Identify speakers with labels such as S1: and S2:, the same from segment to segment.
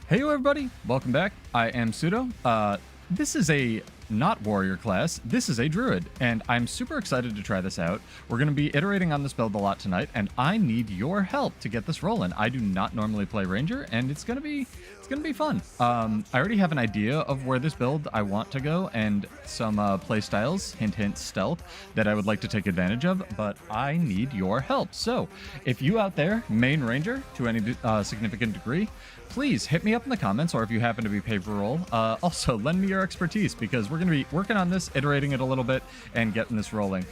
S1: Hey everybody, welcome back. I am Pseudo. This is a not warrior class, this is a druid, and I'm super excited to try this out. We're going to be iterating on this build a lot tonight, and I need your help to get this rolling. I do not normally play ranger, and it's gonna be fun. I already have an idea of where this build I want to go, and some play styles, hint hint stealth, that I would like to take advantage of, but I need your help. So if you out there main ranger to any significant degree, please hit me up in the comments, or if you happen to be paid for roll, also lend me your expertise, because we're going to be working on this, iterating it a little bit, and getting this rolling.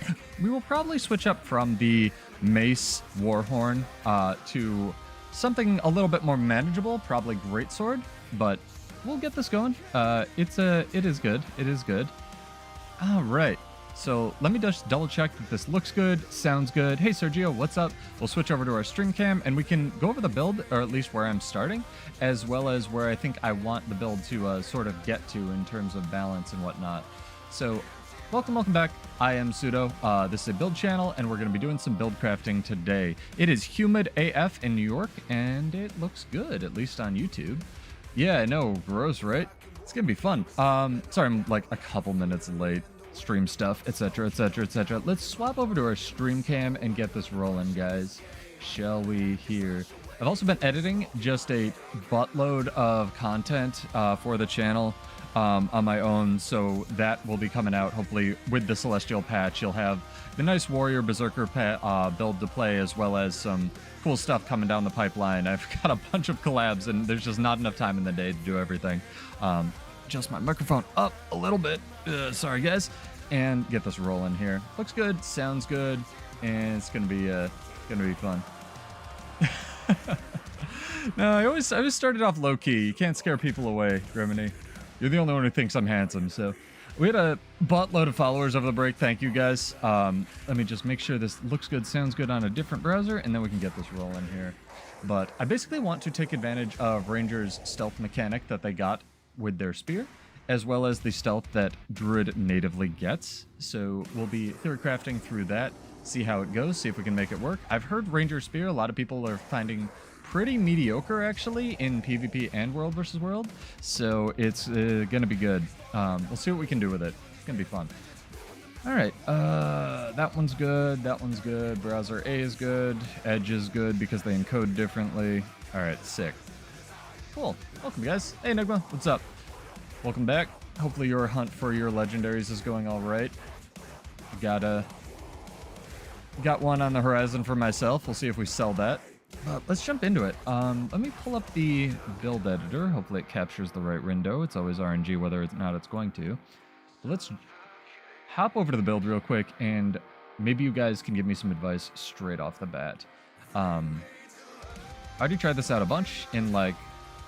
S1: We will probably switch up from the mace warhorn to something a little bit more manageable, probably greatsword, but we'll get this going. It is good. It is good. All right. So let me just double check that this looks good, sounds good. Hey Sergio, what's up? We'll switch over to our stream cam and we can go over the build, or at least where I'm starting, as well as where I think I want the build to sort of get to in terms of balance and whatnot. So welcome back. I am Pseudo. This is a build channel and we're going to be doing some build crafting today. It is humid AF in New York and it looks good, at least on YouTube. Yeah, I know, gross, right? It's going to be fun. Sorry, I'm like a couple minutes late. Stream stuff, etc, etc, etc. Let's swap over to our stream cam and get this rolling, guys. Shall we here? I've also been editing just a buttload of content for the channel on my own, so that will be coming out hopefully with the Celestial patch. You'll have the nice Warrior Berserker build to play, as well as some cool stuff coming down the pipeline. I've got a bunch of collabs and there's just not enough time in the day to do everything. Adjust my microphone up a little bit. Sorry, guys. And get this rolling here. Looks good, sounds good, and it's gonna be fun. No, I always started off low key. You can't scare people away, Griminy. You're the only one who thinks I'm handsome. So we had a buttload of followers over the break. Thank you, guys. Let me just make sure this looks good, sounds good on a different browser, and then we can get this rolling here. But I basically want to take advantage of Ranger's stealth mechanic that they got with their spear, as well as the stealth that Druid natively gets. So we'll be theory crafting through that, see how it goes, see if we can make it work. I've heard Ranger Spear, a lot of people are finding pretty mediocre, actually, in PvP and World versus World. So it's going to be good. We'll see what we can do with it. It's going to be fun. All right, that one's good, that one's good. Browser A is good, Edge is good because they encode differently. All right, sick. Cool. Welcome, guys. Hey, Enigma. What's up? Welcome back. Hopefully your hunt for your legendaries is going all right. Got one on the horizon for myself. We'll see if we sell that. Let's jump into it. Let me pull up the build editor. Hopefully it captures the right window. It's always RNG whether or not it's going to. But let's hop over to the build real quick, and maybe you guys can give me some advice straight off the bat. I already tried this out a bunch in like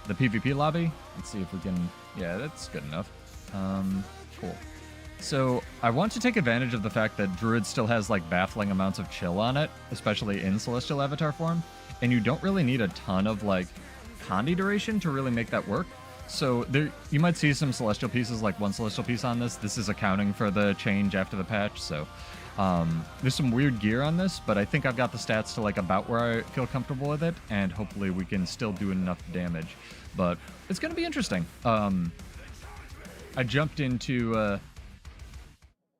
S1: the PvP lobby. Let's see if we can... Yeah, that's good enough. Cool. So I want to take advantage of the fact that Druid still has like baffling amounts of chill on it, especially in Celestial Avatar form, and you don't really need a ton of like Condi duration to really make that work. So there, you might see some Celestial pieces, like one Celestial piece on this. This is accounting for the change after the patch, so there's some weird gear on this, but I think I've got the stats to like about where I feel comfortable with it, and hopefully we can still do enough damage. But it's going to be interesting. I jumped into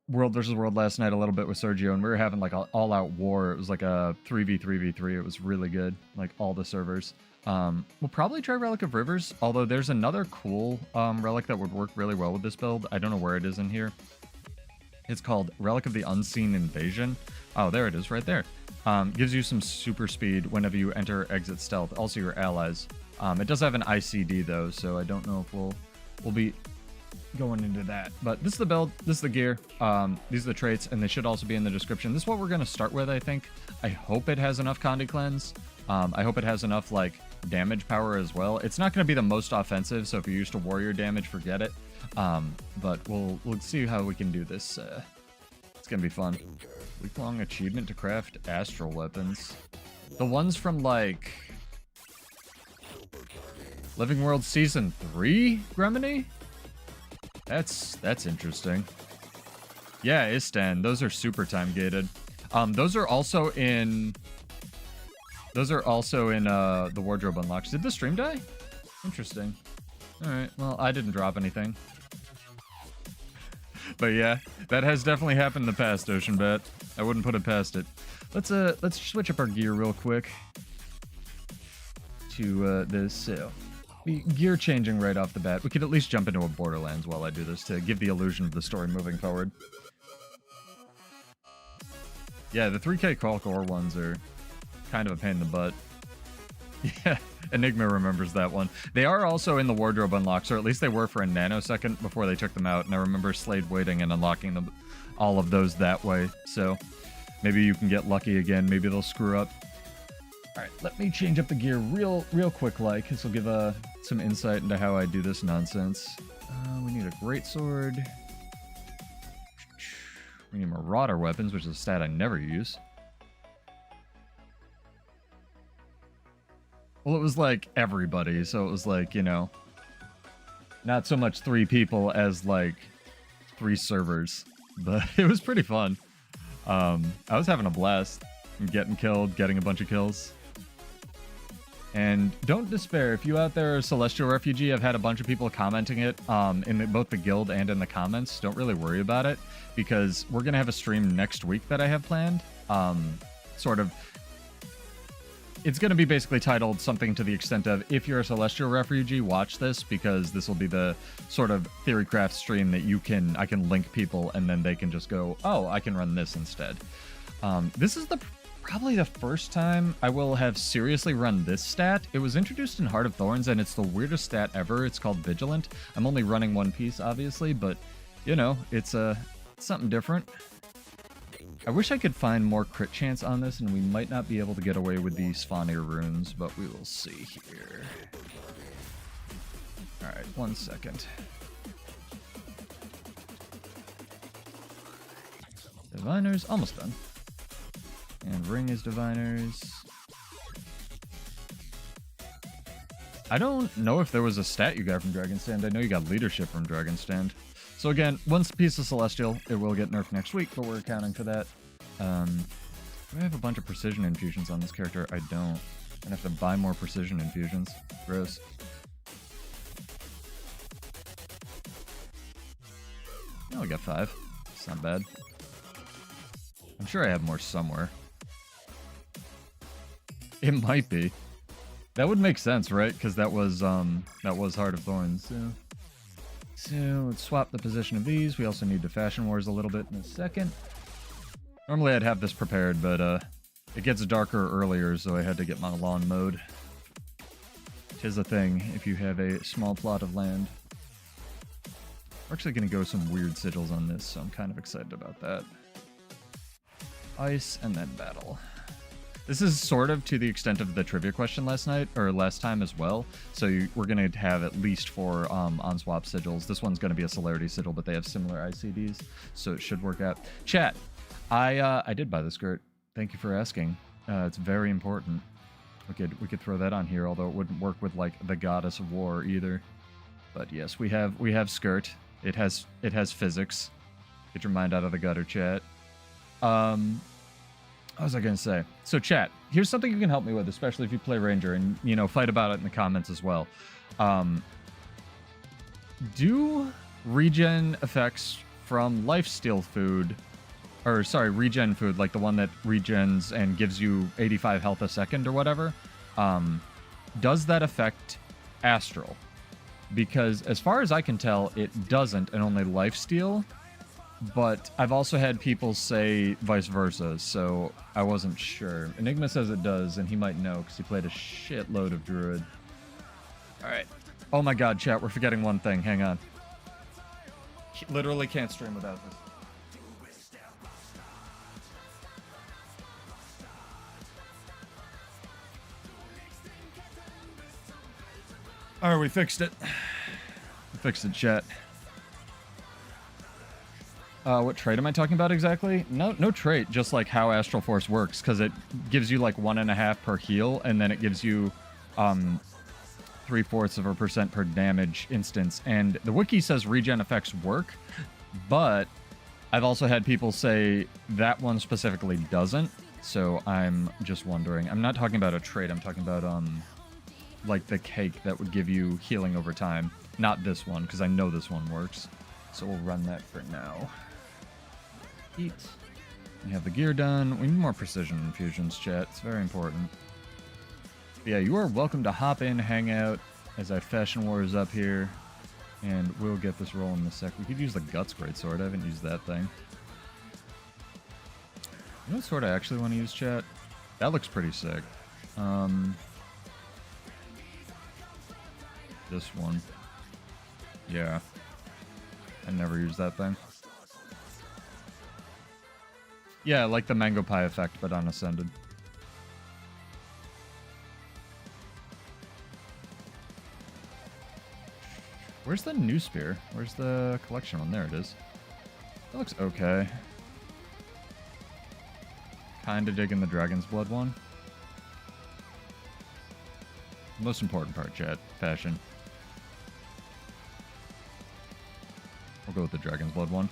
S1: World versus World last night a little bit with Sergio, and we were having like an all-out war. It was like a 3v3v3. It was really good, like all the servers. We'll probably try Relic of Rivers, although there's another cool relic that would work really well with this build. I don't know where it is in here. It's called Relic of the Unseen Invasion. Oh, there it is right there. Gives you some super speed whenever you enter exit stealth, also your allies. It does have an ICD though, so I don't know if we'll be going into that. But this is the build, this is the gear, these are the traits, and they should also be in the description. This is what we're going to start with, I think. I hope it has enough Condi cleanse. I hope it has enough like damage power as well. It's not going to be the most offensive, so if you're used to warrior damage, forget it. But we'll see how we can do this. It's going to be fun. Week-long achievement to craft astral weapons. The ones from like Living World Season 3, Gremini? That's interesting. Yeah, Istan. Those are super time gated. Those are also in the wardrobe unlocks. Did the stream die? Interesting. Alright, well, I didn't drop anything. But yeah, that has definitely happened in the past, Ocean Bat. I wouldn't put it past it. Let's switch up our gear real quick to this. So, gear changing right off the bat. We could at least jump into a Borderlands while I do this to give the illusion of the story moving forward. Yeah, the 3K Qualcore ones are kind of a pain in the butt. Yeah, Enigma remembers that one. They are also in the wardrobe unlocks, or at least they were for a nanosecond before they took them out, and I remember Slade waiting and unlocking them, all of those that way, so maybe you can get lucky again, maybe they'll screw up. Alright, let me change up the gear real quick like, this will give some insight into how I do this nonsense. We need a greatsword. We need marauder weapons, which is a stat I never use. Well, it was like everybody, so it was like, you know, not so much 3 people as like 3 servers, but it was pretty fun. I was having a blast. I'm getting killed, getting a bunch of kills. And don't despair, if you out there are a Celestial Refugee, I've had a bunch of people commenting it in both the guild and in the comments. Don't really worry about it, because we're going to have a stream next week that I have planned. It's going to be basically titled something to the extent of, if you're a Celestial Refugee, watch this, because this will be the sort of Theorycraft stream that I can link people, and then they can just go, oh, I can run this instead. This is probably the first time I will have seriously run this stat. It was introduced in Heart of Thorns, and it's the weirdest stat ever. It's called Vigilant. I'm only running one piece, obviously, but, you know, it's something different. I wish I could find more crit chance on this, and we might not be able to get away with these Svanir runes, but we will see here. Alright, 1 second. Diviners, almost done. And ring is diviners. I don't know if there was a stat you got from Dragonstand. I know you got leadership from Dragonstand. So again, once a piece of Celestial, it will get nerfed next week, but we're accounting for that. Do I have a bunch of precision infusions on this character? I don't. I'm gonna have to buy more precision infusions. Gross. Oh, I got 5. It's not bad. I'm sure I have more somewhere. It might be. That would make sense, right? Because that was Heart of Thorns. So let's swap the position of these. We also need to Fashion Wars a little bit in a second. Normally I'd have this prepared, but it gets darker earlier, so I had to get my lawn mowed. 'Tis a thing if you have a small plot of land. We're actually going to go some weird sigils on this, so I'm kind of excited about that. Ice and then battle. This is sort of to the extent of the trivia question last night, or last time as well. So we're going to have at least 4 on-swap sigils. This one's going to be a celerity sigil, but they have similar ICDs, so it should work out. Chat, I did buy the skirt. Thank you for asking. It's very important. We could throw that on here, although it wouldn't work with like the Goddess of War either. But yes, we have skirt. It has physics. Get your mind out of the gutter, chat. What was I going to say? So chat, here's something you can help me with, especially if you play Ranger, and, you know, fight about it in the comments as well. Do regen effects from lifesteal food, or sorry, regen food, like the one that regens and gives you 85 health a second or whatever, does that affect astral? Because as far as I can tell, it doesn't, and only lifesteal. But I've also had people say vice versa, so I wasn't sure. Enigma says it does, and he might know because he played a shitload of Druid. Alright. Oh my god, chat, we're forgetting one thing. Hang on. Literally can't stream without this. Alright, we fixed it. We fixed it, chat. What trait am I talking about exactly? No trait, just like how Astral Force works, because it gives you like 1.5 per heal, and then it gives you 0.75% per damage instance. And the wiki says regen effects work, but I've also had people say that one specifically doesn't, so I'm just wondering. I'm not talking about a trait, I'm talking about like the cake that would give you healing over time. Not this one, because I know this one works. So we'll run that for now. Eat. We have the gear done. We need more precision infusions, chat. It's very important. But yeah, you are welcome to hop in, hang out as I fashion wars up here. And we'll get this rolling in a sec. We could use the Guts Greatsword. I haven't used that thing. You know what sword I actually want to use, chat? That looks pretty sick. This one. Yeah. I never used that thing. Yeah, like the mango pie effect, but on Ascended. Where's the new spear? Where's the collection one? There it is. That looks okay. Kinda digging the Dragon's Blood one. Most important part, chat. Fashion. We'll go with the Dragon's Blood one.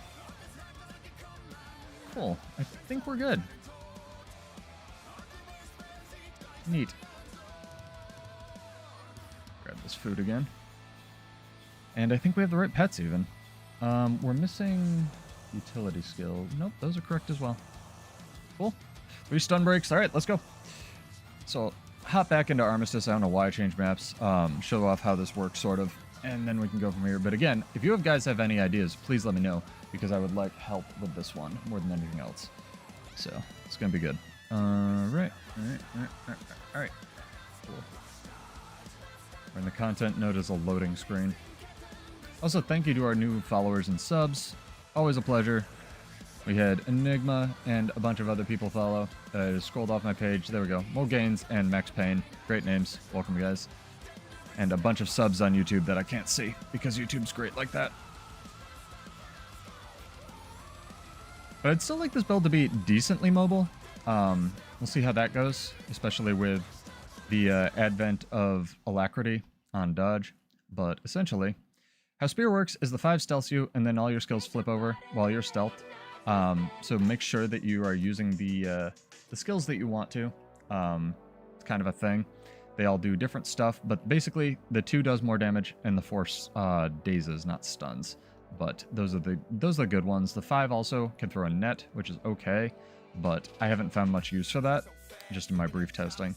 S1: Cool. I think we're good. Neat. Grab this food again. And I think we have the right pets even. We're missing utility skill. Nope, those are correct as well. Cool. 3 stun breaks. All right, let's go. So hop back into Armistice. I don't know why I changed maps. Show off how this works, sort of. And then we can go from here. But again, if you guys have any ideas, please let me know. Because I would like help with this one more than anything else. So it's going to be good. All right. Cool. We're in the content node as a loading screen. Also, thank you to our new followers and subs. Always a pleasure. We had Enigma and a bunch of other people follow. I just scrolled off my page. There we go. Mo Gaines and Max Payne. Great names. Welcome, guys. And a bunch of subs on YouTube that I can't see because YouTube's great like that. But I'd still like this build to be decently mobile. We'll see how that goes, especially with the advent of Alacrity on dodge. But essentially, how Spear works is the 5 stealths you, and then all your skills flip over while you're stealthed. So make sure that you are using the skills that you want to. It's kind of a thing. They all do different stuff, but basically the 2 does more damage, and the 4 dazes, not stuns. But those are the good ones. The 5 also can throw a net, which is okay, but I haven't found much use for that, just in my brief testing.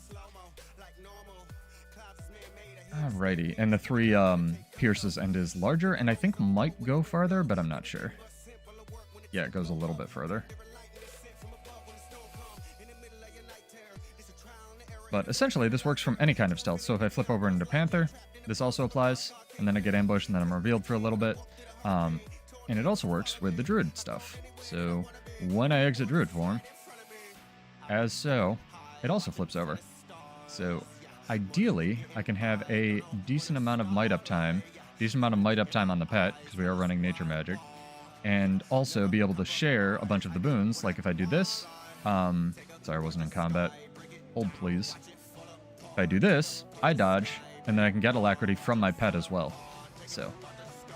S1: Alrighty, and the 3 pierces and is larger, and I think might go farther, but I'm not sure. Yeah, it goes a little bit further. But essentially, this works from any kind of stealth. So if I flip over into Panther, this also applies, and then I get ambushed, and then I'm revealed for a little bit. And it also works with the Druid stuff. So when I exit Druid form, as so, it also flips over. So ideally, I can have a decent amount of might uptime on the pet, because we are running nature magic, and also be able to share a bunch of the boons, like if I do this, sorry I wasn't in combat, hold please. If I do this, I dodge, and then I can get Alacrity from my pet as well. So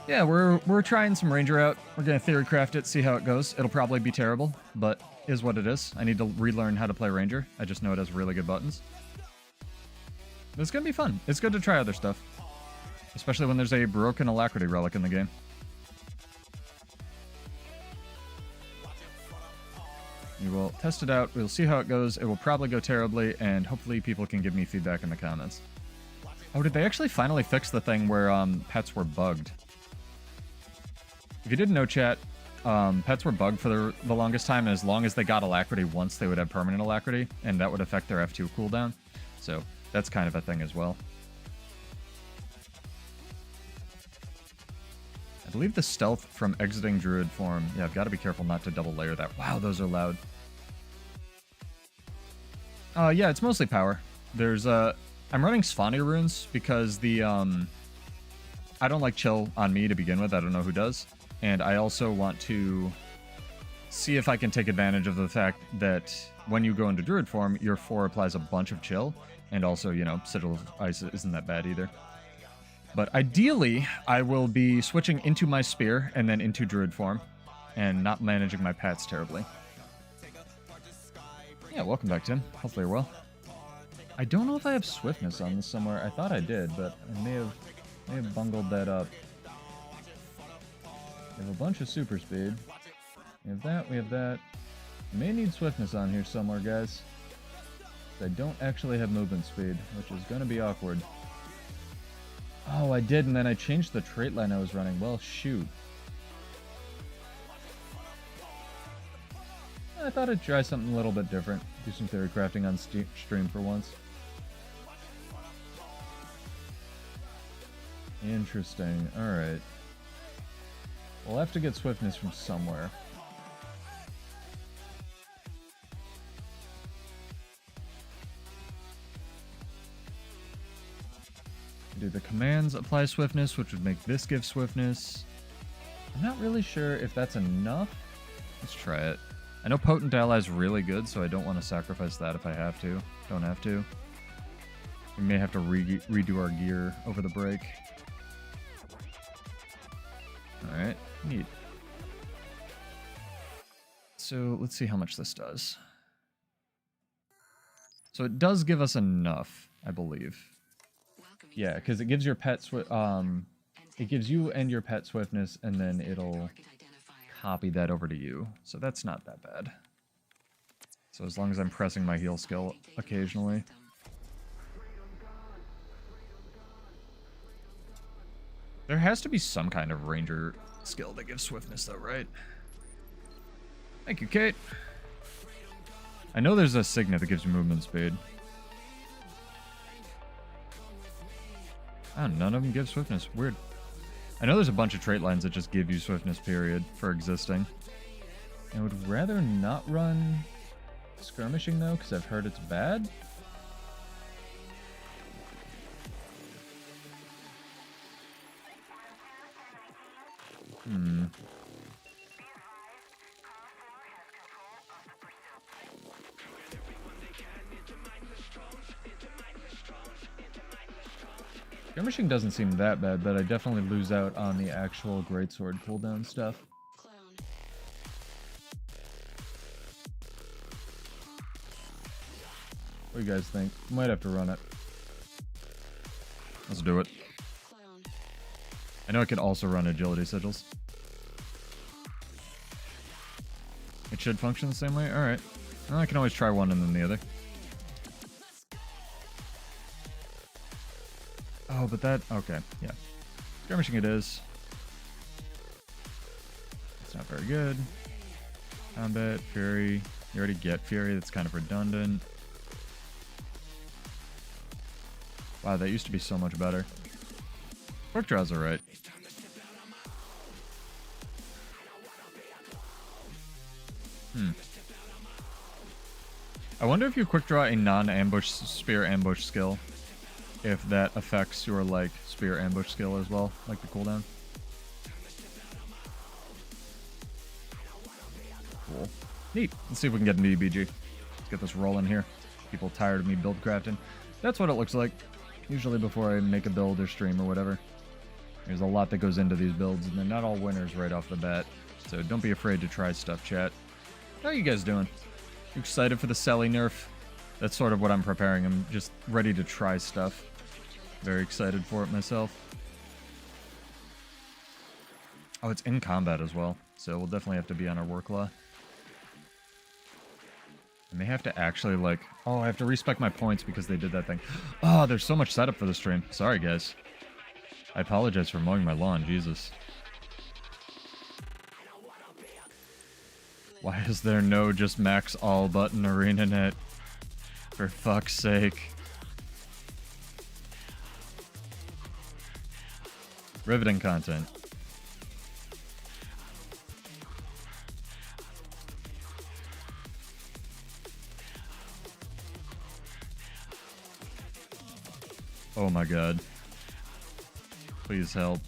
S1: yeah, we're trying some Ranger out. We're going to theory craft it, see how it goes. It'll probably be terrible, but is what it is. I need to relearn how to play Ranger. I just know it has really good buttons. But it's going to be fun. It's good to try other stuff, especially when there's a broken Alacrity relic in the game. We will test it out. We'll see how it goes. It will probably go terribly, and hopefully people can give me feedback in the comments. Oh, did they actually finally fix the thing where pets were bugged? If you didn't know, chat, pets were bugged for the longest time, and as long as they got Alacrity once, they would have permanent Alacrity, and that would affect their F2 cooldown. So that's kind of a thing as well. I believe the stealth from exiting Druid form... Yeah, I've got to be careful not to double layer that. Wow, those are loud. Yeah, it's mostly power. There's I'm running Svanir runes because the I don't like chill on me to begin with. I don't know who does. And I also want to see if I can take advantage of the fact that when you go into Druid form, your 4 applies a bunch of chill. And also, you know, Sigil of Ice isn't that bad either. But ideally, I will be switching into my Spear and then into Druid form and not managing my pets terribly. Yeah, welcome back, Tim. Hopefully you're well. I don't know if I have swiftness on this somewhere. I thought I did, but I may have bungled that up. We have a bunch of super speed. We have that, we have that. May need swiftness on here somewhere, guys. I don't actually have movement speed, which is going to be awkward. Oh, I did, and then I changed the trait line I was running. Well, shoot. I thought I'd try something a little bit different. Do some theory crafting on stream for once. Interesting. Alright. We'll have to get swiftness from somewhere. Do the commands apply swiftness, which would make this give swiftness. I'm not really sure if that's enough. Let's try it. I know Potent Ally is really good, so I don't want to sacrifice that if I have to. Don't have to. We may have to redo our gear over the break. Alright, neat. So let's see how much this does. So it does give us enough, I believe. Yeah, because it gives your pet it gives you and your pet swiftness, and then it'll copy that over to you. So that's not that bad. So as long as I'm pressing my heal skill occasionally. There has to be some kind of ranger skill that gives swiftness though, right? Thank you, Kate. I know there's a signet that gives you movement speed. Oh, none of them give swiftness. Weird. I know there's a bunch of trait lines that just give you swiftness, period, for existing. I would rather not run skirmishing, though, because I've heard it's bad. Skirmishing doesn't seem that bad, but I definitely lose out on the actual greatsword cooldown stuff. What do you guys think? Might have to run it. Let's do it. I know I could also run agility sigils. It should function the same way? Alright. Well, I can always try one and then the other. Oh, but that... Okay, yeah. Skirmishing it is. It's not very good. Combat, Fury. You already get Fury, that's kind of redundant. Wow, that used to be so much better. Quick draw's alright. I wonder if you quick draw a non-ambush spear ambush skill, if that affects your, like, spear ambush skill as well, like the cooldown. Cool. Neat. Let's see if we can get an EBG. Let's get this rolling here. People tired of me build crafting. That's what it looks like. Usually before I make a build or stream or whatever. There's a lot that goes into these builds, and they're not all winners right off the bat. So don't be afraid to try stuff, chat. How are you guys doing? You excited for the Selly nerf? That's sort of what I'm preparing. I'm just ready to try stuff. Very excited for it myself. Oh, it's in combat as well. So we'll definitely have to be on our work law. I may have to actually, like... Oh, I have to respec my points because they did that thing. Oh, there's so much setup for the stream. Sorry, guys. I apologize for mowing my lawn. Jesus. Why is there no just max all button arena net? For fuck's sake. Riveting content. Oh my god. Please help.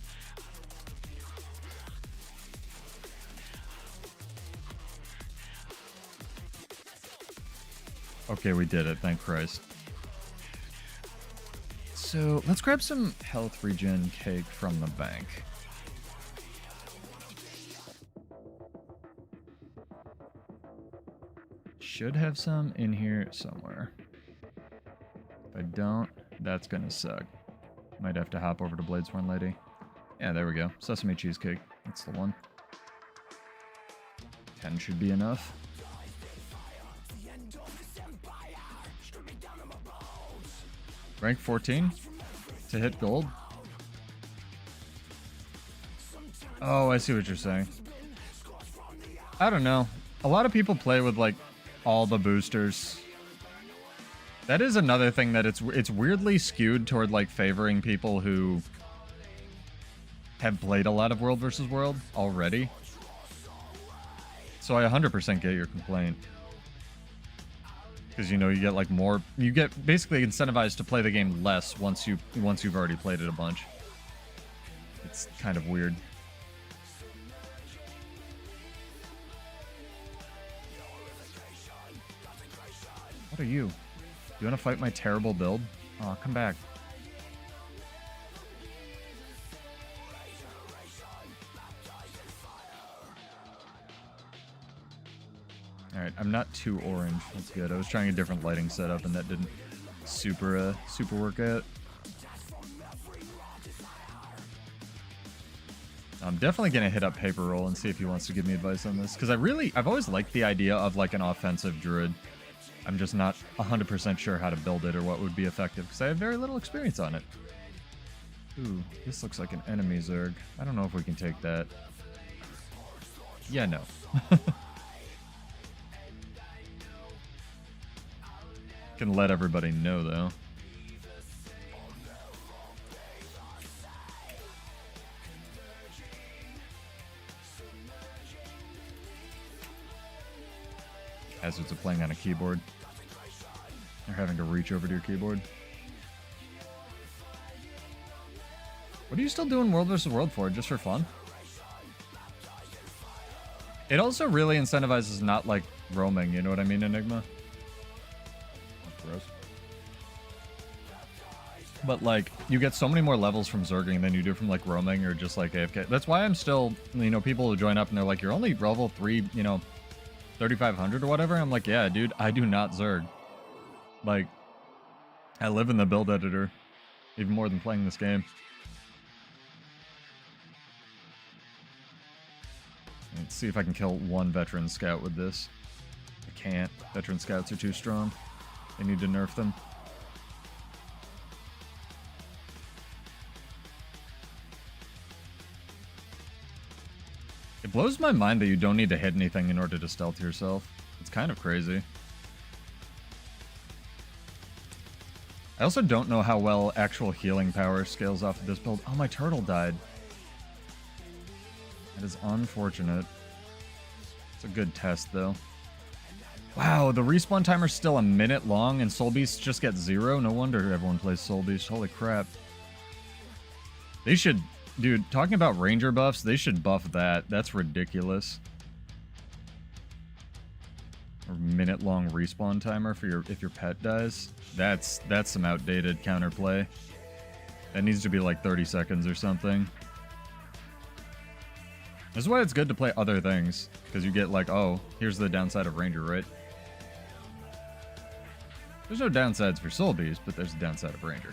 S1: Okay, we did it, thank Christ. So, let's grab some health regen cake from the bank. Should have some in here somewhere. If I don't, that's gonna suck. Might have to hop over to Bladesworn Lady. Yeah, there we go. Sesame cheesecake. That's the one. 10 should be enough. Rank 14 to hit gold. Oh, I see what you're saying. I don't know. A lot of people play with like all the boosters. That is another thing that it's weirdly skewed toward like favoring people who have played a lot of World vs. World already. So I 100% get your complaint. Because, you know, you get like more, you get basically incentivized to play the game less once you've already played it a bunch. It's kind of weird. What are you? You want to fight my terrible build? Aw, come back. Alright, I'm not too orange. That's good. I was trying a different lighting setup and that didn't super work out. I'm definitely going to hit up Paper Roll and see if he wants to give me advice on this. Because I've always liked the idea of like an offensive druid. I'm just not 100% sure how to build it or what would be effective because I have very little experience on it. Ooh, this looks like an enemy Zerg. I don't know if we can take that. Yeah, no. Can let everybody know, though. Hazards of playing on a keyboard. You're having to reach over to your keyboard. What are you still doing World vs. World for? Just for fun? It also really incentivizes not, like, roaming, you know what I mean, Enigma? Gross. But, like, you get so many more levels from Zerging than you do from, like, roaming or just, like, AFK. That's why I'm still, you know, people will join up and they're like, you're only level 3, you know, 3,500 or whatever. I'm like, yeah, dude, I do not Zerg. Like, I live in the build editor even more than playing this game. Let's see if I can kill one veteran scout with this. I can't. Veteran scouts are too strong. They need to nerf them. It blows my mind that you don't need to hit anything in order to stealth yourself. It's kind of crazy. I also don't know how well actual healing power scales off of this build. Oh, my turtle died. That is unfortunate. It's a good test, though. Wow, the respawn timer's still a minute long, and Soul Beasts just get 0? No wonder everyone plays Soul Beast. Holy crap. They should... Dude, talking about ranger buffs, they should buff that. That's ridiculous. A minute-long respawn timer for if your pet dies. That's some outdated counterplay. That needs to be like 30 seconds or something. This is why it's good to play other things, because you get like, oh, here's the downside of ranger, right? There's no downsides for Soul Beast, but there's a downside of ranger.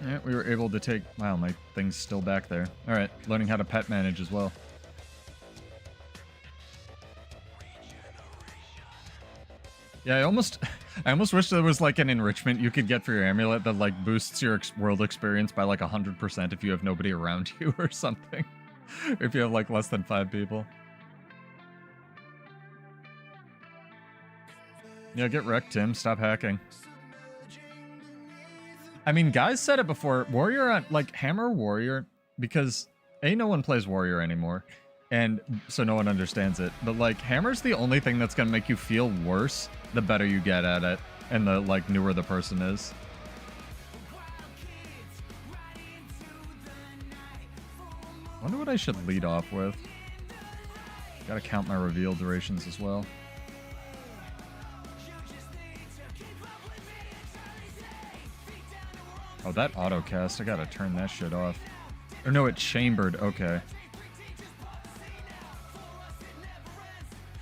S1: Yeah, we were able to take... Wow, my thing's still back there. Alright, learning how to pet manage as well. Yeah, I almost wish there was like an enrichment you could get for your amulet that like boosts your world experience by like 100% if you have nobody around you or something. If you have like less than 5 people. Yeah, get wrecked, Tim. Stop hacking. I mean, guys said it before. Warrior on, like, hammer warrior, because A, no one plays warrior anymore, and so no one understands it. But, like, hammer's the only thing that's gonna make you feel worse the better you get at it, and the, like, newer the person is. Wonder what I should lead off with. Gotta count my reveal durations as well. Oh, that autocast, I gotta turn that shit off. Or no, it chambered, okay.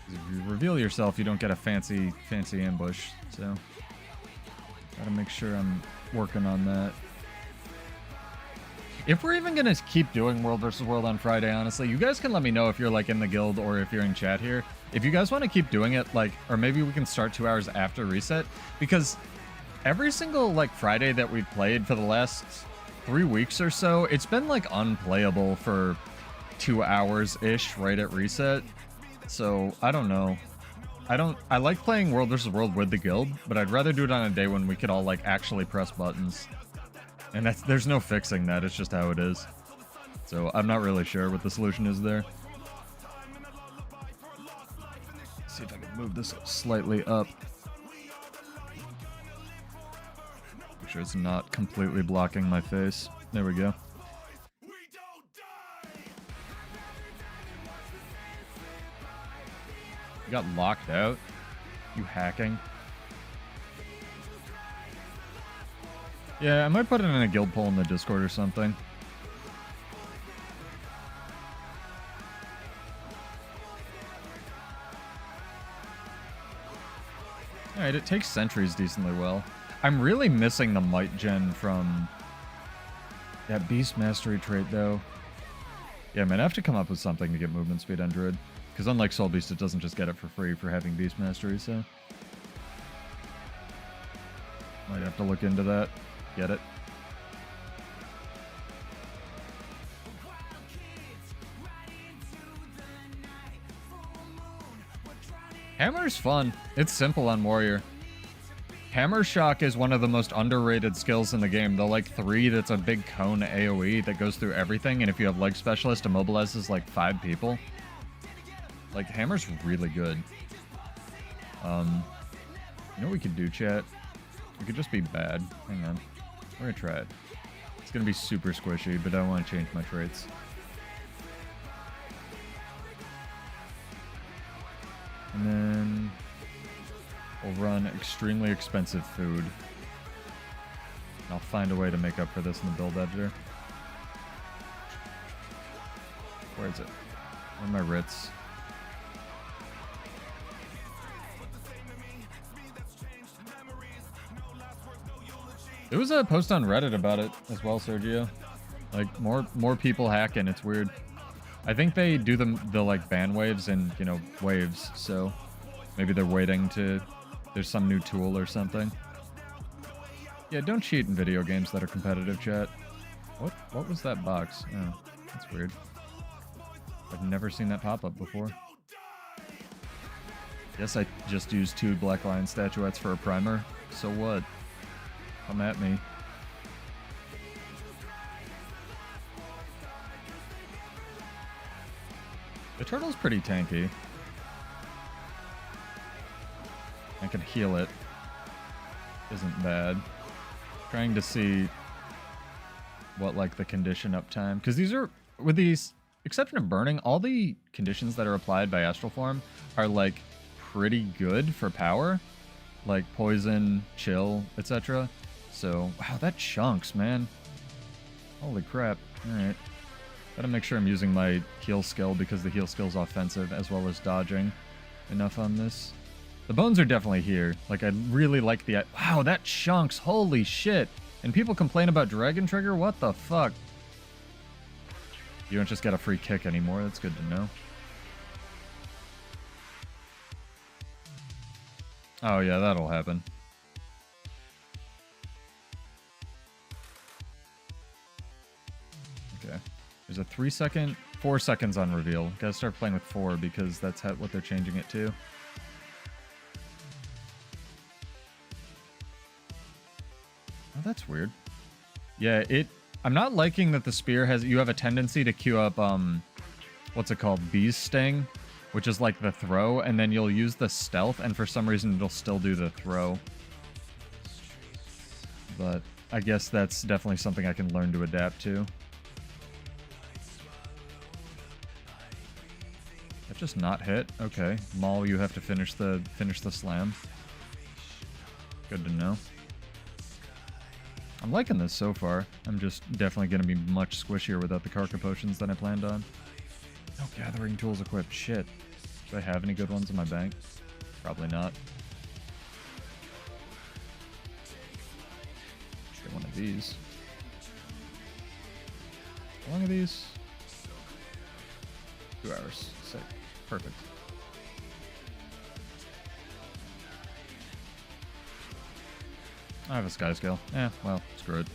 S1: If you reveal yourself, you don't get a fancy ambush. So, gotta make sure I'm working on that. If we're even gonna keep doing World vs. World on Friday, honestly, you guys can let me know if you're like in the guild or if you're in chat here. If you guys want to keep doing it, like, or maybe we can start 2 hours after reset, because every single like Friday that we've played for the last 3 weeks or so, it's been like unplayable for 2 hours ish right at reset. So I don't know. I like playing World vs. World with the guild, but I'd rather do it on a day when we could all like actually press buttons. And there's no fixing that, it's just how it is. So I'm not really sure what the solution is there. Let's see if I can move this slightly up. Make sure it's not completely blocking my face. There we go. You got locked out? You hacking? Yeah, I might put it in a guild poll in the Discord or something. Alright, it takes sentries decently well. I'm really missing the might gen from that beast mastery trait, though. Yeah, man, I have to come up with something to get movement speed on Druid. Because unlike Soul Beast, it doesn't just get it for free for having beast mastery, so... might have to look into that. Get it. Hammer's fun. It's simple on Warrior. Hammer Shock is one of the most underrated skills in the game. The like 3 that's a big cone AoE that goes through everything, and if you have Leg Specialist, immobilizes like 5 people. Like, Hammer's really good. You know what we could do, chat? We could just be bad. Hang on. We're gonna try it. It's gonna be super squishy, but I don't want to change my traits. And then we'll run extremely expensive food. I'll find a way to make up for this in the build editor. Where is it? Where are my writs? There was a post on Reddit about it as well, Sergio. Like, more people hacking. It's weird. I think they do the like ban waves in, you know, waves. So maybe they're waiting to... there's some new tool or something. Yeah, don't cheat in video games that are competitive, chat. What was that box? Oh, that's weird. I've never seen that pop up before. Guess I just used 2 Black Lion statuettes for a primer. So what? Come at me. The turtle's pretty tanky. I can heal it. Isn't bad. Trying to see what like the condition uptime, because these are, with these, exception of burning, all the conditions that are applied by Astral Form are like pretty good for power, like poison, chill, etc. So, wow, that chunks, man. Holy crap. Alright. Gotta make sure I'm using my heal skill, because the heal skill's offensive, as well as dodging enough on this. The bones are definitely here. Like, I really like the... wow, that chunks! Holy shit! And people complain about Dragon Trigger? What the fuck? You don't just get a free kick anymore. That's good to know. Oh, yeah, that'll happen. Okay. There's a 3-second, 4 seconds on reveal. Gotta start playing with 4 because that's what they're changing it to. Oh, that's weird. Yeah, I'm not liking that the spear you have a tendency to queue up, what's it called? Bee's Sting, which is like the throw, and then you'll use the stealth, and for some reason it'll still do the throw. But I guess that's definitely something I can learn to adapt to. That just not hit? Okay. Maul, you have to finish the slam. Good to know. I'm liking this so far. I'm just definitely going to be much squishier without the Karka potions than I planned on. No gathering tools equipped. Shit. Do I have any good ones in my bank? Probably not. Get one of these. How long are these? 2 hours. Sick. Perfect. I have a sky scale. Yeah, well, screw it.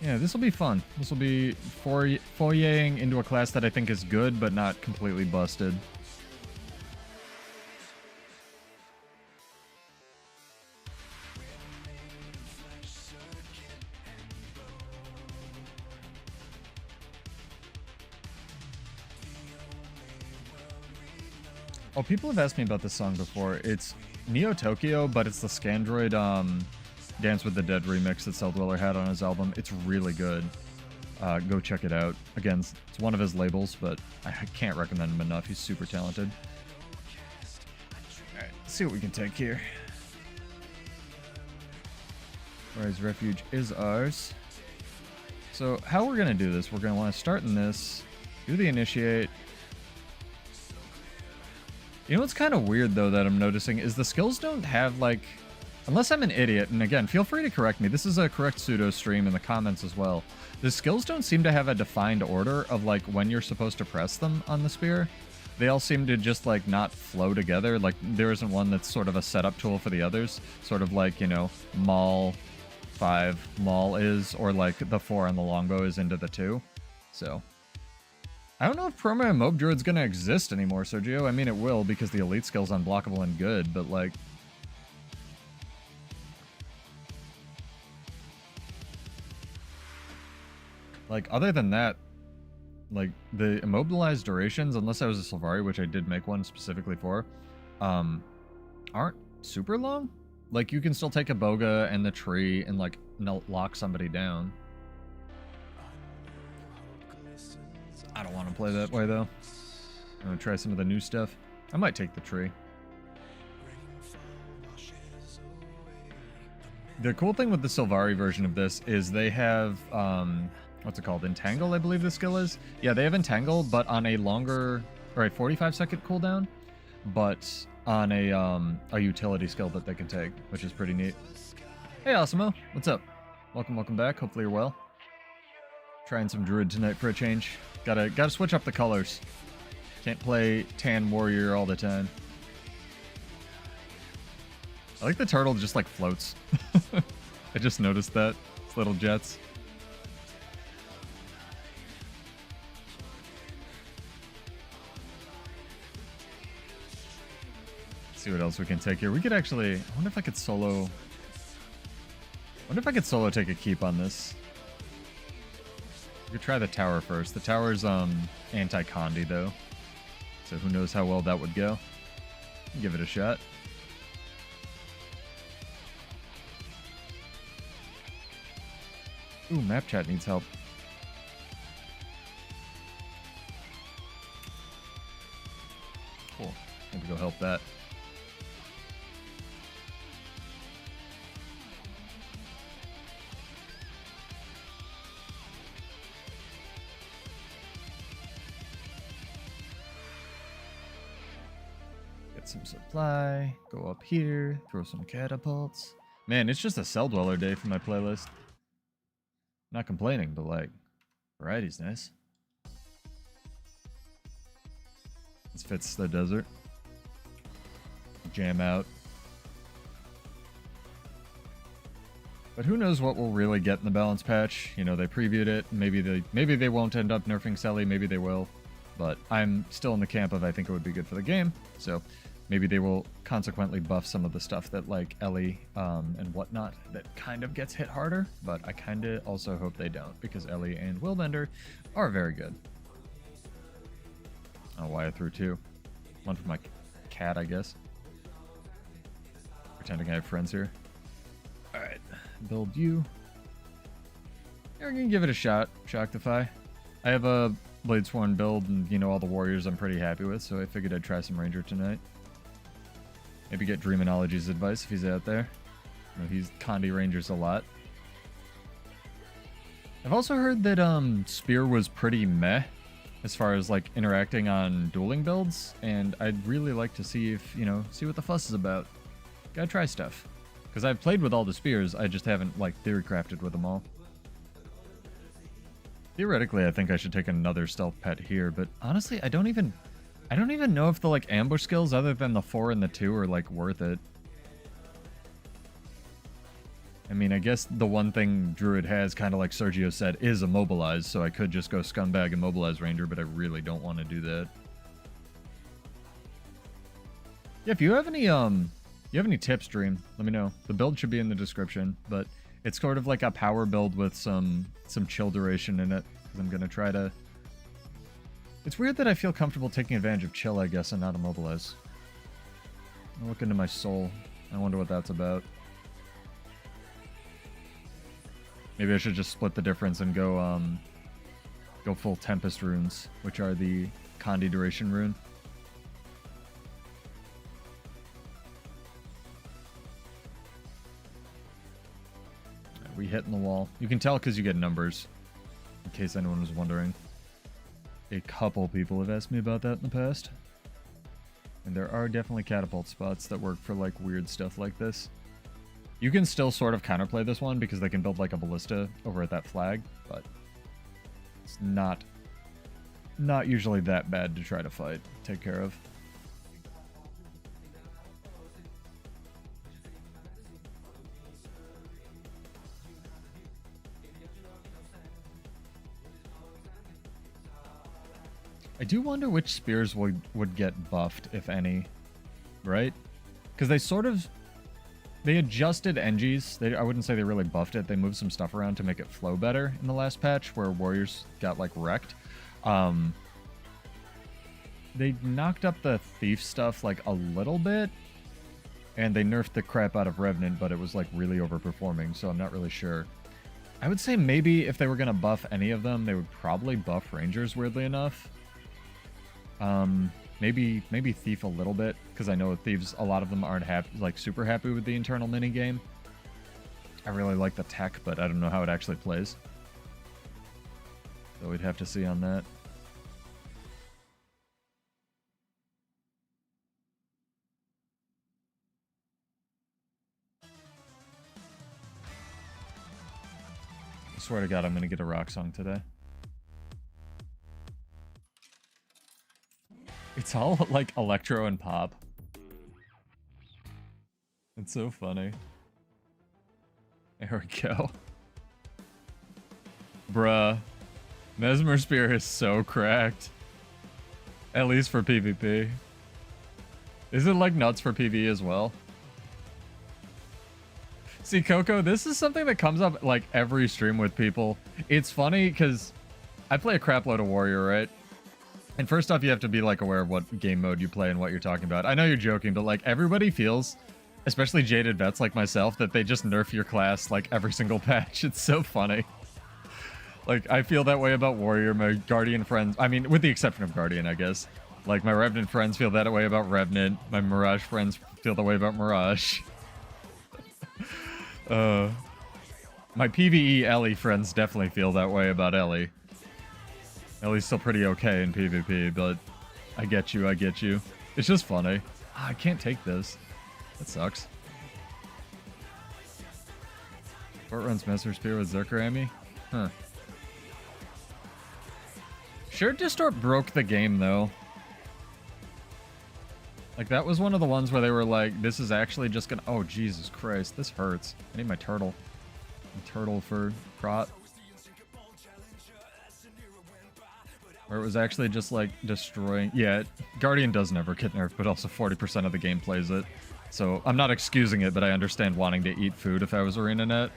S1: Yeah, this will be fun. This will be foyering into a class that I think is good, but not completely busted. Oh, people have asked me about this song before. It's Neo Tokyo, but it's the Scandroid Dance with the Dead remix that Celldweller had on his album. It's really good. Go check it out. Again, it's one of his labels, but I can't recommend him enough. He's super talented. Alright, let's see what we can take here. Rise Refuge is ours. So how we're going to do this, we're going to want to start in this, do the initiate. You know what's kind of weird, though, that I'm noticing is the skills don't have, like... Unless I'm an idiot, and again, feel free to correct me. This is a correct pseudo stream in the comments as well. The skills don't seem to have a defined order of, like, when you're supposed to press them on the spear. They all seem to just, like, not flow together. Like, there isn't one that's sort of a setup tool for the others. Sort of like, you know, Maul 5 Maul is, or, like, the 4 on the longbow is into the 2. So... I don't know if promo and mob druid's gonna exist anymore, Sergio. I mean, it will because the elite skill's unblockable and good, but like... Like, other than that, like, the immobilized durations, unless I was a Sylvari, which I did make one specifically for, aren't super long. Like, you can still take a boga and the tree and, like, lock somebody down. I don't want to play that way, though. I'm going to try some of the new stuff. I might take the tree. The cool thing with the Sylvari version of this is they have, what's it called? Entangle, I believe the skill is? Yeah, they have Entangle, but on a longer, or a 45-second cooldown, but on a utility skill that they can take, which is pretty neat. Hey, Osimo. What's up? Welcome back. Hopefully you're well. Trying some druid tonight for a change. Gotta switch up the colors. Can't play tan warrior all the time. I like the turtle just like floats. I just noticed that. It's little jets. Let's see what else we can take here. We could actually... I wonder if I could solo... take a keep on this. We could try the tower first. The tower's anti-Condi though, so who knows how well that would go. Give it a shot. Ooh, map chat needs help. Cool. Maybe go help that. Some supply, go up here, throw some catapults. Man, it's just a cell dweller day for my playlist. Not complaining, but like, variety's nice. This fits the desert. Jam out. But who knows what we'll really get in the balance patch. You know, they previewed it. Maybe they won't end up nerfing Selly, maybe they will. But I'm still in the camp of I think it would be good for the game. So maybe they will consequently buff some of the stuff that like Ellie and whatnot that kind of gets hit harder. But I kind of also hope they don't because Ellie and Willbender are very good. Oh, why I threw 2. One for my cat, I guess. Pretending I have friends here. Alright, build you. Yeah, we're gonna give it a shot, Shoctify. I have a Bladesworn build and, you know, all the warriors I'm pretty happy with, so I figured I'd try some Ranger tonight. Maybe get Dreamology's advice if he's out there. You know, he's Condi Rangers a lot. I've also heard that Spear was pretty meh as far as like interacting on dueling builds, and I'd really like to see if, you know, see what the fuss is about. Gotta try stuff. Because I've played with all the spears, I just haven't like theory crafted with them all. Theoretically, I think I should take another stealth pet here, but honestly, I don't even know if the like ambush skills other than the 4 and the 2 are like worth it. I mean, I guess the one thing Druid has, kind of like Sergio said, is immobilize, so I could just go Scumbag Immobilize Ranger, but I really don't want to do that. Yeah, if you have any tips, Dream, let me know. The build should be in the description, but it's sort of like a power build with some chill duration in it, because I'm going to try to... It's weird that I feel comfortable taking advantage of chill, I guess, and not immobilize. I'll look into my soul. I wonder what that's about. Maybe I should just split the difference and go full Tempest runes, which are the Condi duration rune. Are we hitting the wall? You can tell because you get numbers, in case anyone was wondering. A couple people have asked me about that in the past. And there are definitely catapult spots that work for like weird stuff like this. You can still sort of counterplay this one because they can build like a ballista over at that flag, but it's not usually that bad to try to fight, take care of. I do wonder which spears would get buffed, if any, right? Because they sort of... They adjusted NGs. I wouldn't say they really buffed it. They moved some stuff around to make it flow better in the last patch, where warriors got, like, wrecked. They knocked up the thief stuff, like, a little bit, and they nerfed the crap out of Revenant, but it was, like, really overperforming, so I'm not really sure. I would say maybe if they were going to buff any of them, they would probably buff Rangers, weirdly enough. Maybe Thief a little bit, because I know Thieves, a lot of them aren't super happy with the internal minigame. I really like the tech, but I don't know how it actually plays. So we'd have to see on that. I swear to God, I'm going to get a rock song today. It's all like electro and pop. It's so funny. There we go. Bruh. Mesmer Spear is so cracked. At least for PvP. Is it like nuts for PvE as well? See, Coco, this is something that comes up like every stream with people. It's funny because I play a crap load of Warrior, right? And first off, you have to be like aware of what game mode you play and what you're talking about. I know you're joking, but like everybody feels, especially jaded vets like myself, that they just nerf your class like every single patch. It's so funny. Like I feel that way about Warrior. My Guardian friends, I mean, with the exception of Guardian, I guess. Like my Revenant friends feel that way about Revenant. My Mirage friends feel the way about Mirage. My PvE Ellie friends definitely feel that way about Ellie. Ellie's still pretty okay in PvP, but I get you, I get you. It's just funny. Ah, I can't take this. That sucks. Fort runs Mesmer Spear with Zerker Amy? Huh. Sure Distort broke the game, though. Like, that was one of the ones where they were like, this is actually just gonna... Oh, Jesus Christ. This hurts. I need my turtle. My turtle for prot. Where it was actually just, like, destroying... Yeah, Guardian does never get nerfed, but also 40% of the game plays it. So, I'm not excusing it, but I understand wanting to eat food if I was ArenaNet.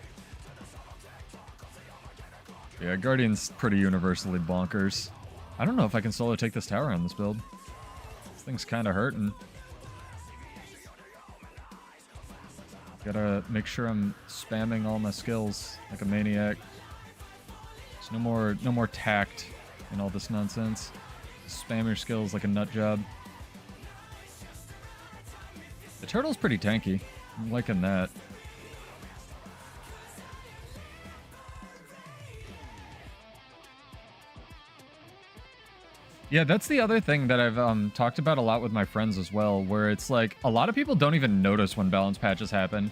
S1: Yeah, Guardian's pretty universally bonkers. I don't know if I can solo take this tower on this build. This thing's kind of hurting. Gotta make sure I'm spamming all my skills like a maniac. There's no more tact and all this nonsense. Spam your skills like a nut job. The turtle's pretty tanky. I'm liking that. Yeah, that's the other thing that I've talked about a lot with my friends as well, where it's like a lot of people don't even notice when balance patches happen.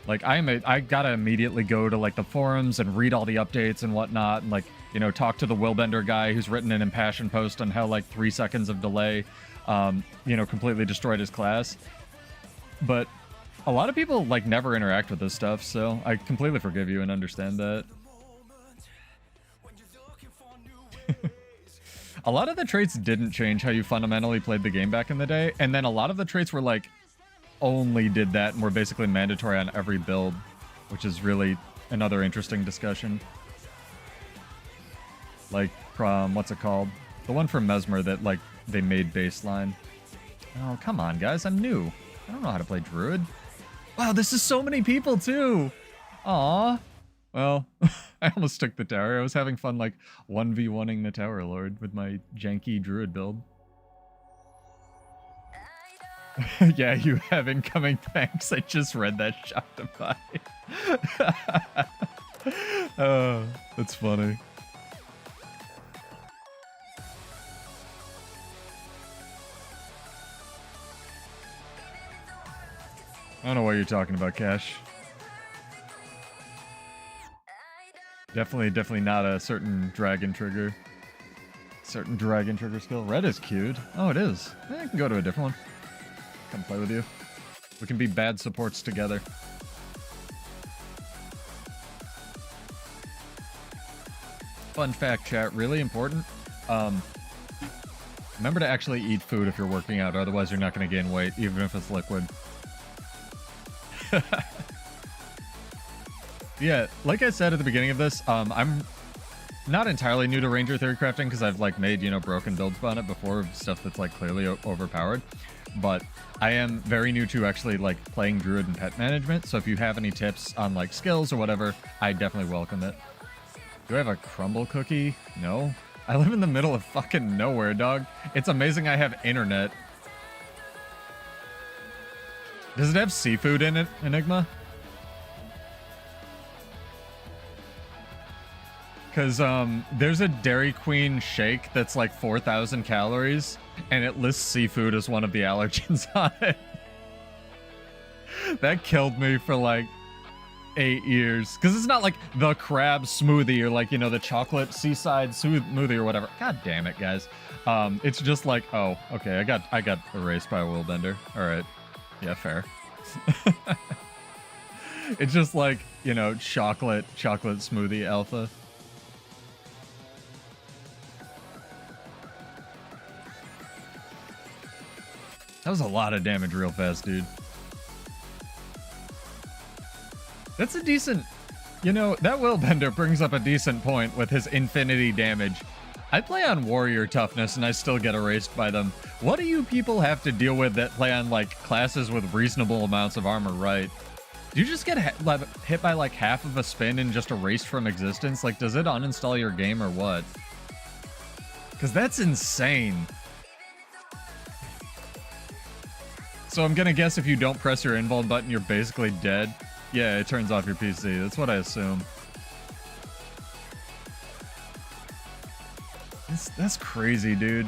S1: Like I gotta immediately go to like the forums and read all the updates and whatnot, and like, you know, talk to the Willbender guy who's written an impassioned post on how like 3 seconds of delay, you know, completely destroyed his class. But a lot of people like never interact with this stuff, so I completely forgive you and understand that. A lot of the traits didn't change how you fundamentally played the game back in the day, and then a lot of the traits were like only did that and were basically mandatory on every build, which is really another interesting discussion. Like from, what's it called? The one from Mesmer that like they made baseline. Oh, come on guys, I'm new. I don't know how to play Druid. Wow, this is so many people too. Aw. Well, I almost took the tower. I was having fun like 1v1ing the Tower Lord with my janky Druid build. Yeah, you have incoming thanks. I just read that Shopify. Oh, that's funny. I don't know what you're talking about, Cash. Definitely not a certain dragon trigger. Certain dragon trigger skill. Red is cute. Oh, it is. I can go to a different one. Come play with you. We can be bad supports together. Fun fact, chat. Really important. Remember to actually eat food if you're working out, otherwise you're not going to gain weight, even if it's liquid. Yeah, like I said at the beginning of this, I'm not entirely new to Ranger theory crafting because I've like made, you know, broken builds on it before, stuff that's like clearly overpowered. But I am very new to actually like playing Druid and pet management, so if you have any tips on like skills or whatever, I definitely welcome it. Do I have a crumble cookie? No. I live in the middle of fucking nowhere, dog. It's amazing I have internet. Does it have seafood in it, Enigma? Because there's a Dairy Queen shake that's like 4,000 calories, and it lists seafood as one of the allergens on it. That killed me for like 8 years. Because it's not like the crab smoothie or like, you know, the chocolate seaside smoothie or whatever. God damn it, guys. It's just like, oh, okay, I got erased by a Willbender. All right. Yeah, fair. It's just like, you know, chocolate smoothie alpha. That was a lot of damage real fast, dude. That's a decent... You know, that Willbender brings up a decent point with his infinity damage. I play on warrior toughness and I still get erased by them. What do you people have to deal with that play on, like, classes with reasonable amounts of armor, right? Do you just get hit by, like, half of a spin and just erased from existence? Like, does it uninstall your game or what? Because that's insane. So I'm gonna guess if you don't press your invuln button, you're basically dead. Yeah, it turns off your PC. That's what I assume. That's crazy, dude.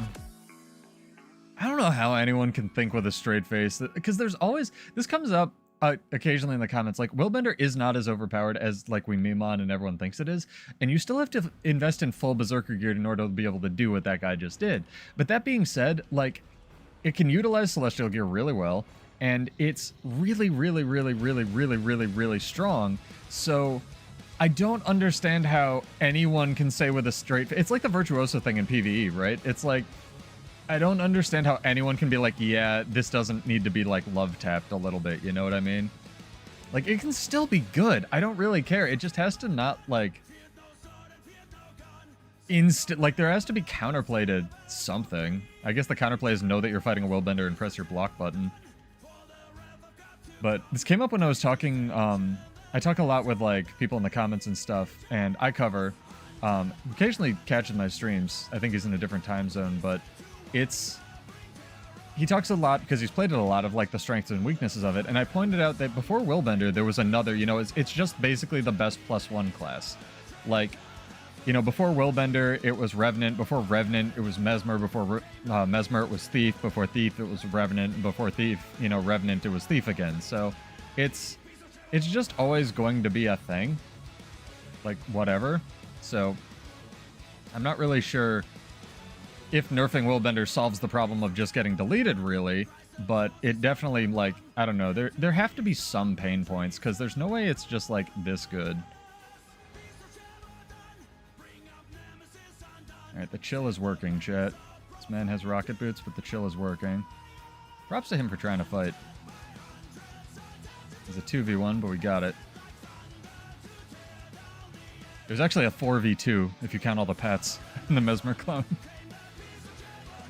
S1: I don't know how anyone can think with a straight face, because there's always... This comes up occasionally in the comments, like, Willbender is not as overpowered as, like, we meme on and everyone thinks it is, and you still have to invest in full Berserker gear in order to be able to do what that guy just did. But that being said, like... It can utilize Celestial Gear really well, and it's really strong, so I don't understand how anyone can say with a straight... It's like the Virtuoso thing in PvE, right? It's like, I don't understand how anyone can be like, yeah, this doesn't need to be, like, love-tapped a little bit, you know what I mean? Like, it can still be good. I don't really care. It just has to not, like... Like, there has to be counterplay to something. I guess the counterplay is know that you're fighting a Willbender and press your block button. But this came up when I was talking, I talk a lot with, like, people in the comments and stuff, and I cover, occasionally catch in my streams. I think he's in a different time zone, but it's... He talks a lot, because he's played it a lot, of, like, the strengths and weaknesses of it, and I pointed out that before Willbender, there was another, you know, it's just basically the best +1 class. Like... You know, before Willbender, it was Revenant. Before Revenant, it was Mesmer. Before Mesmer, it was Thief. Before Thief, it was Revenant. And before Thief, you know, Revenant, it was Thief again. So it's just always going to be a thing. Like, whatever. So I'm not really sure if nerfing Willbender solves the problem of just getting deleted, really. But it definitely, like, I don't know. There have to be some pain points, because there's no way it's just, like, this good. Alright, the chill is working, chat. This man has rocket boots, but the chill is working. Props to him for trying to fight. It's a 2v1, but we got it. There's actually a 4v2, if you count all the pets in the Mesmer clone.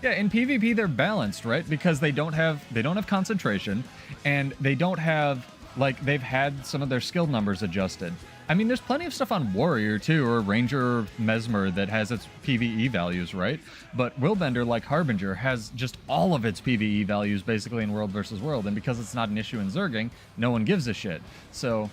S1: Yeah, in PvP they're balanced, right? Because they don't have concentration, and they don't have, like, they've had some of their skill numbers adjusted. I mean, there's plenty of stuff on Warrior, too, or Ranger or Mesmer that has its PvE values, right? But Willbender, like Harbinger, has just all of its PvE values basically in World versus World, and because it's not an issue in Zerging, no one gives a shit. So,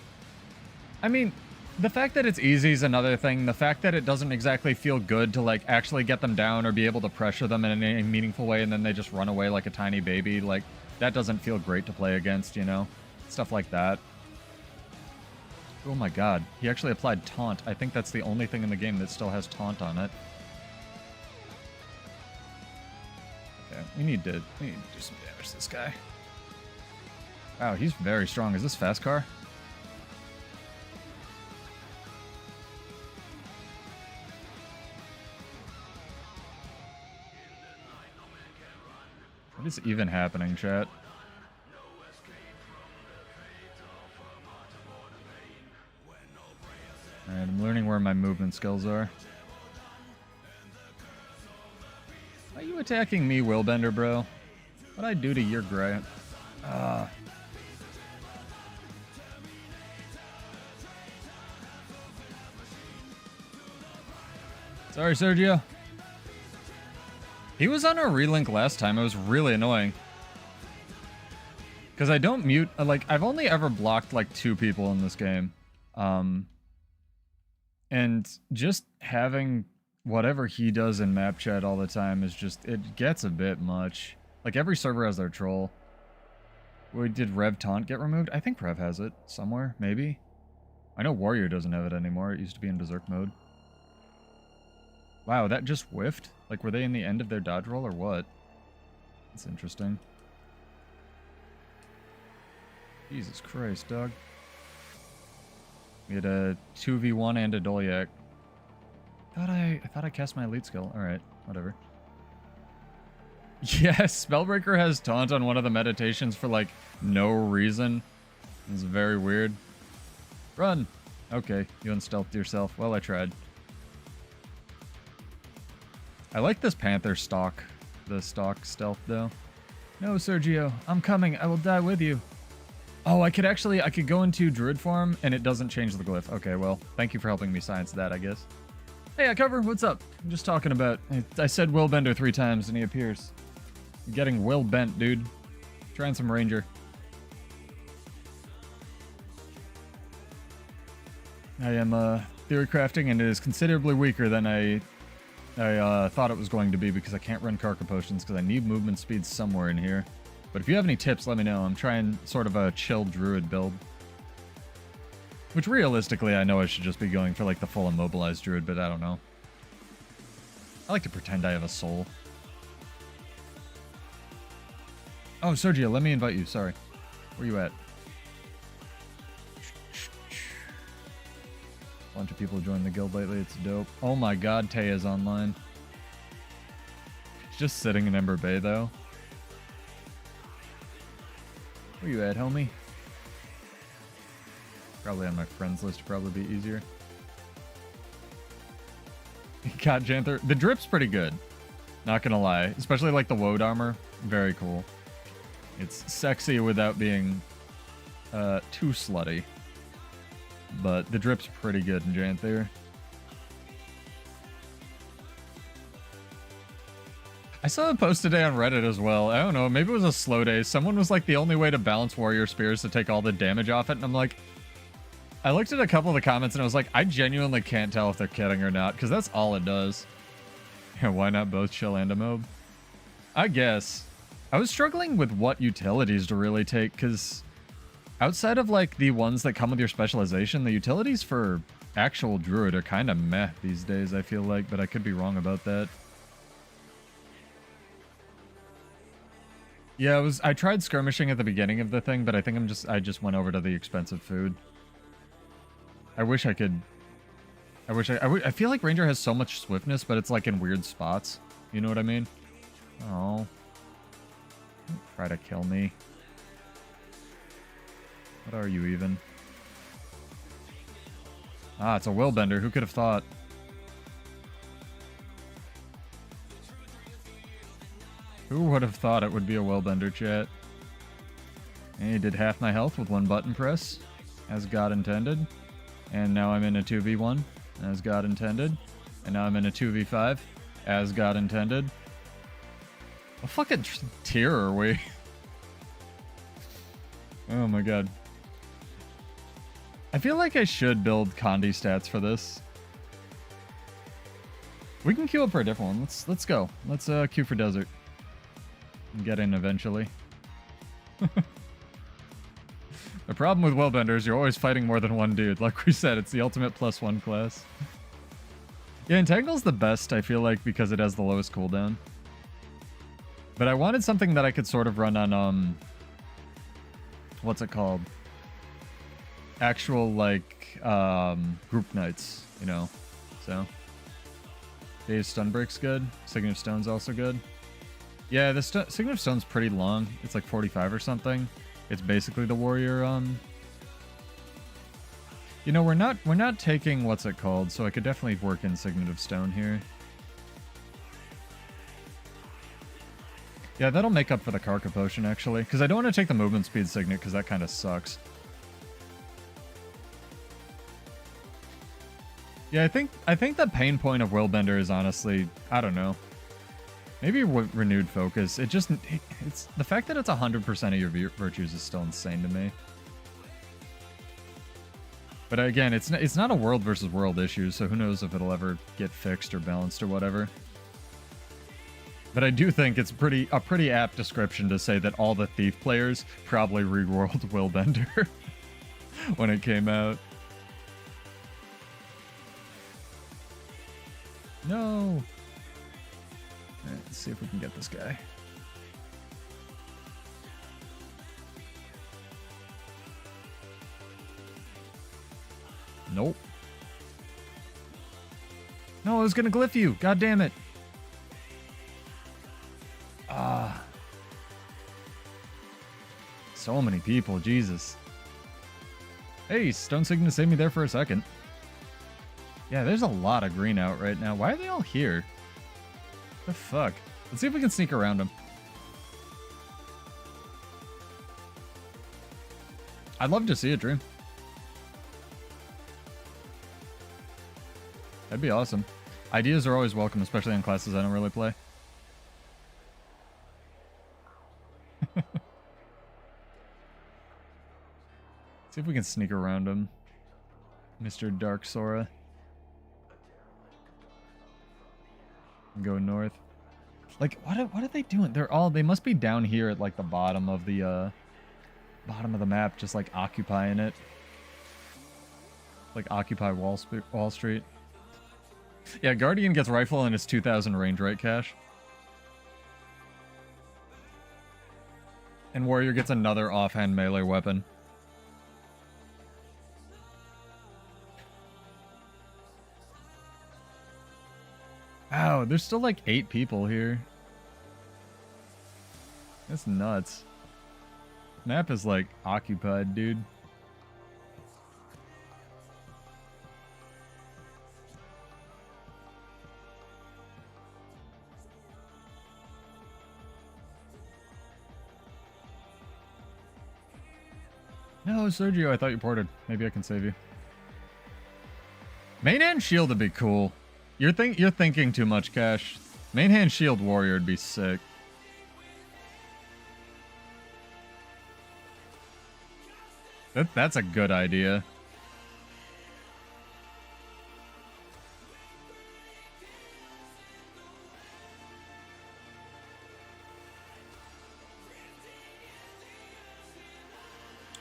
S1: I mean, the fact that it's easy is another thing. The fact that it doesn't exactly feel good to, like, actually get them down or be able to pressure them in a meaningful way, and then they just run away like a tiny baby, like, that doesn't feel great to play against, you know? Stuff like that. Oh my god, he actually applied taunt. I think that's the only thing in the game that still has taunt on it. Okay, we need to do some damage to this guy. Wow, he's very strong. Is this fast car? What is even happening, chat? Alright, I'm learning where my movement skills are. Why are you attacking me, Willbender, bro? What'd I do to your gray? Sorry, Sergio. He was on a relink last time. It was really annoying. Because I don't mute... Like, I've only ever blocked, like, 2 people in this game. And just having whatever he does in map chat all the time is just... It gets a bit much. Like, every server has their troll. Wait, did Rev Taunt get removed? I think Rev has it somewhere, maybe. I know Warrior doesn't have it anymore. It used to be in Berserk mode. Wow, that just whiffed? Like, were they in the end of their dodge roll or what? That's interesting. Jesus Christ, dog. We had a 2v1 and a Dolyak. I thought I cast my elite skill. Alright, whatever. Yes, Spellbreaker has taunt on one of the meditations for, like, no reason. It's very weird. Run! Okay, you unstealthed yourself. Well, I tried. I like this Panther stock. The stock stealth, though. No, Sergio. I'm coming. I will die with you. Oh, I could go into Druid form, and it doesn't change the glyph. Okay, well, thank you for helping me science that, I guess. Hey, Cover, what's up? I'm just talking about... I said Willbender 3 times, and he appears. I'm getting Will bent, dude. Trying some Ranger. I am, theory crafting, and it is considerably weaker than I thought it was going to be, because I can't run Karka potions, because I need movement speed somewhere in here. But if you have any tips, let me know. I'm trying sort of a chill druid build. Which realistically, I know I should just be going for like the full immobilized druid, but I don't know. I like to pretend I have a soul. Oh, Sergio, let me invite you. Sorry. Where you at? A bunch of people joined the guild lately. It's dope. Oh my god, Taya's online. She's just sitting in Ember Bay, though. Where you at, homie? Probably on my friends list, probably be easier. God, Janther. The drip's pretty good. Not gonna lie. Especially like the woad armor. Very cool. It's sexy without being too slutty. But the drip's pretty good in Janther. I saw a post today on Reddit as well. I don't know, maybe it was a slow day. Someone was like, the only way to balance warrior spears is to take all the damage off it. And I'm like, I looked at a couple of the comments and I was like, I genuinely can't tell if they're kidding or not, because that's all it does. Yeah, why not both chill and a mob? I guess. I was struggling with what utilities to really take, because outside of like the ones that come with your specialization, the utilities for actual druid are kind of meh these days, I feel like, but I could be wrong about that. Yeah, I tried skirmishing at the beginning of the thing, but I think I just went over to the expensive food. I wish I could. I feel like Ranger has so much swiftness, but it's like in weird spots. You know what I mean? Oh. Don't try to kill me. What are you even? Ah, it's a willbender. Who could have thought? Who would have thought it would be a willbender, chat? And he did half my health with one button press, as God intended. And now I'm in a 2v1, as God intended. And now I'm in a 2v5, as God intended. What fucking tier are we? Oh my god. I feel like I should build Condi stats for this. We can queue up for a different one. Let's go. Let's queue for desert. And get in eventually. The problem with Willbenders, you're always fighting more than one dude. Like we said, it's the ultimate +1 class. Yeah, Entangle's the best, I feel like, because it has the lowest cooldown. But I wanted something that I could sort of run on, what's it called? Actual, like, group nights, you know? So. Dave's Stun Break's good. Signet of Stone's also good. Yeah, the Signet of Stone's pretty long. It's like 45 or something. It's basically the warrior, You know, we're not taking what's it called, so I could definitely work in Signet of Stone here. Yeah, that'll make up for the Karka potion, actually. Because I don't want to take the movement speed Signet, because that kind of sucks. Yeah, I think the pain point of Willbender is honestly, I don't know. Maybe renewed focus. It's the fact that it's 100% of your virtues is still insane to me. But again, it's not a world versus world issue, so who knows if it'll ever get fixed or balanced or whatever. But I do think it's a pretty apt description to say that all the Thief players probably rerolled Willbender when it came out. No. Alright, let's see if we can get this guy. Nope. No, I was gonna glyph you. God damn it. Ah. So many people, Jesus. Hey, Stone Signet saved me there for a second. Yeah, there's a lot of green out right now. Why are they all here? The fuck? Let's see if we can sneak around them. I'd love to see it, Dream. That'd be awesome. Ideas are always welcome, especially on classes I don't really play. See if we can sneak around him. Mr. Dark Sora. Go north. Like, what are they doing? They must be down here at like the bottom of the map, just like occupying it. Like occupy Wall Street. Yeah, Guardian gets rifle and it's 2,000 range, right, Cash? And Warrior gets another offhand melee weapon. Wow, there's still like 8 people here. That's nuts. Map is like occupied, dude. No, Sergio, I thought you ported. Maybe I can save you. Main hand shield would be cool. You're thinking too much, Cash. Main hand shield warrior would be sick. That's a good idea.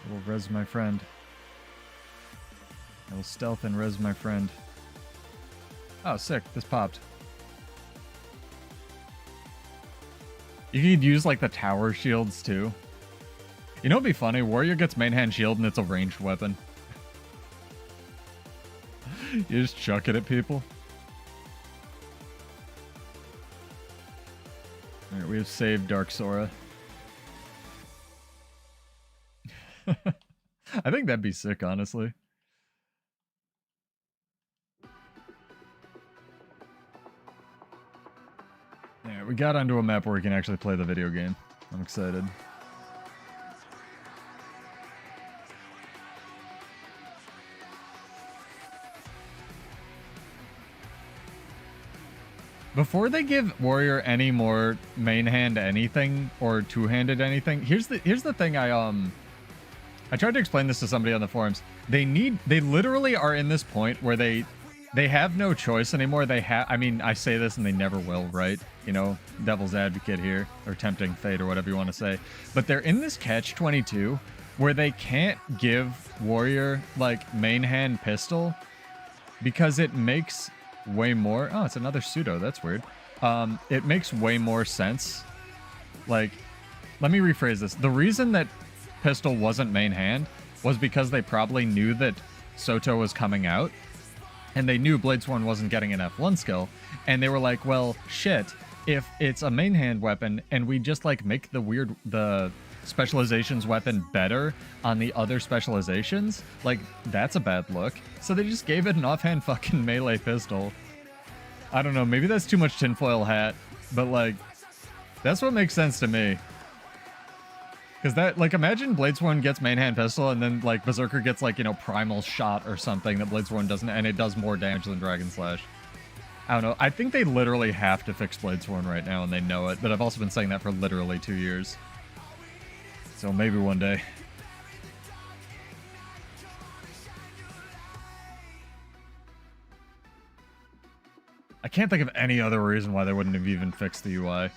S1: I will res my friend. I will stealth and res my friend. Oh, sick. This popped. You could use, like, the tower shields, too. You know what'd be funny? Warrior gets main hand shield and it's a ranged weapon. You just chuck it at people. Alright, we have saved Dark Sora. I think that'd be sick, honestly. Yeah, we got onto a map where we can actually play the video game. I'm excited. Before they give Warrior any more main hand anything or two-handed anything, here's the thing I tried to explain this to somebody on the forums. They literally are in this point where they have no choice anymore. I mean, I say this and they never will, right? You know, devil's advocate here, or tempting fate, or whatever you want to say. But they're in this catch-22 where they can't give Warrior, like, main hand pistol because it makes way more... Oh, it's another pseudo. That's weird. It makes way more sense. Like, let me rephrase this. The reason that pistol wasn't main hand was because they probably knew that Soto was coming out, and they knew Bladesworn wasn't getting an F1 skill, and they were like, well, shit, if it's a main hand weapon and we just, like, make the specializations weapon better on the other specializations, like, that's a bad look. So they just gave it an offhand fucking melee pistol. I don't know, maybe that's too much tinfoil hat, but, like, that's what makes sense to me. Because that, like, imagine Bladesworn gets main hand pistol and then, like, Berserker gets, like, you know, primal shot or something that Bladesworn doesn't, and it does more damage than Dragon Slash. I don't know. I think they literally have to fix Bladesworn right now, and they know it, but I've also been saying that for literally 2 years. So maybe one day. I can't think of any other reason why they wouldn't have even fixed the UI.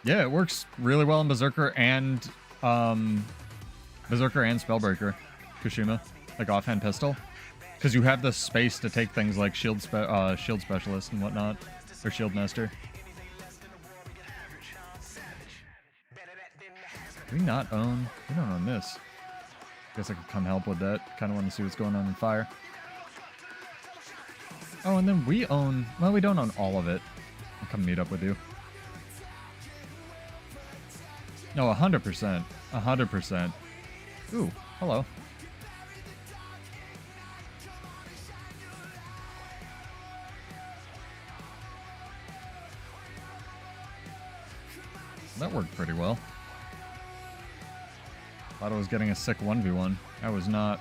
S1: Yeah, it works really well in Berserker and Spellbreaker, Kushima, like offhand pistol, because you have the space to take things like shield specialist and whatnot, or shield master. Do we not own? We don't own this. Guess I could come help with that. Kind of want to see what's going on in fire. Oh, and then we own... Well, we don't own all of it. I'll come meet up with you. No, 100%. 100%. Ooh, hello. That worked pretty well. Thought I was getting a sick 1v1. I was not.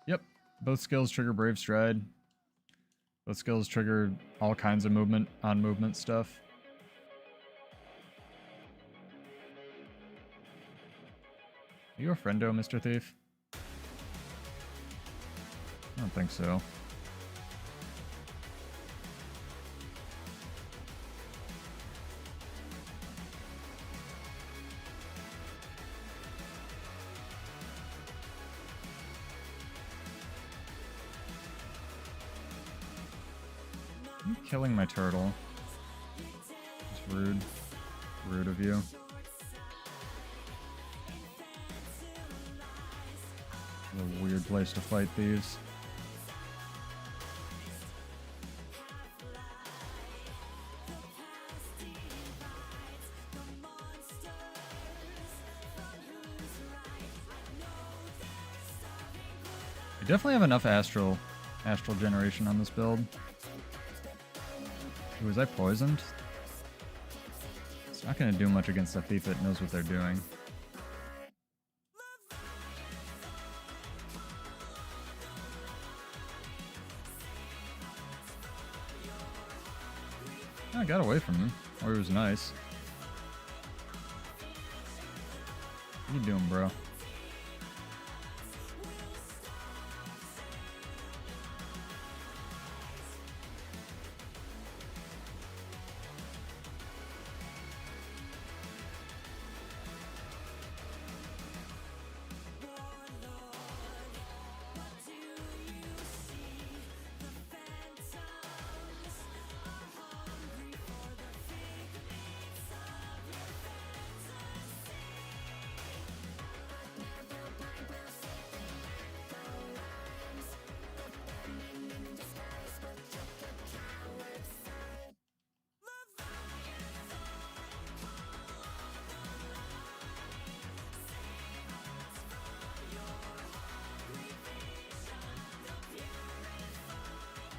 S1: Yep. Both skills trigger Brave Stride. Both skills trigger all kinds of movement, on-movement stuff. Are you a friendo, Mr. Thief? I don't think so. I'm killing my turtle. It's rude. Rude of you. A weird place to fight thieves. I definitely have enough astral generation on this build. Was I poisoned? It's not going to do much against a thief that knows what they're doing. I got away from him, or he was nice. What you doing, bro?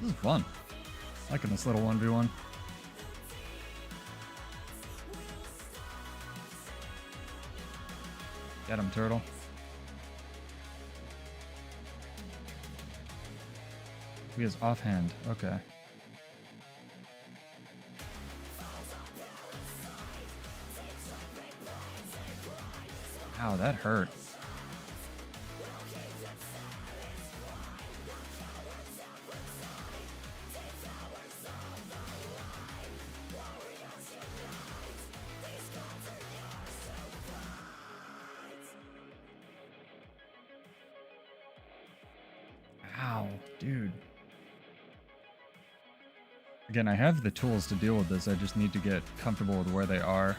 S1: This is fun. Liking this little 1v1. Get him, turtle. He is offhand. Okay. Ow, that hurt. Ow, dude. Again, I have the tools to deal with this. I just need to get comfortable with where they are.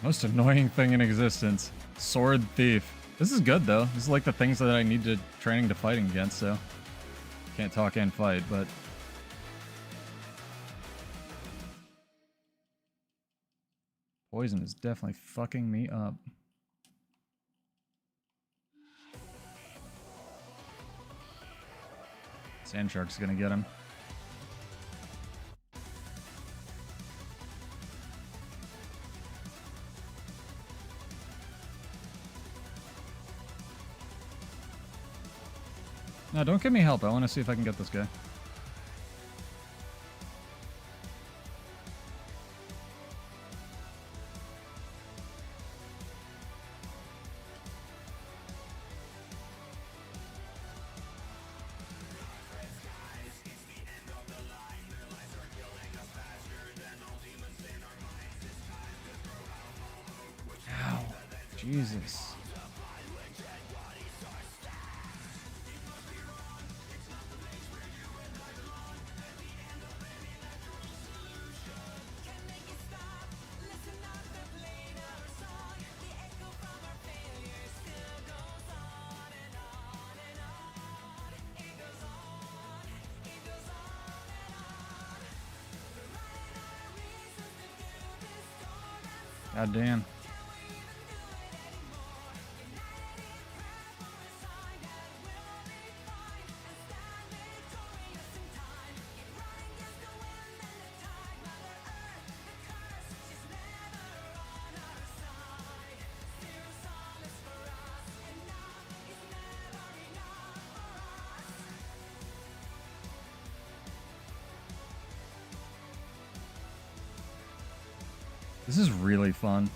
S1: Most annoying thing in existence. Sword thief. This is good though. This is like the things that I need to training to fighting against, so can't talk and fight, but poison is definitely fucking me up. Sand shark's gonna get him. No, don't give me help. I want to see if I can get this guy. Ow. Jesus. God damn. This is really fun.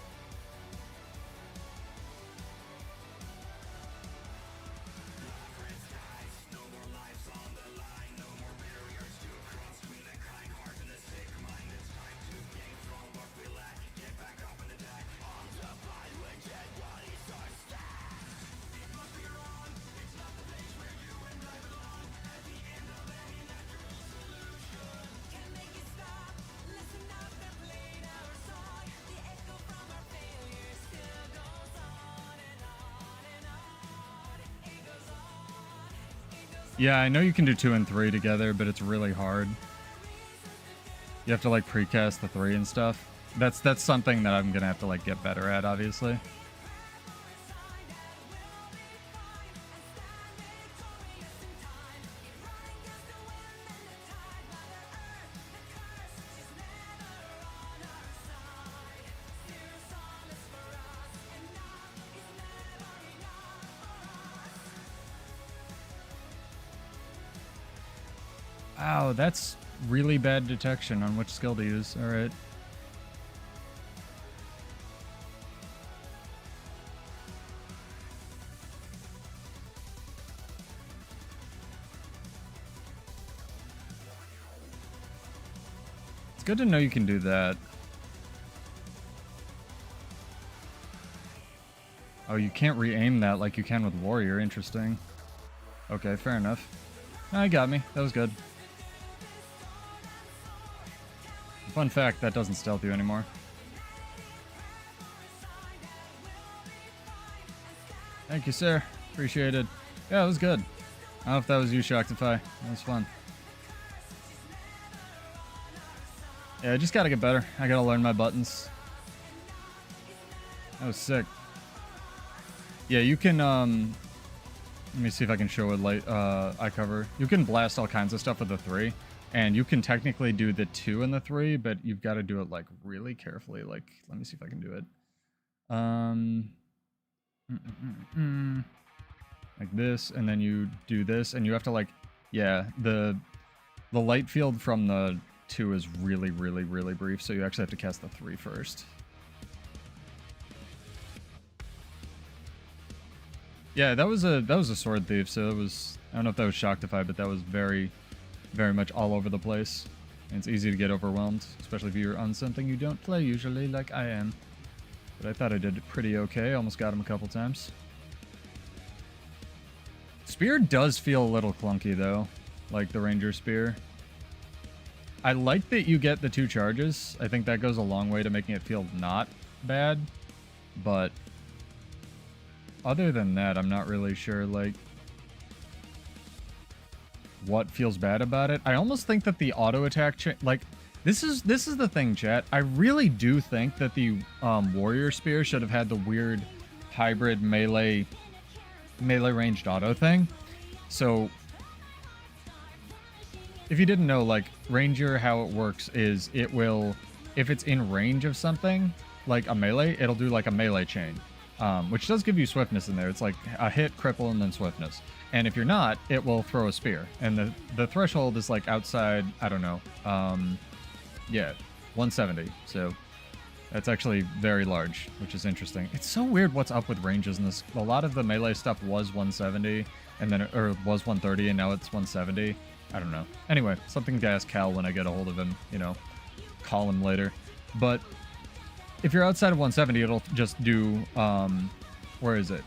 S1: Yeah, I know you can do 2 and 3 together, but it's really hard. You have to like precast the 3 and stuff. That's something that I'm gonna have to like get better at, obviously. Wow, that's really bad detection on which skill to use. All right. It's good to know you can do that. Oh, you can't re-aim that like you can with warrior. Interesting. Okay, fair enough. No, you got me. That was good. Fun fact, that doesn't stealth you anymore. Thank you, sir. Appreciated. Yeah, it was good. I don't know if that was you, Shoctify. It was fun. Yeah, I just gotta get better. I gotta learn my buttons. That was sick. Yeah, you can, let me see if I can show what light I cover. You can blast all kinds of stuff with the 3. And you can technically do the 2 and the 3, but you've got to do it, like, really carefully. Like, let me see if I can do it. Like this, and then you do this, and you have to, like, yeah, the light field from the 2 is really, really, really brief, so you actually have to cast the 3 first. Yeah, that was a sword thief, so it was, I don't know if that was Shoctify, but that was very, very much all over the place. And it's easy to get overwhelmed, especially if you're on something you don't play usually, like I am. But I thought I did pretty okay, almost got him a couple times. Spear does feel a little clunky though, like the Ranger Spear. I like that you get the 2 charges. I think that goes a long way to making it feel not bad, but other than that, I'm not really sure, like, what feels bad about it. I almost think that the auto attack, like, this is the thing, chat. I really do think that the warrior spear should have had the weird hybrid melee ranged auto thing. So if you didn't know, like, ranger, how it works is it will, if it's in range of something like a melee, it'll do like a melee chain. Which does give you swiftness in there. It's like a hit, cripple, and then swiftness. And if you're not, it will throw a spear. And the threshold is like outside, I don't know, yeah, 170. So that's actually very large, which is interesting. It's so weird what's up with ranges in this. A lot of the melee stuff was 170, and then, or was 130, and now it's 170. I don't know. Anyway, something to ask Cal when I get a hold of him, you know, call him later. But if you're outside of 170, it'll just do, where is it?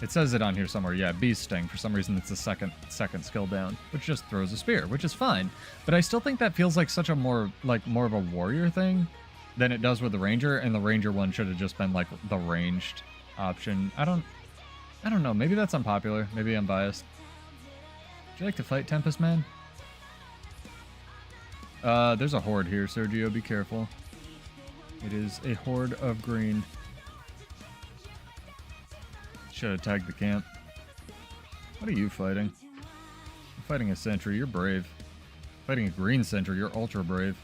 S1: It says it on here somewhere. Yeah, Beast Sting. For some reason, it's the second skill down, which just throws a spear, which is fine. But I still think that feels like such a more of a warrior thing than it does with the ranger, and the ranger one should have just been like the ranged option. I don't know. Maybe that's unpopular. Maybe I'm biased. Would you like to fight, Tempest Man? There's a horde here, Sergio. Be careful. It is a horde of green. Should have tagged the camp. What are you fighting? You're fighting a sentry. You're brave. Fighting a green sentry. You're ultra brave.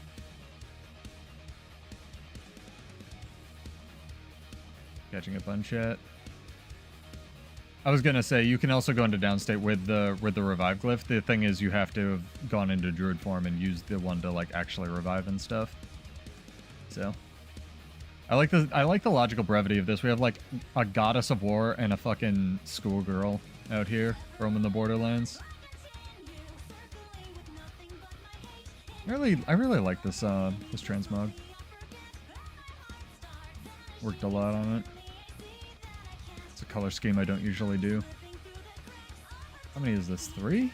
S1: Catching up on chat. I was gonna say you can also go into downstate with the revive glyph. The thing is, you have to have gone into druid form and used the one to like actually revive and stuff. So. I like the logical brevity of this. We have like a goddess of war and a fucking schoolgirl out here roaming the borderlands. I really like this this transmog. Worked a lot on it. It's a color scheme I don't usually do. How many is this? 3?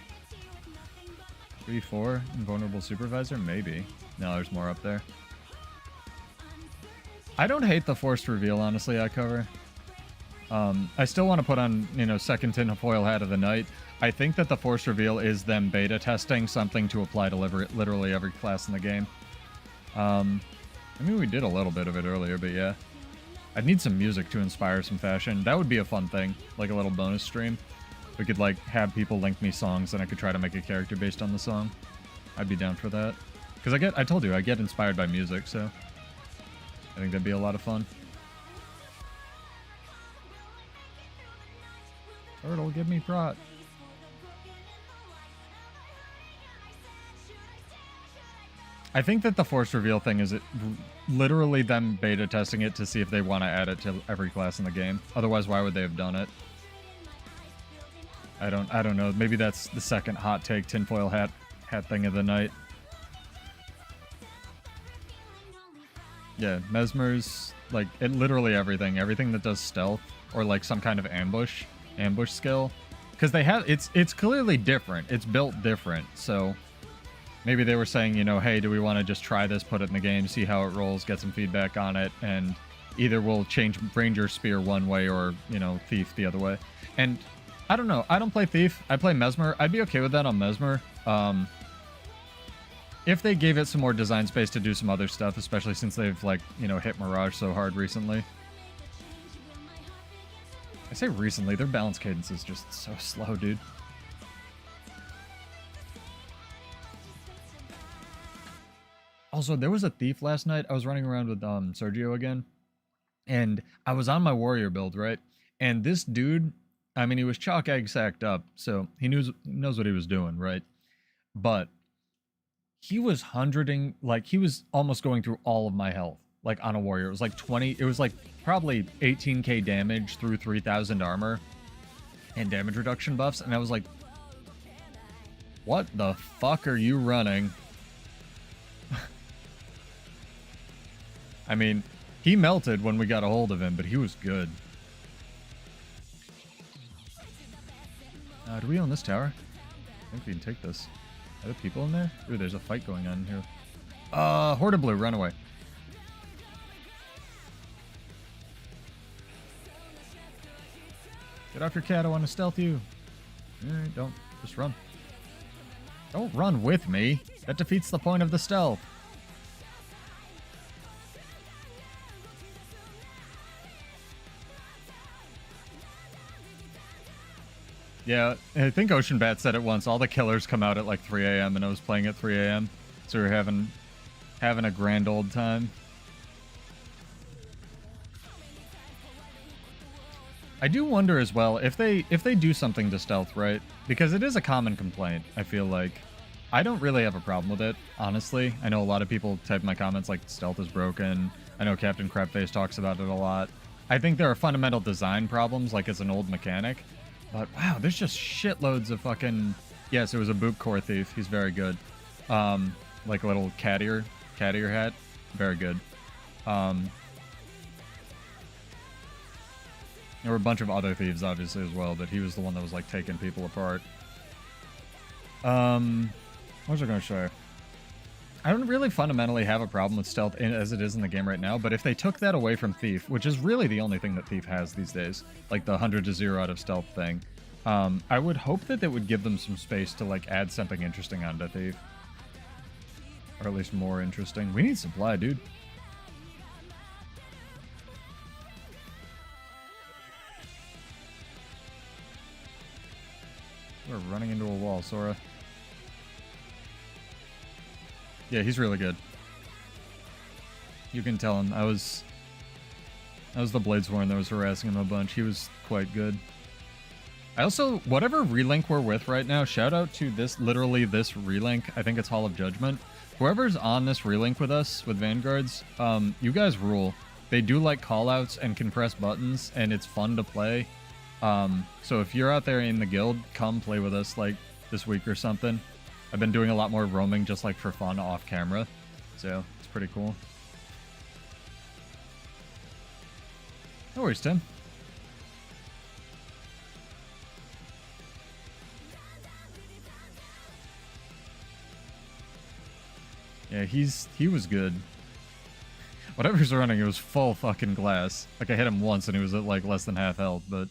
S1: 3, 4? Invulnerable supervisor? Maybe. No, there's more up there. I don't hate the forced reveal, honestly, I cover. I still want to put on, you know, second tinfoil hat of the night. I think that the forced reveal is them beta testing something to apply to literally every class in the game. I mean, we did a little bit of it earlier, but yeah. I'd need some music to inspire some fashion. That would be a fun thing, like a little bonus stream. We could, like, have people link me songs, and I could try to make a character based on the song. I'd be down for that. Because I told you, I get inspired by music, so I think that'd be a lot of fun. Turtle, give me prot. I think that the forced reveal thing is literally them beta testing it to see if they want to add it to every class in the game. Otherwise, why would they have done it? I don't know. Maybe that's the second hot take tinfoil hat thing of the night. Yeah, mesmers, like, literally everything that does stealth or like some kind of ambush skill, because they have it's clearly different. It's built different, so maybe they were saying, you know, hey, do we want to just try this, put it in the game, see how it rolls, get some feedback on it, and either will change Ranger Spear one way or, you know, Thief the other way. And I don't know. I don't play Thief. I play Mesmer. I'd be okay with that on Mesmer. If they gave it some more design space to do some other stuff, especially since they've, like, you know, hit Mirage so hard recently. I say recently, their balance cadence is just so slow, dude. Also, there was a Thief last night. I was running around with Sergio again, and I was on my warrior build, right? And this dude, I mean, he was chalk egg sacked up, so he knows what he was doing, right? But he was hundreding, like, he was almost going through all of my health, like, on a warrior. It was like 20, it was like probably 18k damage through 3000 armor and damage reduction buffs, and I was like, what the fuck are you running? I mean, he melted when we got a hold of him, but he was good. Do we own this tower? I think we can take this. Are there people in there? Ooh, there's a fight going on here. Horde of Blue, run away. Get off your cat, I want to stealth you. Alright, don't. Just run. Don't run with me. That defeats the point of the stealth. Yeah, I think Ocean Bat said it once. All the killers come out at like 3 a.m. and I was playing at 3 a.m. So we were having a grand old time. I do wonder as well if they do something to stealth, right? Because it is a common complaint, I feel like. I don't really have a problem with it, honestly. I know a lot of people type in my comments like stealth is broken. I know Captain Crabface talks about it a lot. I think there are fundamental design problems, like it's an old mechanic. But wow, there's just shitloads of fucking... Yes, it was a Boop Core Thief. He's very good. Like a little cat ear hat. Very good. There were a bunch of other thieves, obviously, as well, but he was the one that was, like, taking people apart. What was I going to show you? I don't really fundamentally have a problem with stealth as it is in the game right now, but if they took that away from Thief, which is really the only thing that Thief has these days, like the 100 to 0 out of stealth thing, I would hope that they would give them some space to, like, add something interesting onto Thief. Or at least more interesting. We need supply, dude. We're running into a wall, Sora. Yeah, he's really good. You can tell him. I was the Bladesworn that was harassing him a bunch. He was quite good. I also, whatever relink we're with right now, shout out to this, literally this relink. I think it's Hall of Judgment. Whoever's on this relink with us, with Vanguards, you guys rule. They do like callouts and can press buttons, and it's fun to play. So if you're out there in the guild, come play with us, like, this week or something. I've been doing a lot more roaming just, like, for fun off camera. So, it's pretty cool. No worries, Tim. Yeah, he was good. Whatever's running, it was full fucking glass. Like, I hit him once and he was at, like, less than half health, but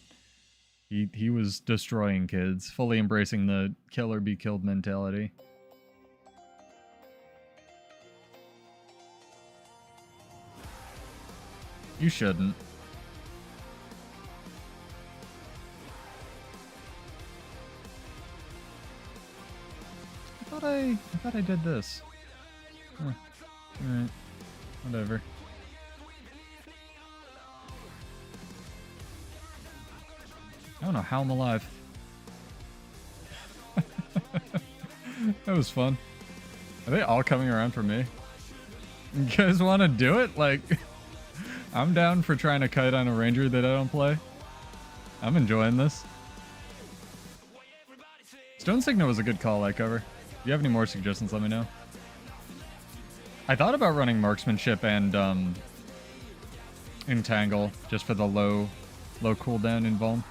S1: he was destroying kids, fully embracing the kill or be killed mentality. You shouldn't. I thought I did this. Huh. Alright. Whatever. I don't know how I'm alive. That was fun. Are they all coming around for me? You guys want to do it? Like, I'm down for trying to kite on a ranger that I don't play. I'm enjoying this. Stone Signet was a good call, like cover. If you have any more suggestions, let me know. I thought about running marksmanship and entangle just for the low cooldown in Vuln.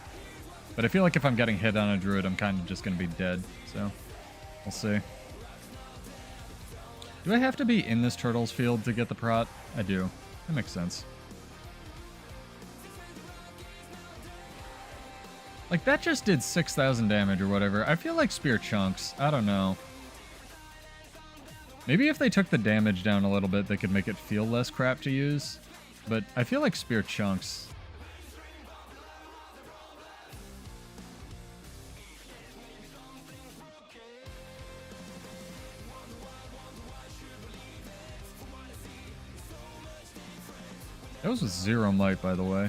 S1: But I feel like if I'm getting hit on a druid, I'm kind of just going to be dead. So, we'll see. Do I have to be in this turtles field to get the prot? I do. That makes sense. Like, that just did 6,000 damage or whatever. I feel like spear chunks. I don't know. Maybe if they took the damage down a little bit, they could make it feel less crap to use. But I feel like spear chunks. That was with 0 might, by the way.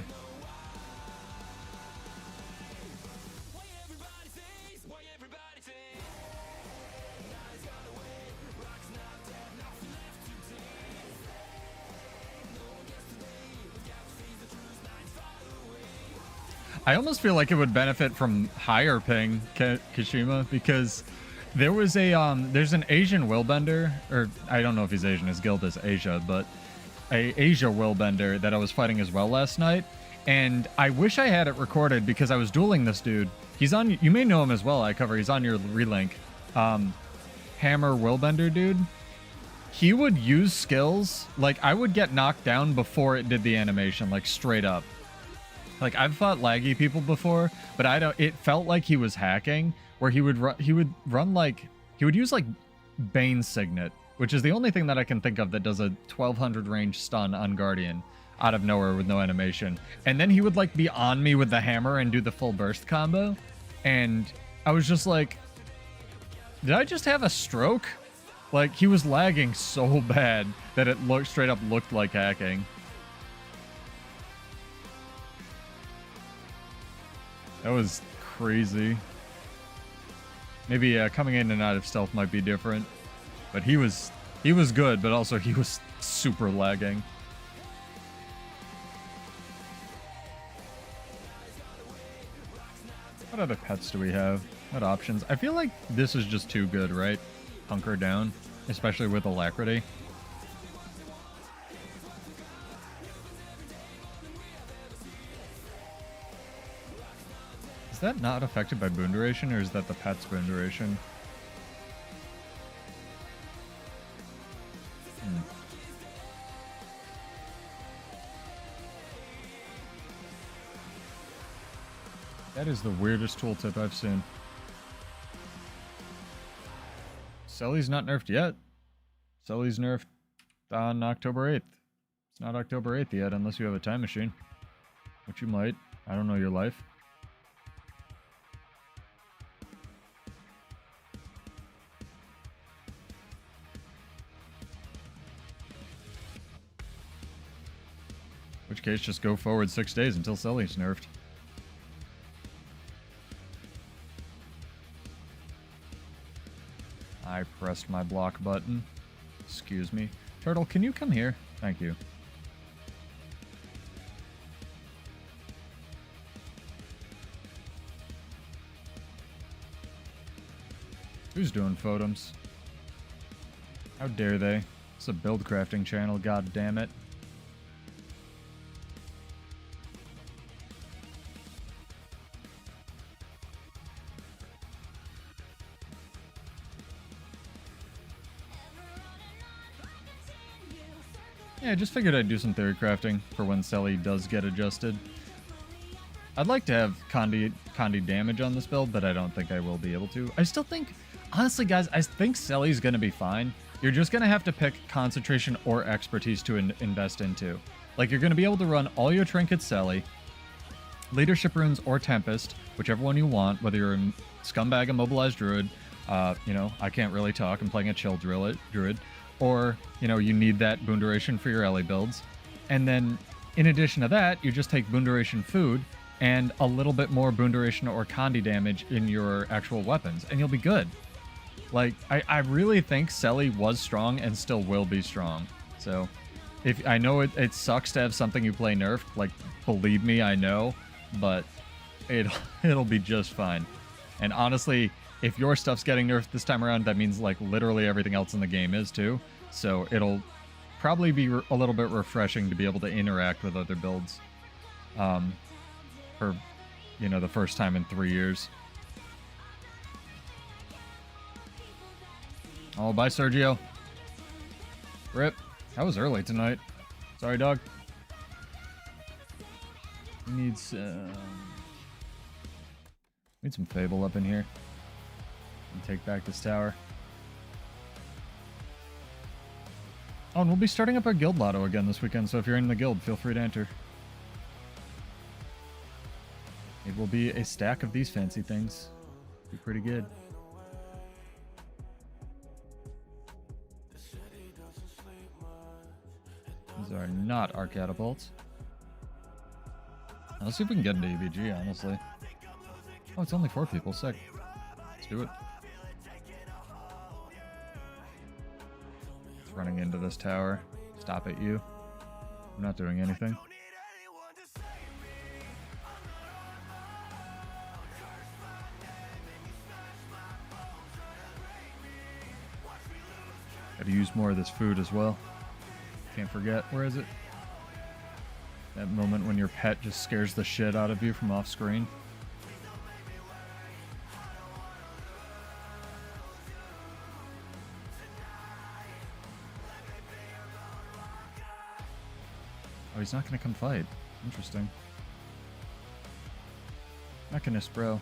S1: I almost feel like it would benefit from higher ping, Kashima, because there was a there's an Asian willbender, or I don't know if he's Asian, his guild is Asia, but a Asia willbender that I was fighting as well last night, and I wish I had it recorded because I was dueling this dude. He's on, you may know him as well, I cover, he's on your relink. Hammer willbender dude. He would use skills, like I would get knocked down before it did the animation, like straight up. Like, I've fought laggy people before, but I don't. It felt like he was hacking, where he would run like he would use like Bane Signet, which is the only thing that I can think of that does a 1200 range stun on Guardian out of nowhere with no animation. And then he would like be on me with the hammer and do the full burst combo, and I was just like, did I just have a stroke? Like, he was lagging so bad that it straight up looked like hacking. That was crazy. Maybe coming in and out of stealth might be different, but he was good, but also he was super lagging. What other pets do we have? What options? I feel like this is just too good, right? Hunker down, especially with alacrity. Is that not affected by boon duration, or is that the pet's boon duration? That is the weirdest tooltip I've seen. Selly's not nerfed yet. Selly's nerfed on October 8th. It's not October 8th yet, unless you have a time machine. Which you might. I don't know your life. In which case, just go forward 6 days until Selly's nerfed. I pressed my block button. Excuse me. Turtle, can you come here? Thank you. Who's doing photoms? How dare they? It's a build crafting channel, god damn it. Yeah, I just figured I'd do some theory crafting for when Selly does get adjusted. I'd like to have Condi damage on this build, but I don't think I will be able to. I still think, honestly guys, I think Selly's going to be fine. You're just going to have to pick concentration or expertise to invest into. Like, you're going to be able to run all your trinkets Selly, leadership runes or Tempest, whichever one you want, whether you're a scumbag immobilized druid, you know, I can't really talk, I'm playing a chill druid, or, you know, you need that boon duration for your Ellie builds. And then, in addition to that, you just take boon duration food and a little bit more boon duration or Condi damage in your actual weapons, and you'll be good. Like, I really think Selly was strong and still will be strong. So, if I know it sucks to have something you play nerfed, like, believe me, I know, but it'll be just fine. And honestly, if your stuff's getting nerfed this time around, that means, like, literally everything else in the game is, too. So it'll probably be a little bit refreshing to be able to interact with other builds. For, you know, the first time in 3 years. Oh, bye, Sergio. Rip. That was early tonight. Sorry, dog. Needs, Need some Fable up in here. And take back this tower. Oh, and we'll be starting up our guild lotto again this weekend, so if you're in the guild, feel free to enter. It will be a stack of these fancy things. Be pretty good. These are not our catapults. Let's see if we can get into EBG, honestly. Oh, it's only 4 people. Sick. Let's do it. It's running into this tower. Stop it, you. I'm not doing anything. Gotta use more of this food as well. Can't forget. Where is it? That moment when your pet just scares the shit out of you from off screen. Oh, he's not gonna come fight. Interesting. Mechanist, bro.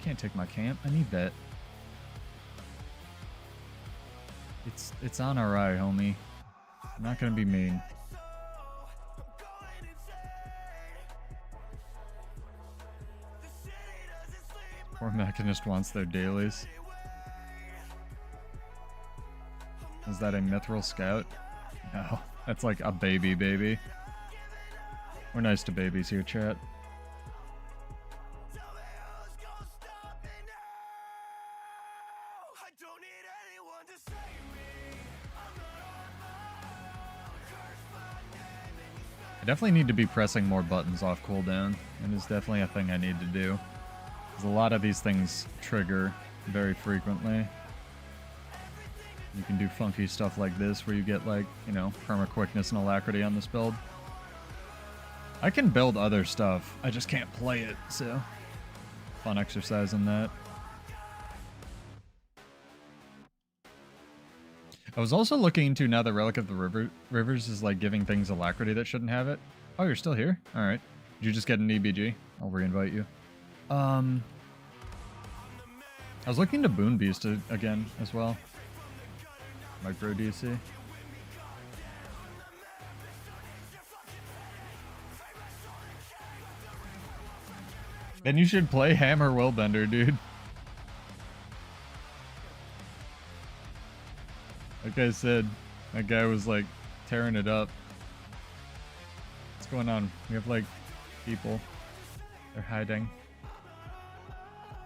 S1: Can't take my camp. I need that. It's on our eye, homie. I'm not gonna be mean. Poor Mechanist wants their dailies. Is that a mithril scout? No, that's like a baby. We're nice to babies here, chat. I definitely need to be pressing more buttons off cooldown. It is definitely a thing I need to do. Because a lot of these things trigger very frequently. You can do funky stuff like this where you get like, you know, perma quickness and alacrity on this build. I can build other stuff, I just can't play it, so fun exercise in that. I was also looking into now the Relic of the Rivers is like giving things alacrity that shouldn't have it. Oh, you're still here? Alright. Did you just get an EBG? I'll re-invite you. I was looking to Boon Beast again as well. Micro DC. Then you should play Hammer Willbender, dude. Like I said, that guy was like tearing it up. What's going on? We have like people. They're hiding.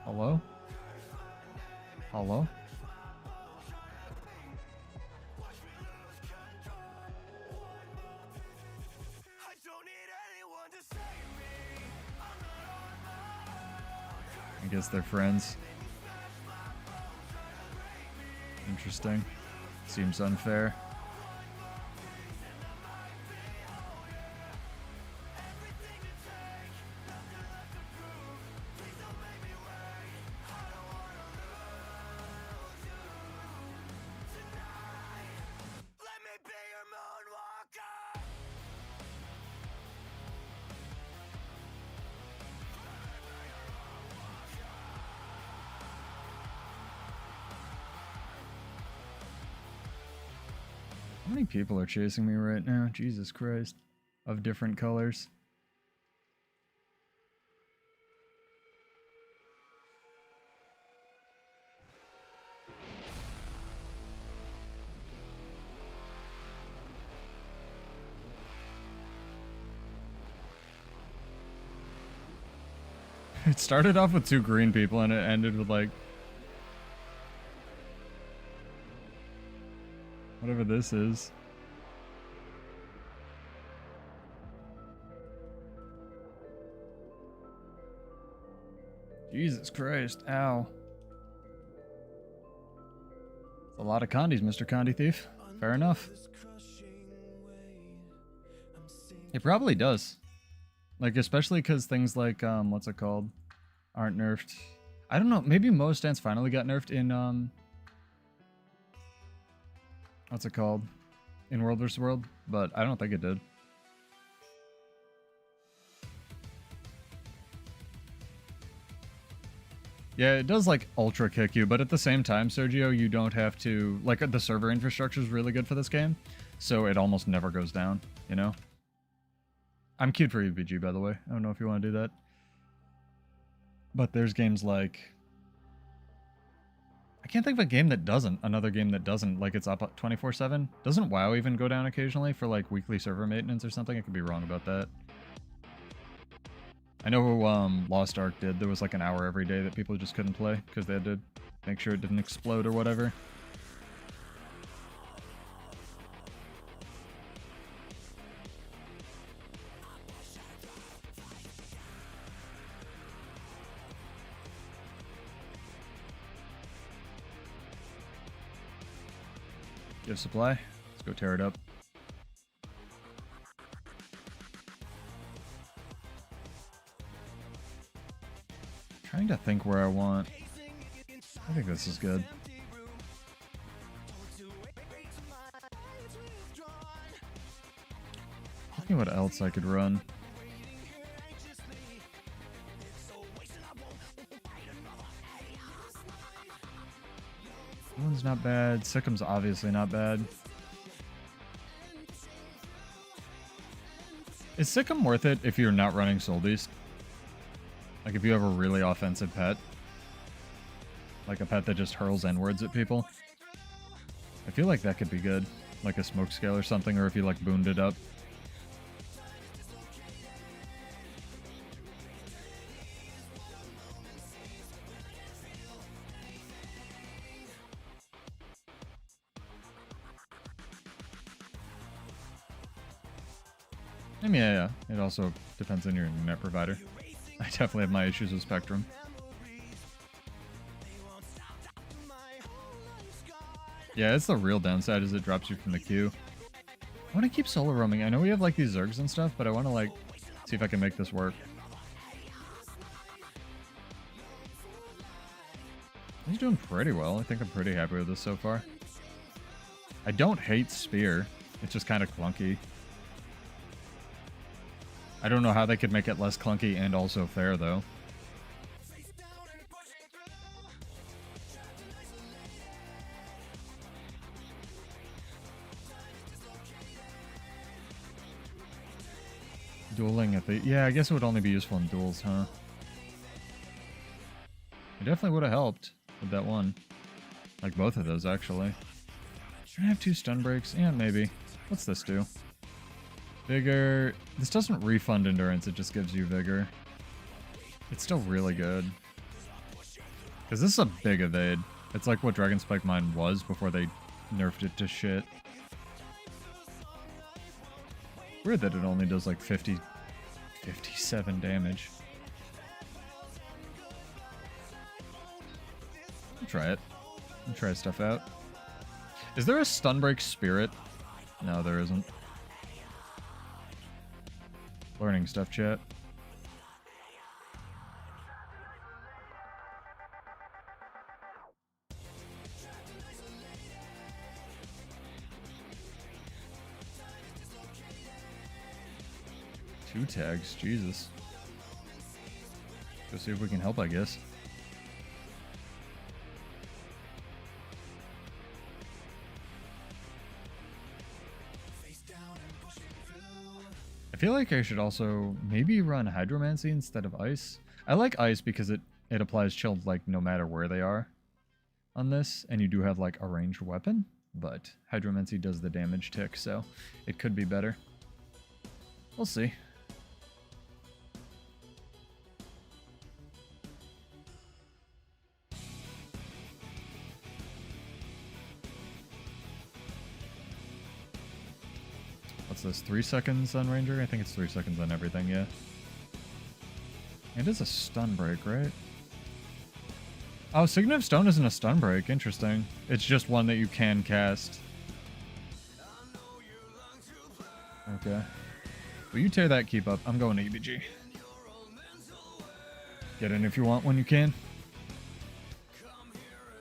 S1: Hello? Hello? I guess they're friends. Interesting. Seems unfair. How many people are chasing me right now? Jesus Christ. Of different colors. It started off with 2 green people and it ended with like... whatever this is. Jesus Christ, ow. It's a lot of condies, Mr. Condi Thief. Fair enough. It probably does. Like, especially because things like, what's it called? Aren't nerfed. I don't know, maybe most stance finally got nerfed in, what's it called? In World vs. World, but I don't think it did. Yeah, it does like ultra kick you, but at the same time, Sergio, you don't have to, like, the server infrastructure is really good for this game, so it almost never goes down, you know? I'm queued for EBG, by the way. I don't know if you want to do that. But there's games like... I can't think of a game that doesn't. Another game that doesn't, like it's up 24/7. Doesn't WoW even go down occasionally for like weekly server maintenance or something? I could be wrong about that. I know Lost Ark did. There was like an hour every day that people just couldn't play because they had to make sure it didn't explode or whatever. Give supply. Let's go tear it up. Trying to think where I want. I think this is good. Looking what else I could run. One's not bad. Sickham's obviously not bad. Is Sickham worth it if you're not running Soul Beast? Like if you have a really offensive pet? Like a pet that just hurls N-words at people? I feel like that could be good. Like a smoke scale or something, or if you like booned it up. I mean, yeah. It also depends on your internet provider. I definitely have my issues with Spectrum. Yeah, it's the real downside is it drops you from the queue. I want to keep solo roaming. I know we have like these Zergs and stuff, but I want to like see if I can make this work. He's doing pretty well. I think I'm pretty happy with this so far. I don't hate Spear. It's just kind of clunky. I don't know how they could make it less clunky and also fair, though. Dueling at the... Yeah, I guess it would only be useful in duels, huh? It definitely would have helped with that one. Like both of those, actually. Should I have 2 stun breaks? Yeah, maybe. What's this do? Vigor. This doesn't refund endurance, it just gives you vigor. It's still really good. Because this is a big evade. It's like what Dragon Spike Mine was before they nerfed it to shit. Weird that it only does like 57 damage. I'll try it. I'll try stuff out. Is there a Stunbreak Spirit? No, there isn't. Learning stuff, chat. Two tags, Jesus. Go see if we can help, I guess. I feel like I should also maybe run Hydromancy instead of Ice. I like Ice because it applies chill like no matter where they are on this, and you do have like a ranged weapon, but Hydromancy does the damage tick, so it could be better. We'll see. What's this, 3 seconds on Ranger? I think it's 3 seconds on everything, yeah. It is a stun break, right? Oh, Signet of Stone isn't a stun break. Interesting. It's just one that you can cast. Okay. Well, you tear that, keep up. I'm going to EBG. Get in if you want when you can.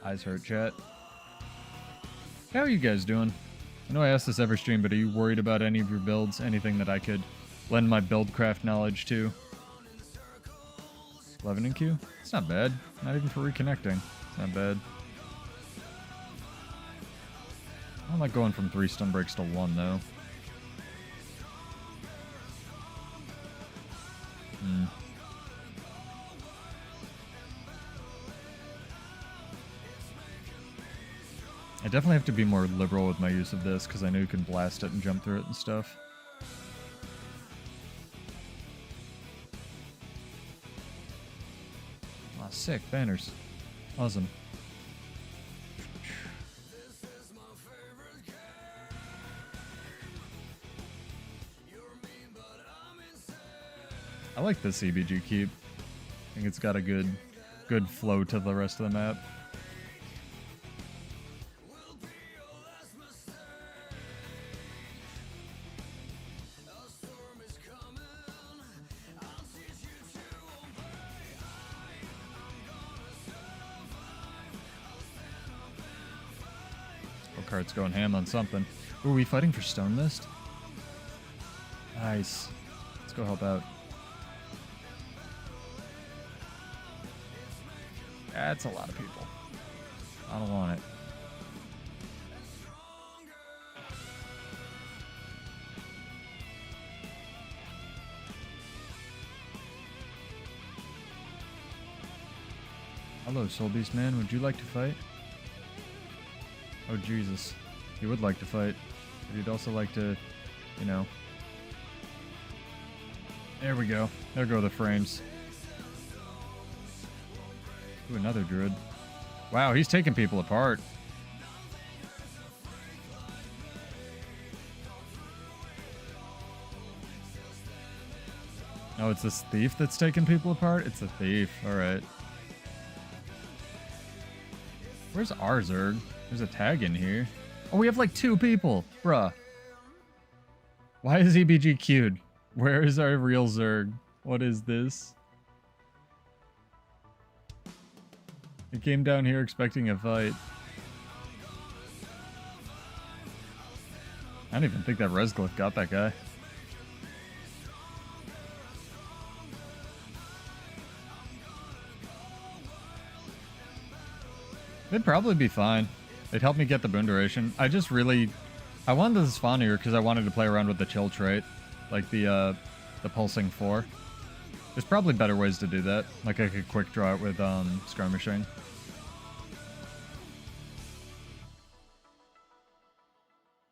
S1: Eyes hurt, chat. How are you guys doing? I know I ask this every stream, but are you worried about any of your builds? Anything that I could lend my buildcraft knowledge to? 11 in queue? It's not bad. Not even for reconnecting. It's not bad. I don't like going from 3 stun breaks to 1, though. I definitely have to be more liberal with my use of this, because I know you can blast it and jump through it and stuff. Ah, sick. Banners. Awesome. I like this CBG keep. I think it's got a good flow to the rest of the map. Cart's going ham on something. Ooh, are we fighting for Stone Mist? Nice. Let's go help out. That's a lot of people. I don't want it. Hello, Soul Beast Man. Would you like to fight? Oh, Jesus. He would like to fight. But he'd also like to, you know. There we go. There go the frames. Ooh, another druid. Wow, he's taking people apart. Oh, it's this thief that's taking people apart? It's a thief. Alright. Where's our Zerg? There's a tag in here. Oh, we have like 2 people. Bruh. Why is EBG queued? Where is our real Zerg? What is this? He came down here expecting a fight. I don't even think that Resglyph got that guy. They'd probably be fine. They'd help me get the boon duration. I wanted this Fawnir because I wanted to play around with the chill trait. Like the pulsing 4. There's probably better ways to do that. Like I could quick draw it with skirmishing.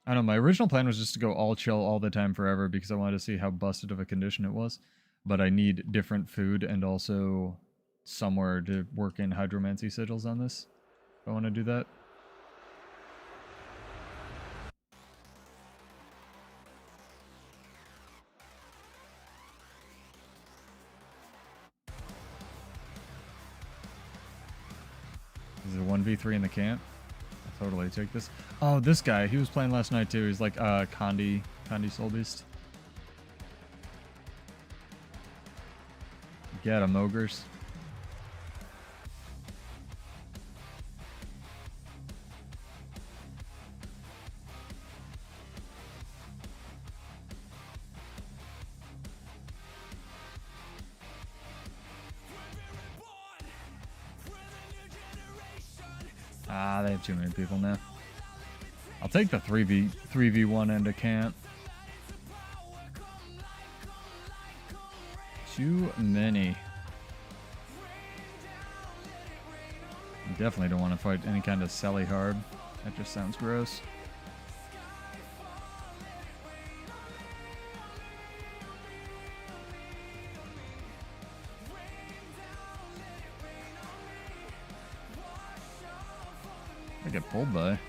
S1: I don't know, my original plan was just to go all chill all the time forever because I wanted to see how busted of a condition it was. But I need different food and also somewhere to work in hydromancy sigils on this. If I want to do that. Is it a 1v3 in the camp? I'll totally take this. Oh, this guy. He was playing last night too. He's like Condi Soul Beast. Get him, ogres. Ah, they have too many people now. I'll take the 3v1 into camp. Too many. You definitely don't want to fight any kind of Selly hard. That just sounds gross. I get pulled by.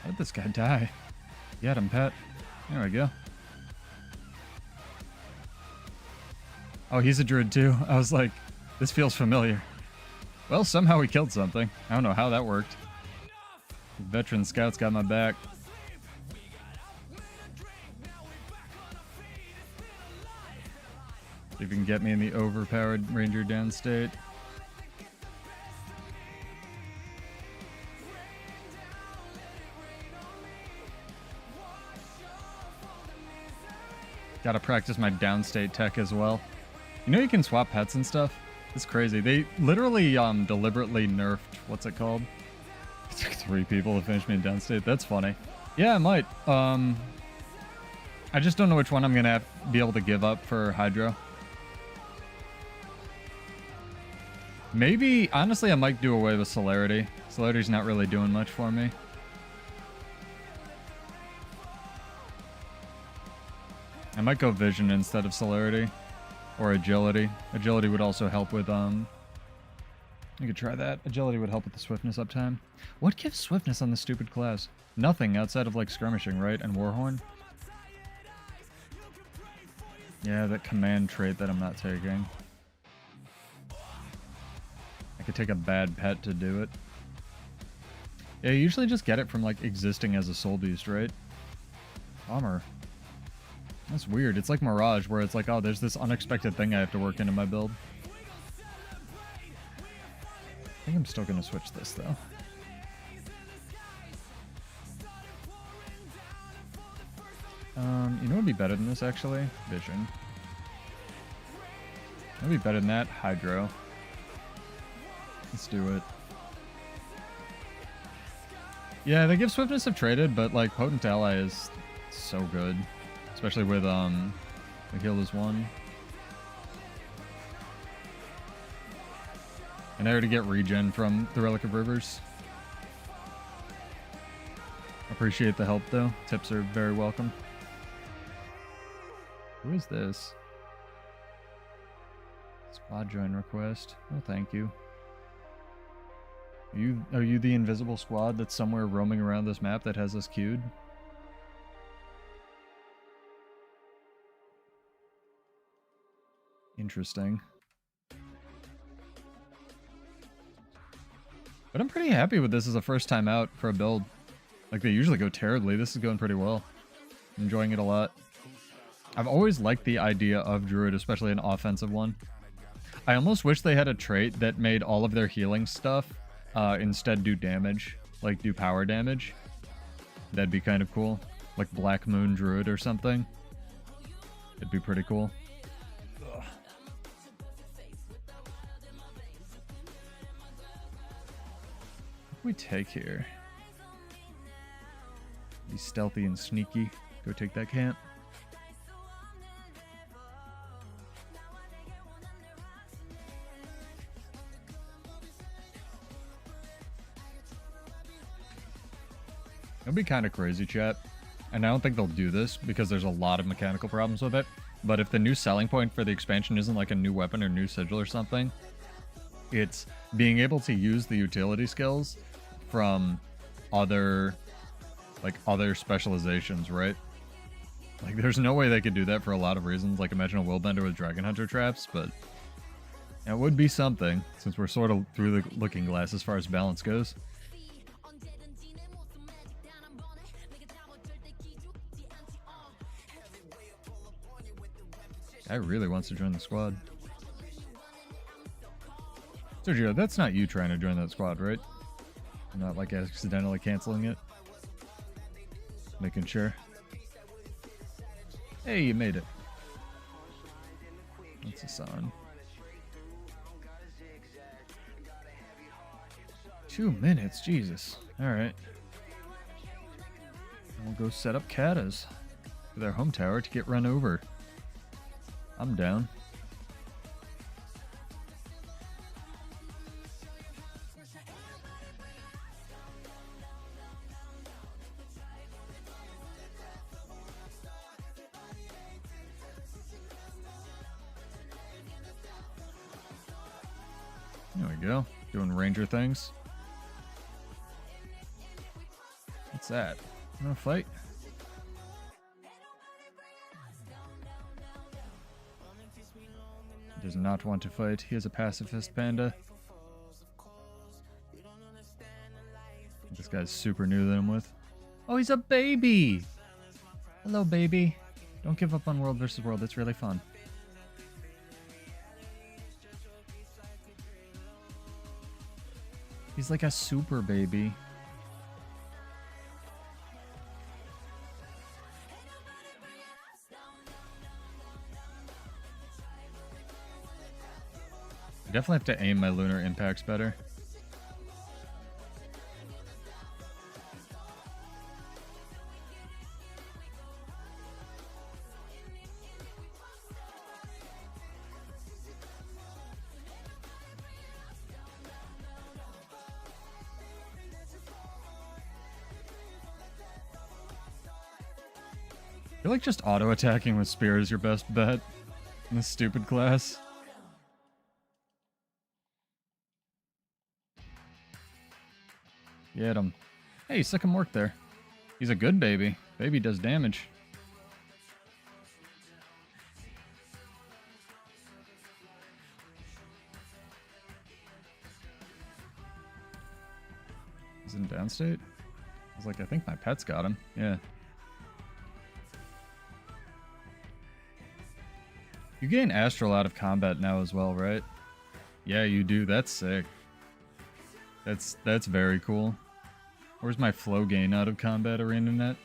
S1: How did this guy die? Get him, pet. There we go. Oh, he's a druid too. I was like, this feels familiar. Well, somehow we killed something. I don't know how that worked. The veteran scouts got my back. See if you can get me in the overpowered ranger downstate. Gotta practice my downstate tech as well. You know you can swap pets and stuff? It's crazy. They literally deliberately nerfed, what's it called? It took 3 people to finish me in downstate. That's funny. Yeah, I might. I just don't know which one I'm gonna be able to give up for Hydro. Maybe, honestly, I might do away with Celerity. Celerity's not really doing much for me. I might go Vision instead of Celerity. Or Agility. Agility would also help with, I could try that. Agility would help with the Swiftness uptime. What gives Swiftness on this stupid class? Nothing outside of, like, Skirmishing, right? And Warhorn? Yeah, that command trait that I'm not taking. I could take a bad pet to do it. Yeah, you usually just get it from, like, existing as a soul beast, right? Bummer. That's weird. It's like Mirage, where it's like, oh, there's this unexpected thing I have to work into my build. I think I'm still going to switch this, though. You know what would be better than this, actually? Vision. What would be better than that? Hydro. Let's do it. Yeah, they give Swiftness if traded, but, like, Potent Ally is so good. Especially with, the heal is 1. And I already get regen from the Relic of Rivers. Appreciate the help, though. Tips are very welcome. Who is this? Squad join request. Oh, thank you. Are you the invisible squad that's somewhere roaming around this map that has us queued? Interesting. But I'm pretty happy with this as a first time out for a build. Like, they usually go terribly. This is going pretty well. I'm enjoying it a lot. I've always liked the idea of Druid, especially an offensive one. I almost wish they had a trait that made all of their healing stuff instead do damage. Like, do power damage. That'd be kind of cool. Like Black Moon Druid or something. It'd be pretty cool. Ugh. What do we take here? Be stealthy and sneaky. Go take that camp. It'll be kind of crazy, chat. And I don't think they'll do this because there's a lot of mechanical problems with it. But if the new selling point for the expansion isn't like a new weapon or new sigil or something, it's being able to use the utility skills from other specializations, right? Like, there's no way they could do that for a lot of reasons. Like, imagine a Willbender with Dragon Hunter traps, but it would be something, since we're sort of through the looking glass as far as balance goes. Guy really wants to join the squad. Sergio, that's not you trying to join that squad, right? You're not, like, accidentally canceling it? Making sure. Hey, you made it. What's this on? 2 minutes, Jesus. Alright. We'll go set up katas for their home tower to get run over. I'm down. There we go. Doing ranger things. What's that? You wanna fight? He does not want to fight. He is a pacifist panda. This guy's super new that I'm with. Oh, he's a baby! Hello, baby. Don't give up on World vs. World. It's really fun. He's like a super baby. Definitely have to aim my lunar impacts better. I feel like just auto-attacking with spear is your best bet in this stupid class. Get him. Hey, sick him work there. He's a good baby. Baby does damage. He's in downstate? I was like, I think my pet's got him. Yeah. You gain astral out of combat now as well, right? Yeah, you do. That's sick. That's very cool. Where's my flow gain out of combat arena net?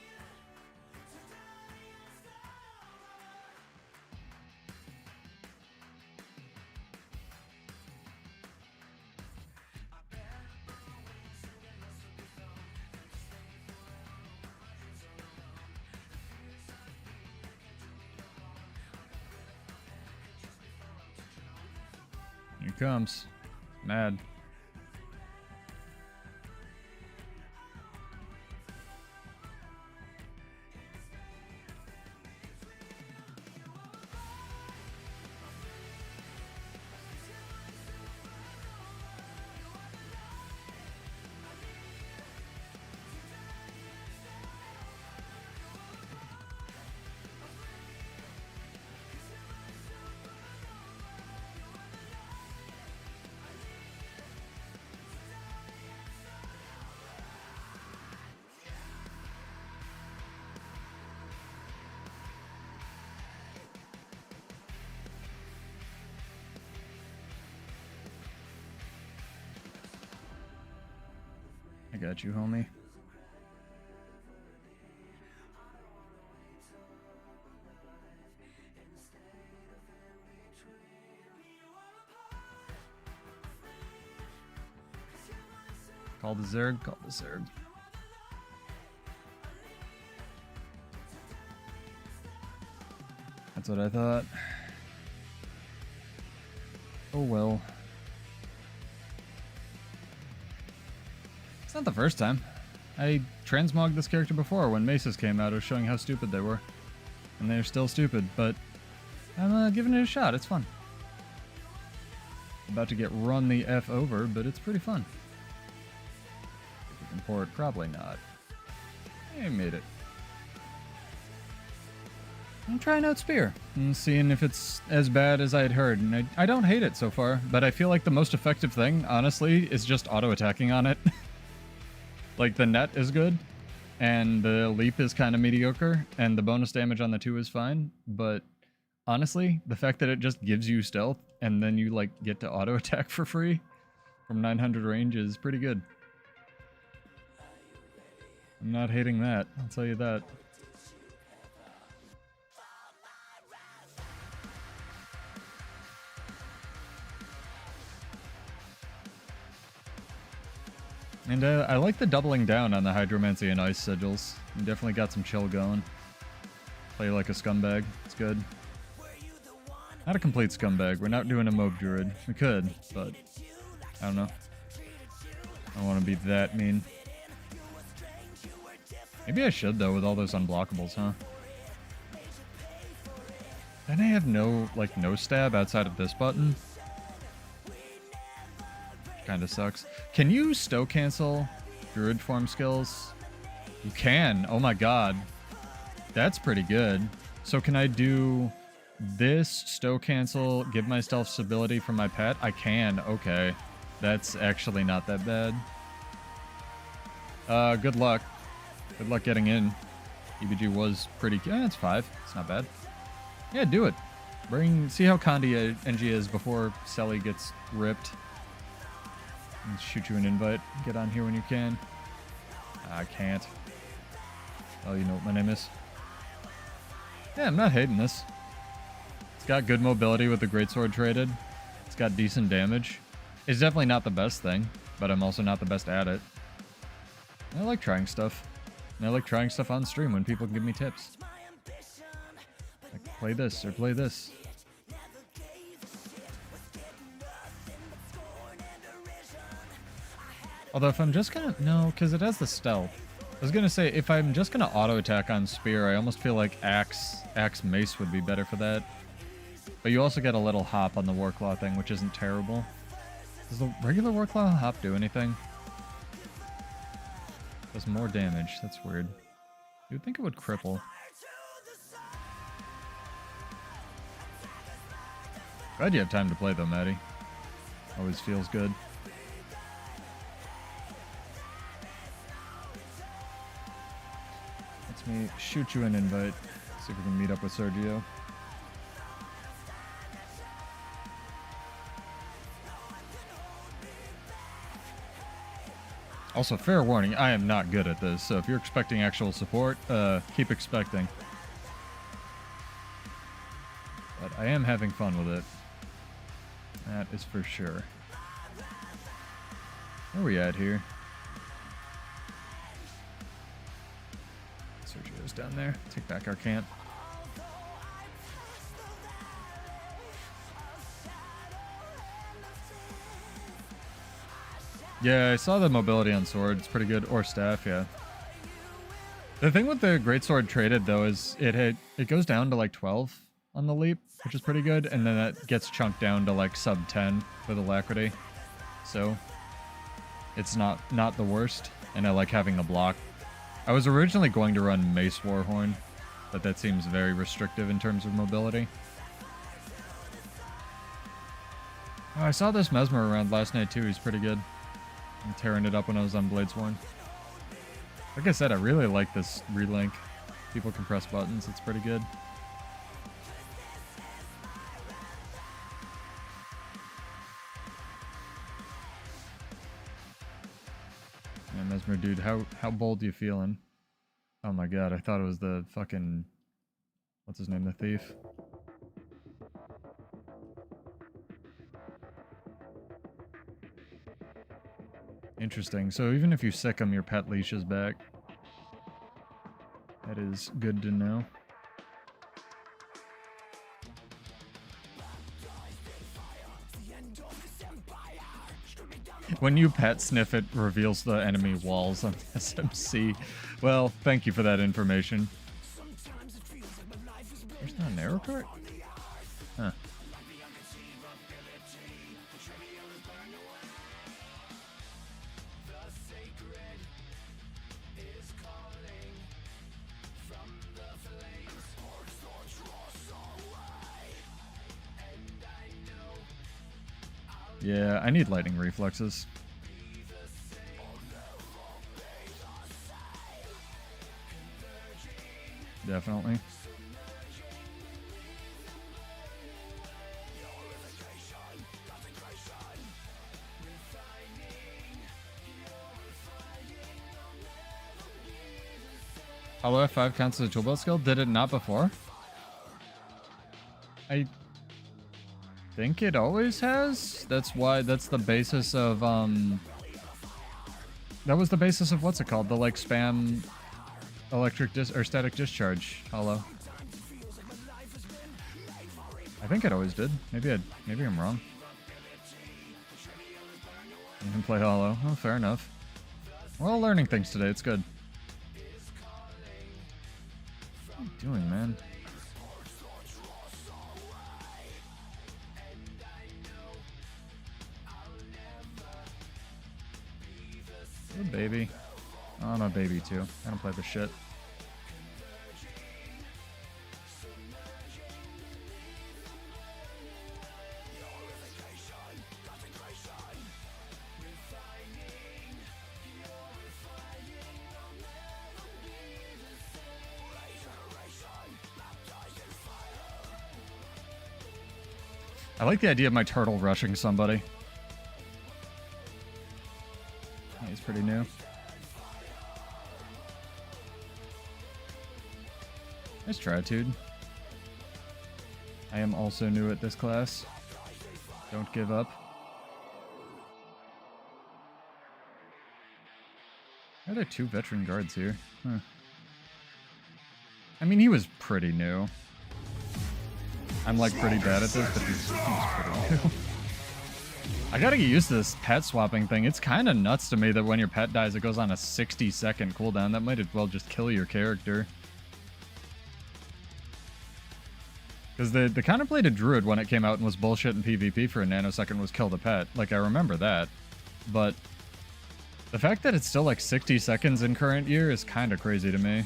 S1: Here he comes. Mad. I got you, homie. Call the Zerg, call the Zerg. That's what I thought. Oh well. It's not the first time. I transmogged this character before when Maces came out. I was showing how stupid they were. And they're still stupid, but I'm giving it a shot. It's fun. About to get run the F over, but it's pretty fun. If we can pour it, probably not. I made it. I'm trying out Spear and seeing if it's as bad as I had heard. And I don't hate it so far, but I feel like the most effective thing, honestly, is just auto-attacking on it. Like, the net is good, and the leap is kind of mediocre, and the bonus damage on the 2 is fine, but honestly, the fact that it just gives you stealth, and then you, like, get to auto-attack for free from 900 range is pretty good. I'm not hating that, I'll tell you that. And I like the doubling down on the hydromancy and ice sigils. You definitely got some chill going. Play like a scumbag. It's good. Not a complete scumbag. We're not doing a mob druid. We could, but I don't know. I don't want to be that mean. Maybe I should, though, with all those unblockables, huh? Then I have no stab outside of this button. Kind of sucks. Can you stow cancel druid form skills? You can. Oh my god. That's pretty good. So can I do this, stow cancel, give myself stability from my pet? I can. Okay. That's actually not that bad. Good luck. Good luck getting in. EBG was pretty good. It's 5. It's not bad. Yeah, do it. See how Condi NG is before Selly gets ripped. Shoot you an invite. Get on here when you can. I can't. Oh, you know what my name is? Yeah, I'm not hating this. It's got good mobility with the greatsword traded. It's got decent damage. It's definitely not the best thing, but I'm also not the best at it. I like trying stuff. And I like trying stuff on stream when people give me tips. Like, play this or play this. Although if I'm just gonna... No, because it has the stealth. I was gonna say, if I'm just gonna auto-attack on spear, I almost feel like axe mace would be better for that. But you also get a little hop on the Warclaw thing, which isn't terrible. Does the regular Warclaw hop do anything? Does more damage. That's weird. You would think it would cripple. Glad you have time to play though, Maddie. Always feels good. Let me shoot you an invite. See if we can meet up with Sergio. Also, fair warning, I am not good at this, so if you're expecting actual support, keep expecting. But I am having fun with it. That is for sure. Where are we at here? Sergio's down there. Take back our camp. Yeah, I saw the mobility on sword. It's pretty good. Or staff, yeah. The thing with the greatsword traded, though, is it goes down to like 12 on the leap, which is pretty good, and then that gets chunked down to like sub 10 with alacrity. So it's not the worst, and I like having the block. I was originally going to run Mace Warhorn, but that seems very restrictive in terms of mobility. Oh, I saw this Mesmer around last night too. He's pretty good. I'm tearing it up when I was on Bladesworn. Like I said, I really like this relink. People can press buttons. It's pretty good. Yeah, Mesmer dude, how bold you feeling? Oh my god, I thought it was the fucking... What's his name? The thief? Interesting. So even if you sick him, your pet leash is back. That is good to know. When you pet sniff, it reveals the enemy walls on SMC. Well, thank you for that information. There's not an arrow cart? Huh. Yeah, I need lightning reflexes. Definitely. Hollow F5 counts as a tool belt skill? Did it not before? I think it always has. That's the basis of that was the basis of what's it called? The like spam electric or static discharge hollow. I think it always did. Maybe I'm wrong. You can play hollow. Oh, fair enough. We're all learning things today. It's good. What are you doing, man? You're a baby. Oh, I'm a baby too. I don't play this shit. I like the idea of my turtle rushing somebody. He's pretty new. Nice try, dude. I am also new at this class. Don't give up. Are there 2 veteran guards here? Huh. I mean, he was pretty new. I'm like pretty bad at this, but he's pretty new. I gotta get used to this pet swapping thing. It's kind of nuts to me that when your pet dies, it goes on a 60-second cooldown. That might as well just kill your character. Because the contemplated druid, when it came out and was bullshit in PvP for a nanosecond, was kill the pet. Like, I remember that. But the fact that it's still like 60 seconds in current year is kind of crazy to me.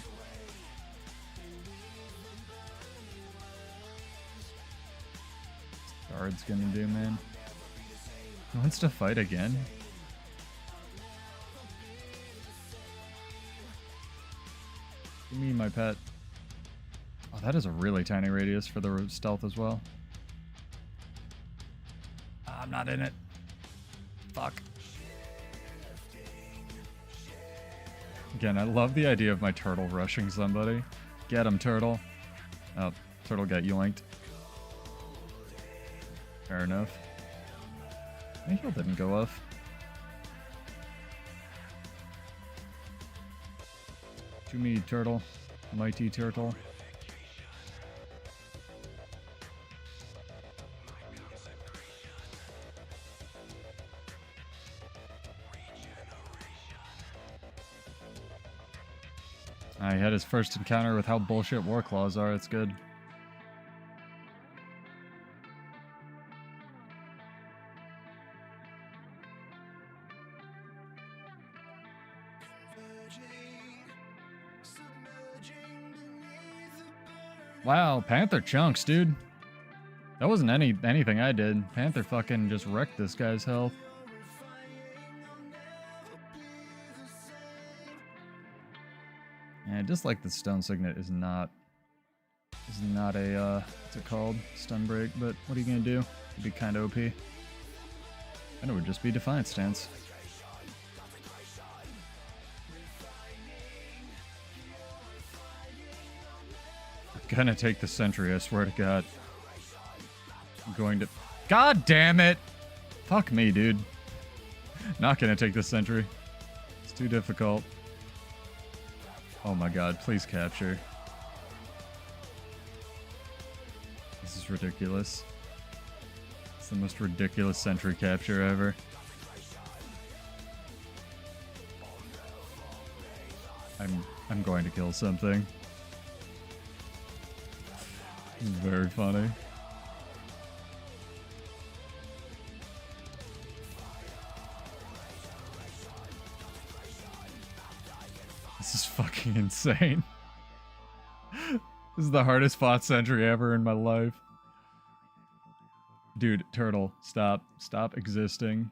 S1: Guard's gonna do, man. He wants to fight again? Give me my pet. Oh, that is a really tiny radius for the stealth as well. I'm not in it. Fuck. Again, I love the idea of my turtle rushing somebody. Get him, turtle. Oh, turtle got yoinked. Fair enough. My heal didn't go off. To me, turtle. Mighty turtle. He had his first encounter with how bullshit war claws are. It's good. Wow, Panther chunks, dude. That wasn't anything I did. Panther fucking just wrecked this guy's health. Yeah, just like the stone signet is not a what's it called? Stun break, but what are you gonna do? It'd be kinda OP. And it would just be Defiant Stance. I'm gonna take the sentry, I swear to God. I'm going to... God damn it! Fuck me, dude. Not gonna take the sentry. It's too difficult. Oh my God, please capture. This is ridiculous. It's the most ridiculous sentry capture ever. I'm going to kill something. This is very funny. This is fucking insane. This is the hardest fought sentry ever in my life. Dude, turtle, stop. Stop existing.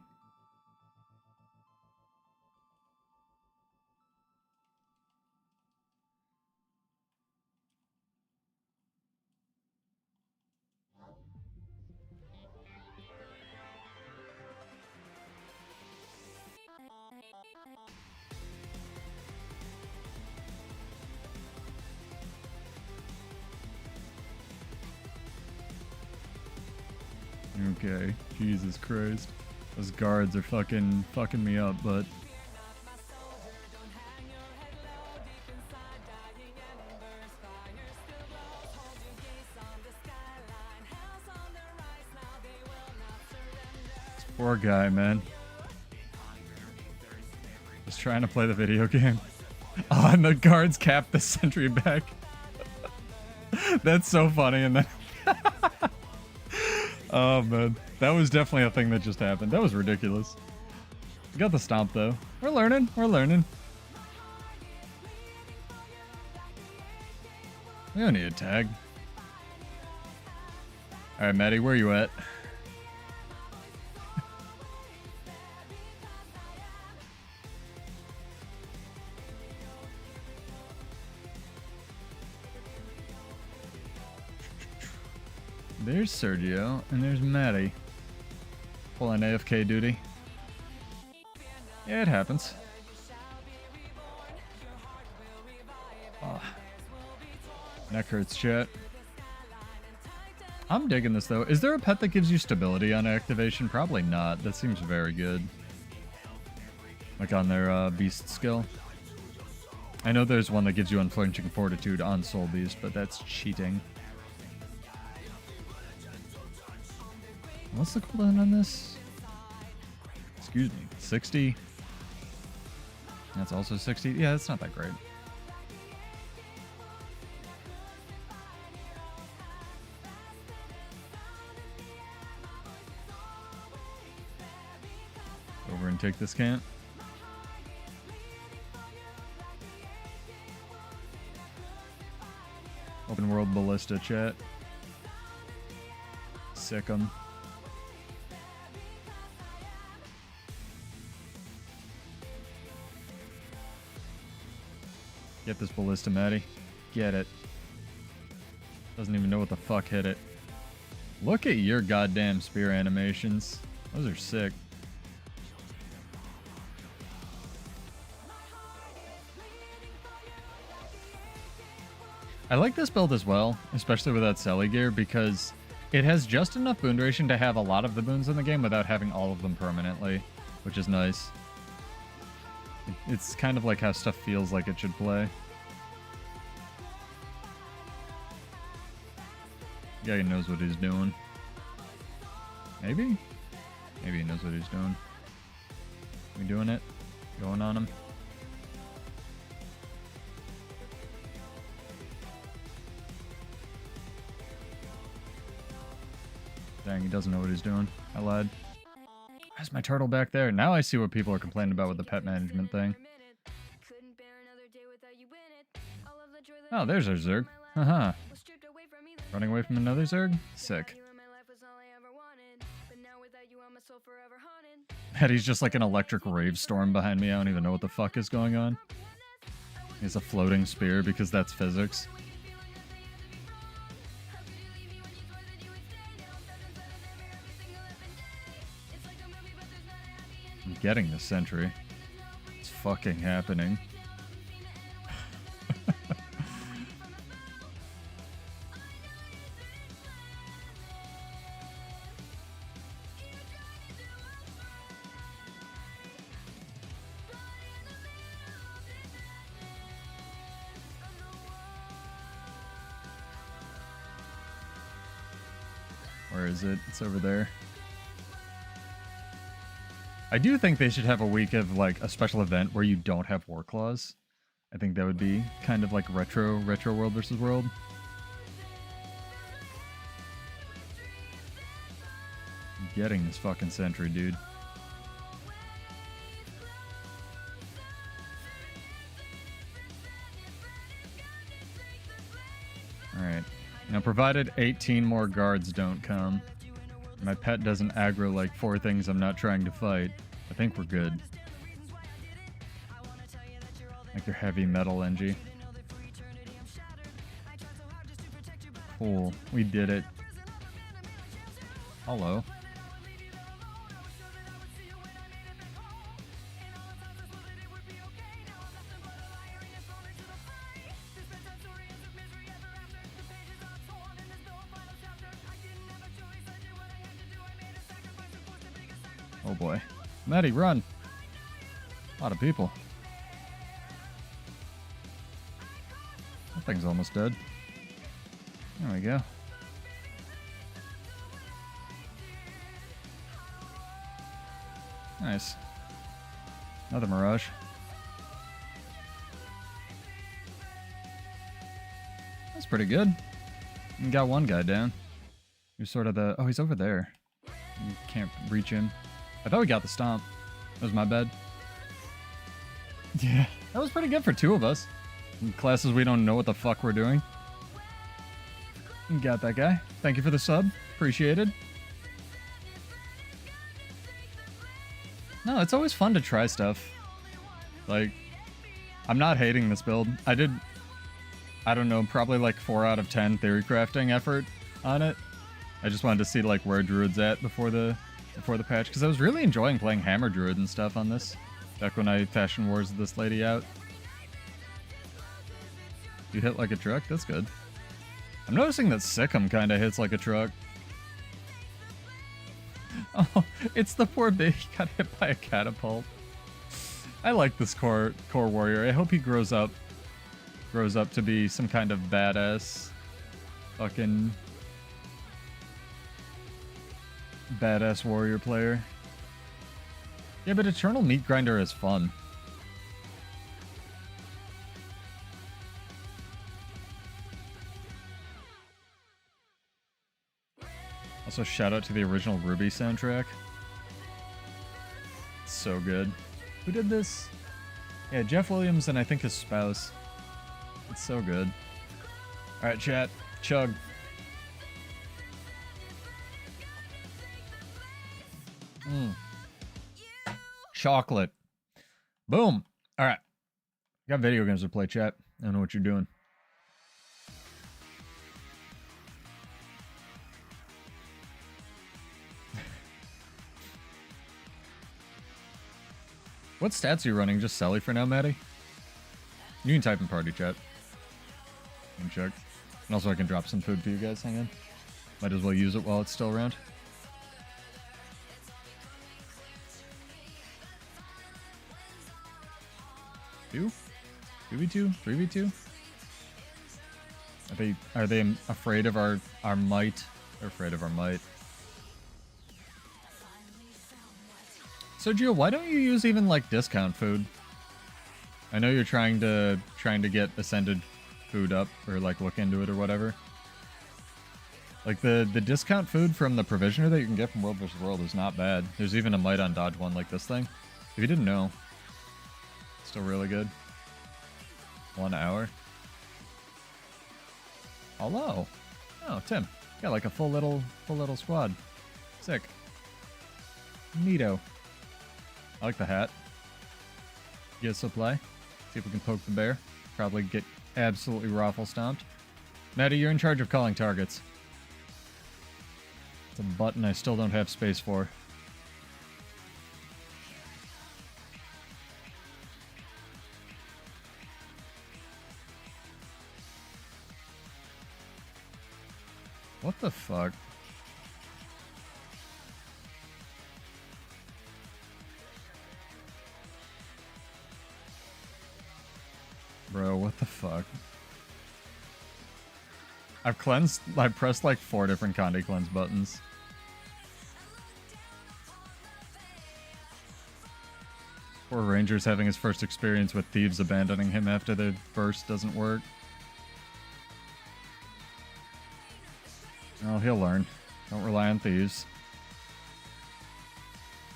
S1: Okay, Jesus Christ. Those guards are fucking me up, but... This poor guy, man. Just trying to play the video game. Oh, and the guards capped the sentry back. That's so funny, and then... Oh man, that was definitely a thing that just happened. That was ridiculous. We got the stomp though. We're learning, we're learning. We don't need a tag. Alright, Maddie, where you at? There's Sergio, and there's Maddie. Pulling AFK duty. Yeah, it happens. Oh. Neck hurts, chat. I'm digging this, though. Is there a pet that gives you stability on activation? Probably not. That seems very good. Like on their beast skill. I know there's one that gives you unflinching fortitude on soul beast, but that's cheating. What's the cooldown on this? Excuse me, 60. That's also 60. Yeah, that's not that great. Over and take this camp. Open world ballista chat. Sick 'em. Get this ballista, Maddie. Get it. Doesn't even know what the fuck hit it. Look at your goddamn spear animations. Those are sick. I like this build as well, especially with that Selly gear, because it has just enough boon duration to have a lot of the boons in the game without having all of them permanently, which is nice. It's kind of like how stuff feels like it should play. Guy knows what he's doing. Maybe? Maybe he knows what he's doing. We doing it? Going on him? Dang, he doesn't know what he's doing. I lied. Why's my turtle back there? Now I see what people are complaining about with the pet management thing. Oh, there's our Zerg. Haha. Running away from another Zerg? Sick. He's just like an electric rave storm behind me. I don't even know what the fuck is going on. He's a floating spear because that's physics. I'm getting the sentry. It's fucking happening. Where is it? It's over there. I do think they should have a week of like a special event where you don't have war claws. I think that would be kind of like retro world versus world. I'm getting this fucking sentry, dude. Alright. Now, provided 18 more guards don't come, my pet doesn't aggro like 4 things I'm not trying to fight, I think we're good. Like your heavy metal NG. Cool. We did it. Hello. Oh boy. Maddie, run! A lot of people. That thing's almost dead. There we go. Nice. Another mirage. That's pretty good. We got one guy down. He's sort of the... Oh, he's over there. You can't reach him. I thought we got the stomp. That was my bad. Yeah, that was pretty good for 2 of us. In classes we don't know what the fuck we're doing. You got that guy. Thank you for the sub. Appreciated. No, it's always fun to try stuff. Like, I'm not hating this build. I did, I don't know, probably like 4 out of 10 theory crafting effort on it. I just wanted to see like where Druid's at before the patch, because I was really enjoying playing Hammer Druid and stuff on this, back when I Fashion Wars this lady out. You hit like a truck? That's good. I'm noticing that Sikkim kind of hits like a truck. Oh, it's the poor baby got hit by a catapult. I like this core warrior. I hope he grows up to be some kind of badass fucking badass warrior player. Yeah, but Eternal Meat Grinder is fun. Also, shout out to the original Ruby soundtrack. It's so good. Who did this? Yeah, Jeff Williams and I think his spouse. It's so good. Alright, chat. Chug. Chocolate. Boom. Alright. Got video games to play, chat. I don't know what you're doing. What stats are you running? Just Sally for now, Maddie? You can type in party chat. And check. And also I can drop some food for you guys. Hang on. Might as well use it while it's still around. Two? 2v2? 3v2? Are they afraid of our might? They're afraid of our might. So Gio, why don't you use even like discount food? I know you're trying to get ascended food up or like look into it or whatever. Like the discount food from the provisioner that you can get from World vs. World is not bad. There's even a might on dodge one like this thing. If you didn't know, still really good. 1 hour. Hello. Oh, Tim. Got like a full little squad. Sick. Neato. I like the hat. Get supply. See if we can poke the bear. Probably get absolutely raffle stomped. Maddie, you're in charge of calling targets. It's a button I still don't have space for. What the fuck? Bro, what the fuck? I pressed like 4 different Conde cleanse buttons. Poor Ranger's having his first experience with thieves abandoning him after the burst doesn't work. Oh, he'll learn. Don't rely on thieves.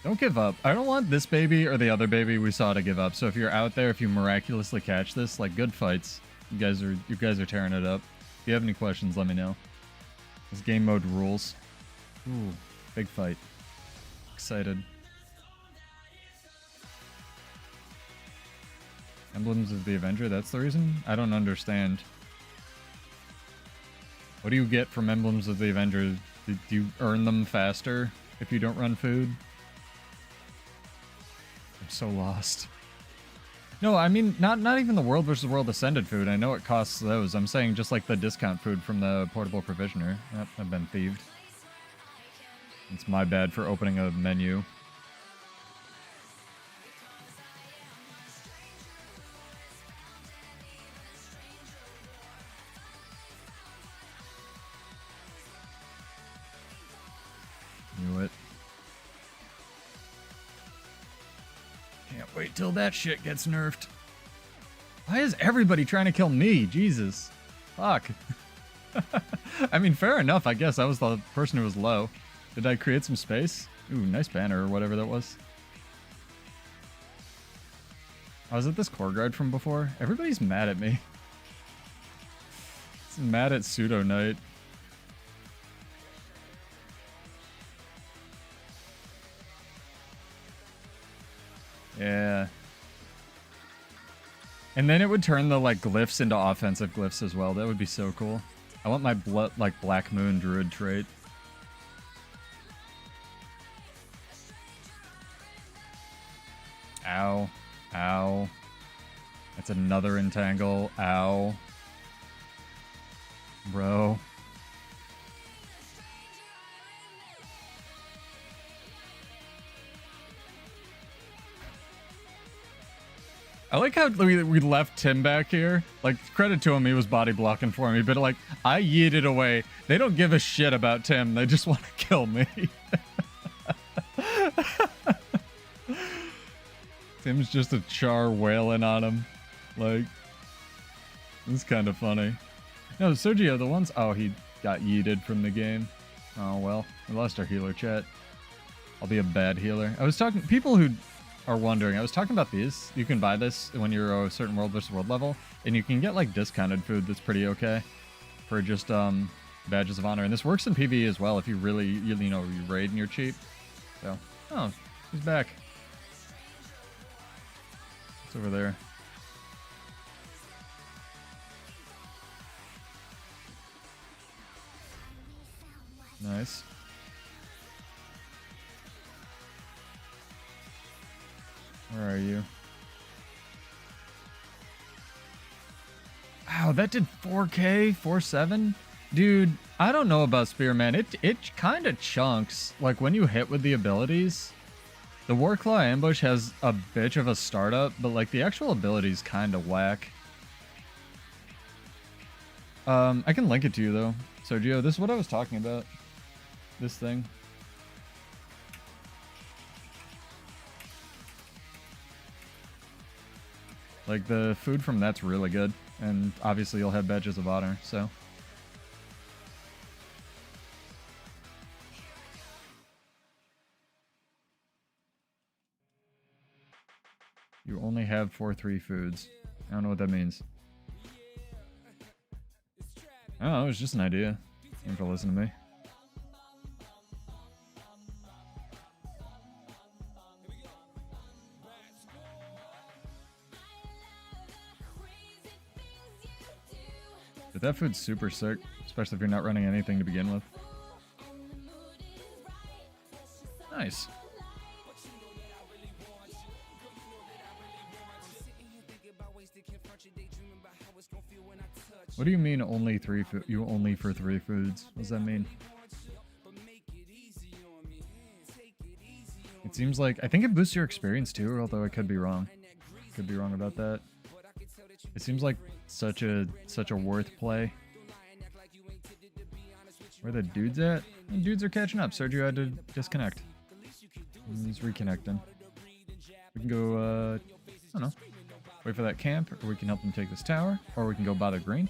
S1: Don't give up. I don't want this baby or the other baby we saw to give up. So if you're out there, if you miraculously catch this, like, good fights. You guys are tearing it up. If you have any questions, let me know. This game mode rules. Ooh, big fight. Excited. Emblems of the Avenger, that's the reason? I don't understand. What do you get from Emblems of the Avenger? Do you earn them faster if you don't run food? I'm so lost. No, I mean, not even the World vs. World Ascended food. I know it costs those. I'm saying just like the discount food from the portable provisioner. Yep, I've been thieved. It's my bad for opening a menu. Knew it. Can't wait till that shit gets nerfed. Why is everybody trying to kill me? Jesus. Fuck. I mean, fair enough, I guess. I was the person who was low. Did I create some space? Ooh, nice banner or whatever that was. Oh, was it this core guard from before? Everybody's mad at me. It's mad at Pseudo Knight. Yeah. And then it would turn the like glyphs into offensive glyphs as well. That would be so cool. I want my like Black Moon Druid trait. Ow. Ow. That's another entangle. Ow. Bro. I like how we left Tim back here. Like, credit to him, he was body blocking for me, but like, I yeeted away. They don't give a shit about Tim. They just want to kill me. Tim's just a char wailing on him. Like, it's kind of funny. No, Sergio, the ones... Oh, he got yeeted from the game. Oh, well. We lost our healer chat. I'll be a bad healer. I was talking... People who are wondering, I was talking about these. You can buy this when you're a certain world versus world level, and you can get, like, discounted food that's pretty okay for just, badges of honor. And this works in PvE as well if you really, you know, you raid and you're cheap. So... Oh, he's back. It's over there. Nice. Where are you? Wow, that did 4K, 4.7? Dude, I don't know about Spearman. It kind of chunks. Like, when you hit with the abilities, the Warclaw ambush has a bitch of a startup, but, like, the actual abilities kind of whack. I can link it to you, though. Sergio, this is what I was talking about. This thing. Like, the food from that's really good. And obviously you'll have badges of honor, so. You only have 4-3 foods. I don't know what that means. Oh, it was just an idea. You have to listen to me. But that food's super sick, especially if you're not running anything to begin with. Nice. What do you mean only 3 food? You only for 3 foods? What does that mean? It seems like, I think it boosts your experience too, although I could be wrong. Could be wrong about that. It seems like such a worth play. Where the dudes at? The dudes are catching up. Sergio had to disconnect. He's reconnecting. We can go, I don't know. Wait for that camp, or we can help them take this tower, or we can go bother green.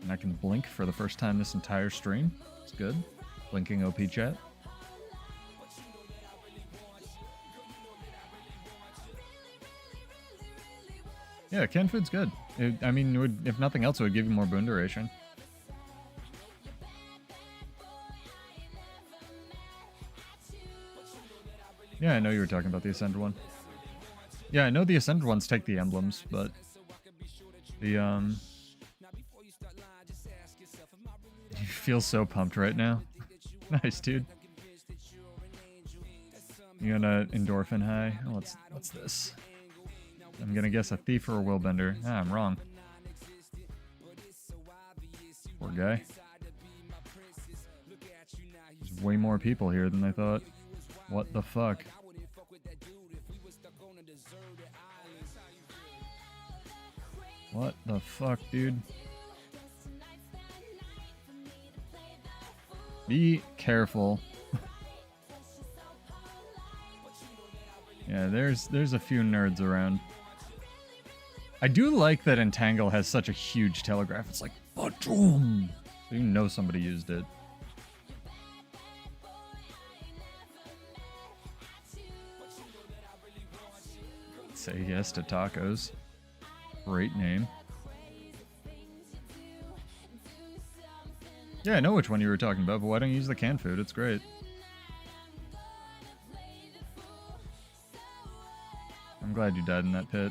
S1: And I can blink for the first time this entire stream. It's good. Blinking OP chat. Yeah, canned food's good. I mean, it would, if nothing else, it would give you more boon duration. Yeah, I know you were talking about the Ascended one. Yeah, I know the Ascended ones take the emblems, but the, you feel so pumped right now. Nice, dude. You got an endorphin high? Oh, what's this? I'm gonna guess a thief or a willbender. Ah, I'm wrong. Poor guy. There's way more people here than I thought. What the fuck? What the fuck, dude? Be careful. Yeah, there's a few nerds around. I do like that Entangle has such a huge telegraph. It's like, boom! So you know somebody used it. Say yes to tacos. Great name. Yeah, I know which one you were talking about, but why don't you use the canned food? It's great. I'm glad you died in that pit.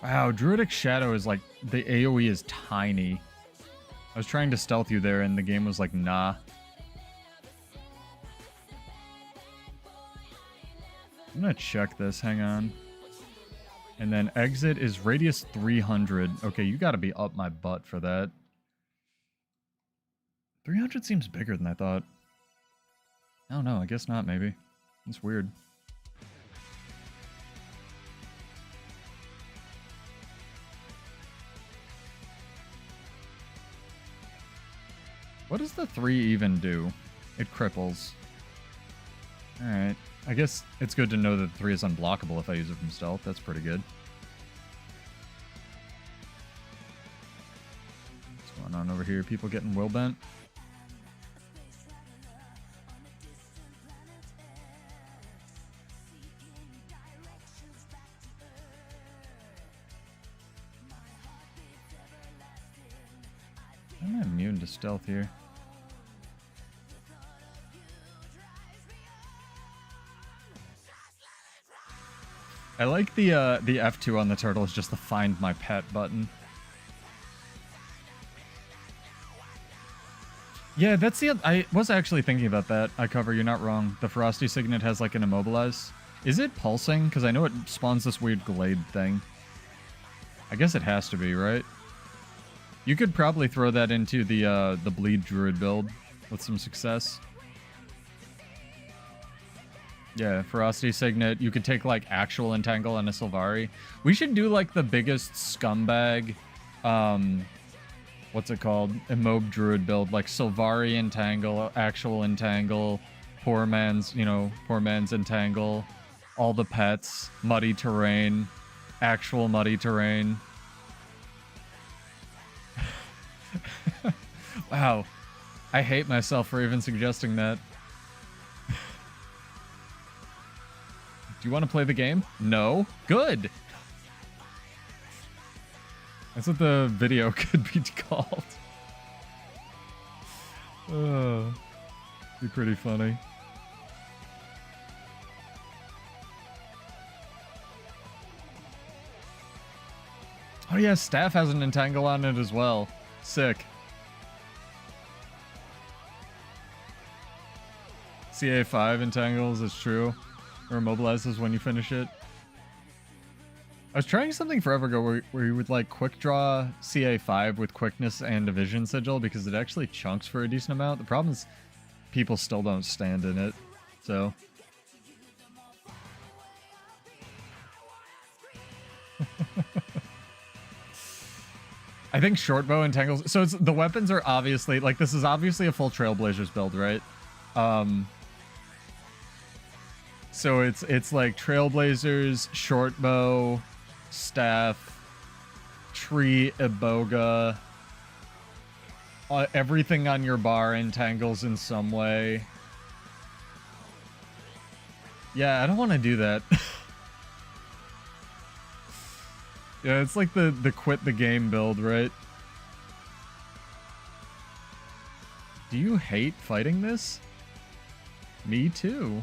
S1: Wow, Druidic Shadow is like, the AoE is tiny. I was trying to stealth you there and the game was like, nah. I'm gonna check this, hang on. And then exit is radius 300. Okay, you gotta be up my butt for that. 300 seems bigger than I thought. I don't know, I guess not, maybe. It's weird. What does the 3 even do? It cripples. Alright. I guess it's good to know that the 3 is unblockable if I use it from stealth. That's pretty good. What's going on over here? People getting will bent? I'm not immune to stealth here. I like the F2 on the turtle is just the find my pet button. Yeah, that's the... I was actually thinking about that. I cover, you're not wrong. The Frosty Signet has like an immobilize. Is it pulsing? Because I know it spawns this weird glade thing. I guess it has to be, right? You could probably throw that into the bleed druid build with some success. Yeah, Frosty Signet. You could take, like, actual Entangle and a Sylvari. We should do, like, the biggest scumbag, what's it called? Immob Druid build. Like, Sylvari Entangle, actual Entangle, poor man's, you know, poor man's Entangle, all the pets, muddy terrain, actual muddy terrain. Wow. I hate myself for even suggesting that. Do you want to play the game? No? Good! That's what the video could be called. Be pretty funny. Oh yeah, Staff has an Entangle on it as well. Sick. CA5 entangles is true. Or immobilizes when you finish it. I was trying something forever ago where you would like quick draw CA5 with quickness and a vision sigil because it actually chunks for a decent amount. The problem is people still don't stand in it. So I think shortbow entangles. So it's, the weapons are obviously like, this is obviously a full Trailblazers build, right? So it's like Trailblazers, Shortbow, Staff, Tree, Iboga. Everything on your bar entangles in some way. Yeah, I don't want to do that. Yeah, it's like the quit the game build, right? Do you hate fighting this? Me too.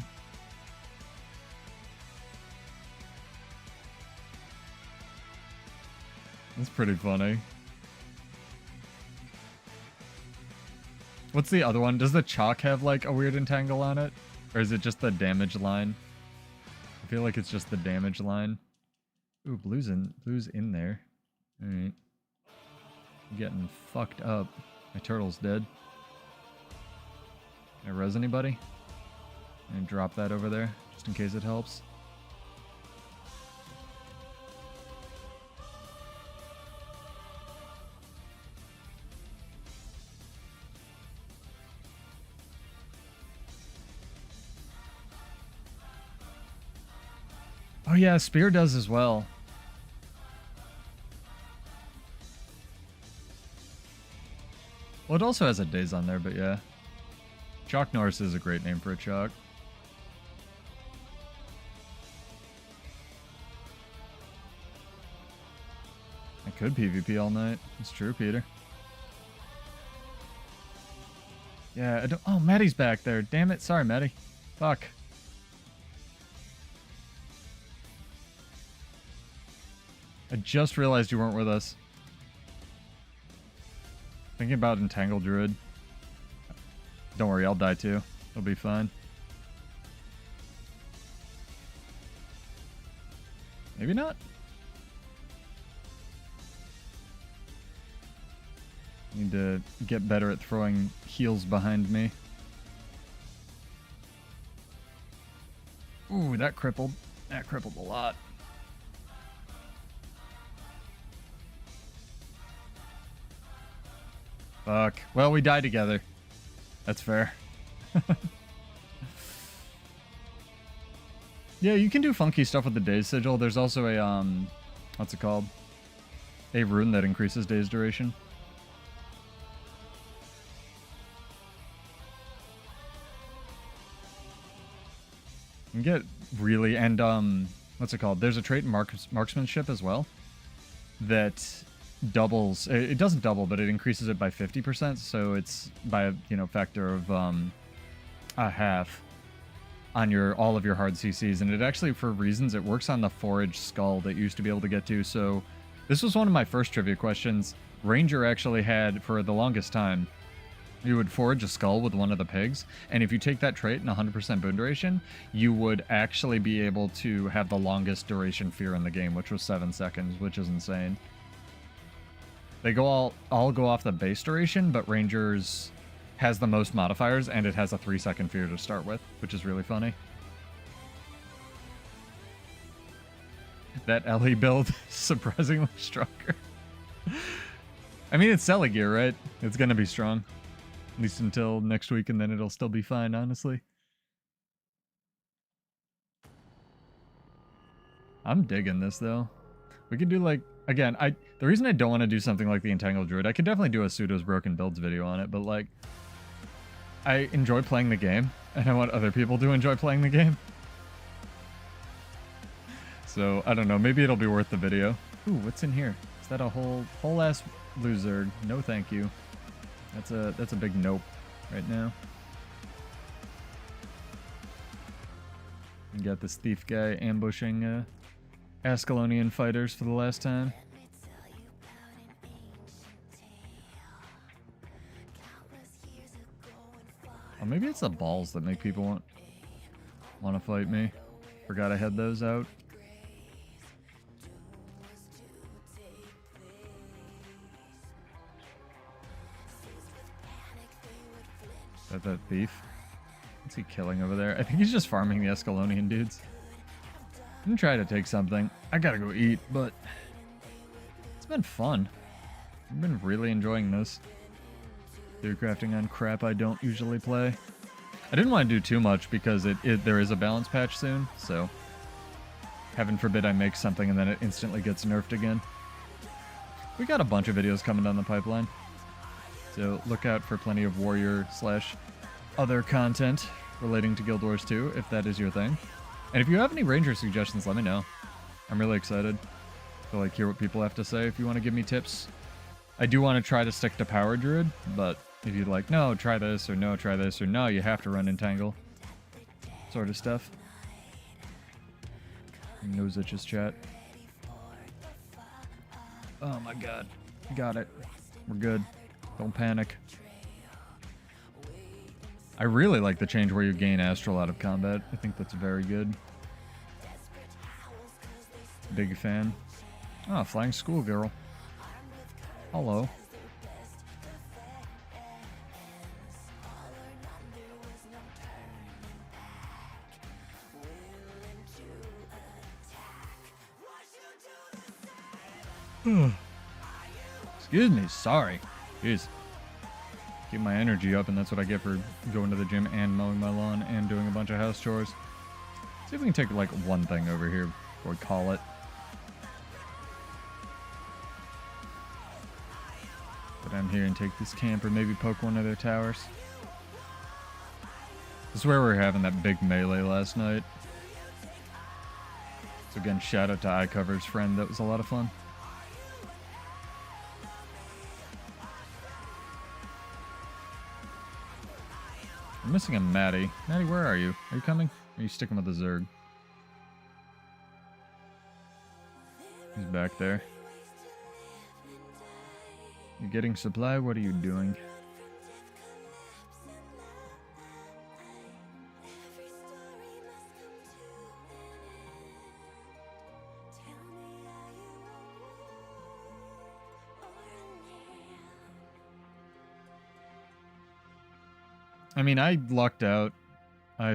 S1: That's pretty funny. What's the other one? Does the chalk have like a weird entangle on it? Or is it just the damage line? I feel like it's just the damage line. Ooh, blue's in there. Alright. I'm getting fucked up. My turtle's dead. Can I res anybody? And drop that over there, just in case it helps. Oh yeah, Spear does as well. Well, it also has a Daze on there, but yeah. Chalk Norse is a great name for a chalk. I could PvP all night. It's true, Peter. Yeah, I don't... Oh, Maddie's back there. Damn it. Sorry, Maddie. Fuck. I just realized you weren't with us. Thinking about Entangled Druid. Don't worry, I'll die too. It'll be fine. Maybe not. Need to get better at throwing heals behind me. Ooh, that crippled. That crippled a lot. Fuck. Well, we die together. That's fair. Yeah, you can do funky stuff with the Days Sigil. There's also a, what's it called? A rune that increases days duration. You can get really, and, what's it called? There's a trait in marksmanship as well that doubles, it doesn't double, but it increases it by 50%, so it's by a, you know, factor of, a half on all of your hard CCs, and it actually, for reasons, it works on the forage skull that you used to be able to get to. So this was one of my first trivia questions. Ranger actually had, for the longest time, you would forage a skull with one of the pigs, and if you take that trait in 100% boon duration, you would actually be able to have the longest duration fear in the game, which was 7 seconds, which is insane. They all go off the base duration, but Rangers has the most modifiers, and it has a 3-second fear to start with, which is really funny. That LE build is surprisingly stronger. I mean, it's Selly gear, right? It's gonna be strong. At least until next week, and then it'll still be fine, honestly. I'm digging this, though. We could do, like, again, the reason I don't want to do something like the Entangled Druid, I could definitely do a Pseudo's Broken Builds video on it, but, like, I enjoy playing the game, and I want other people to enjoy playing the game. So, I don't know, maybe it'll be worth the video. Ooh, what's in here? Is that a whole-ass lizard? No thank you. That's a big nope right now. We got this thief guy ambushing Ascalonian fighters for the last time. Oh, maybe it's the balls that make people want to fight me. Forgot I had those out. Is that thief? What's he killing over there? I think he's just farming the Ascalonian dudes. I'm gonna try to take something. I gotta go eat, but it's been fun. I've been really enjoying this. Theory crafting on crap I don't usually play. I didn't want to do too much because there is a balance patch soon, so heaven forbid I make something and then it instantly gets nerfed again. We got a bunch of videos coming down the pipeline, so look out for plenty of warrior / other content relating to Guild Wars 2 if that is your thing. And if you have any ranger suggestions, let me know. I'm really excited to like hear what people have to say. If you want to give me tips, I do want to try to stick to power druid, but if you'd like, no, try this, or no, try this, or no, you have to run entangle, sort of stuff. Nose itches, chat. Oh my god. Got it. We're good. Don't panic. I really like the change where you gain astral out of combat. I think that's very good. Big fan. Oh, flying schoolgirl. Hello. Excuse me, sorry. Jeez. Keep my energy up, and that's what I get for going to the gym and mowing my lawn and doing a bunch of house chores. See if we can take like one thing over here before we call it. Go down here and take this camp, or maybe poke one of their towers. This is where we were having that big melee last night. So again, shout out to iCover's friend. That was a lot of fun. I'm missing a Maddie. Maddie, where are you? Are you coming? Or are you sticking with the Zerg? He's He's back there. You getting supply? What are you doing? I mean, I lucked out. I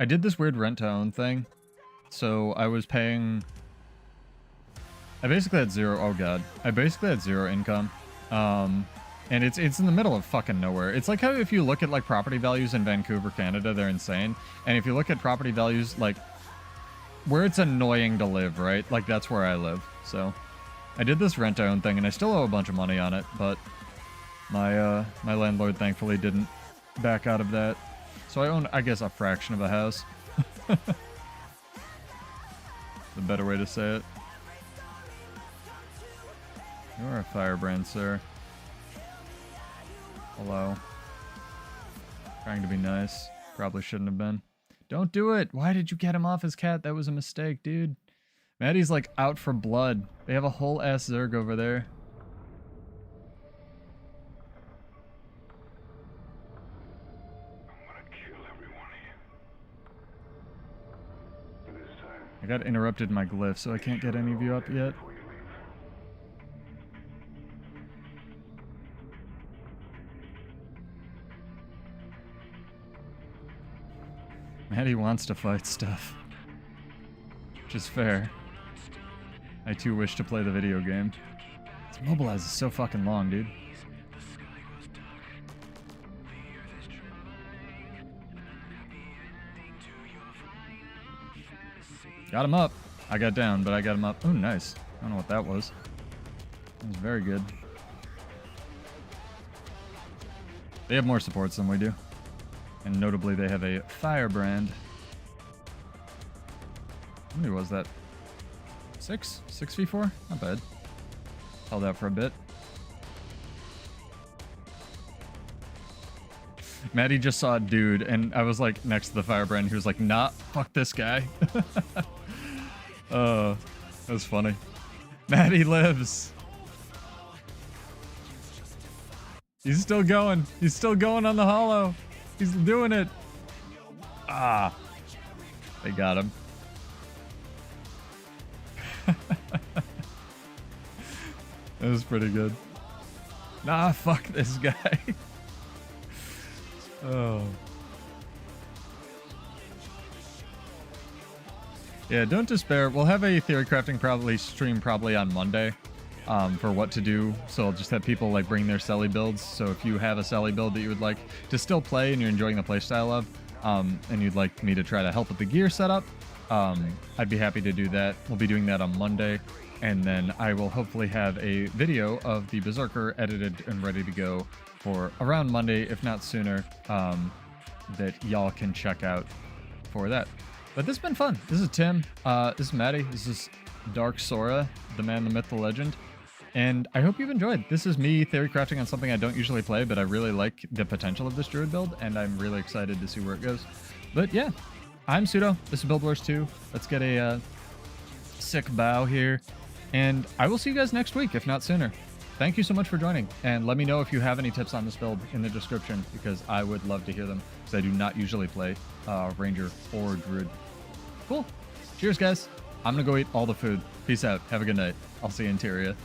S1: did this weird rent to own thing. So I was paying... I basically had zero... Oh god. I basically had zero income. And it's in the middle of fucking nowhere. It's like how if you look at like property values in Vancouver, Canada, they're insane. And if you look at property values like where it's annoying to live, right? Like that's where I live. So I did this rent to own thing and I still owe a bunch of money on it, but my my landlord thankfully didn't back out of that. So I own, I guess, a fraction of a house. The better way to say it. You are a firebrand, sir. Hello. Trying to be nice. Probably shouldn't have been. Don't do it! Why did you get him off his cat? That was a mistake, dude. Maddie's like out for blood. They have a whole ass Zerg over there. I got interrupted in my glyph, so I can't get any of you up yet. Maddie wants to fight stuff. Which is fair. I too wish to play the video game. This mobilize is so fucking long, dude. Got him up. I got down, but I got him up. Oh, nice. I don't know what that was. That was very good. They have more supports than we do. And notably, they have a firebrand. How many was that? 6? 6v4? Not bad. Held out for a bit. Maddie just saw a dude, and I was like next to the firebrand, who was like, nah, fuck this guy. Oh, that was funny. Maddie lives. He's still going. He's still going on the hollow. He's doing it. Ah. They got him. That was pretty good. Nah, fuck this guy. Oh. Yeah, don't despair. We'll have a theory crafting stream probably on Monday for what to do. So I'll just have people like bring their Selly builds. So if you have a Selly build that you would like to still play and you're enjoying the playstyle of, and you'd like me to try to help with the gear setup, I'd be happy to do that. We'll be doing that on Monday. And then I will hopefully have a video of the Berserker edited and ready to go for around Monday, if not sooner, that y'all can check out for that. But this has been fun. This is Tim. This is Maddie. This is Dark Sora, the man, the myth, the legend. And I hope you've enjoyed. This is me theory crafting on something I don't usually play, but I really like the potential of this druid build, and I'm really excited to see where it goes. But yeah, I'm Pseudo. This is Build Wars 2. Let's get a sick bow here. And I will see you guys next week, if not sooner. Thank you so much for joining, and let me know if you have any tips on this build in the description, because I would love to hear them, because I do not usually play Ranger or Druid. Cool. Cheers, guys. I'm going to go eat all the food. Peace out. Have a good night. I'll see you in Tyria.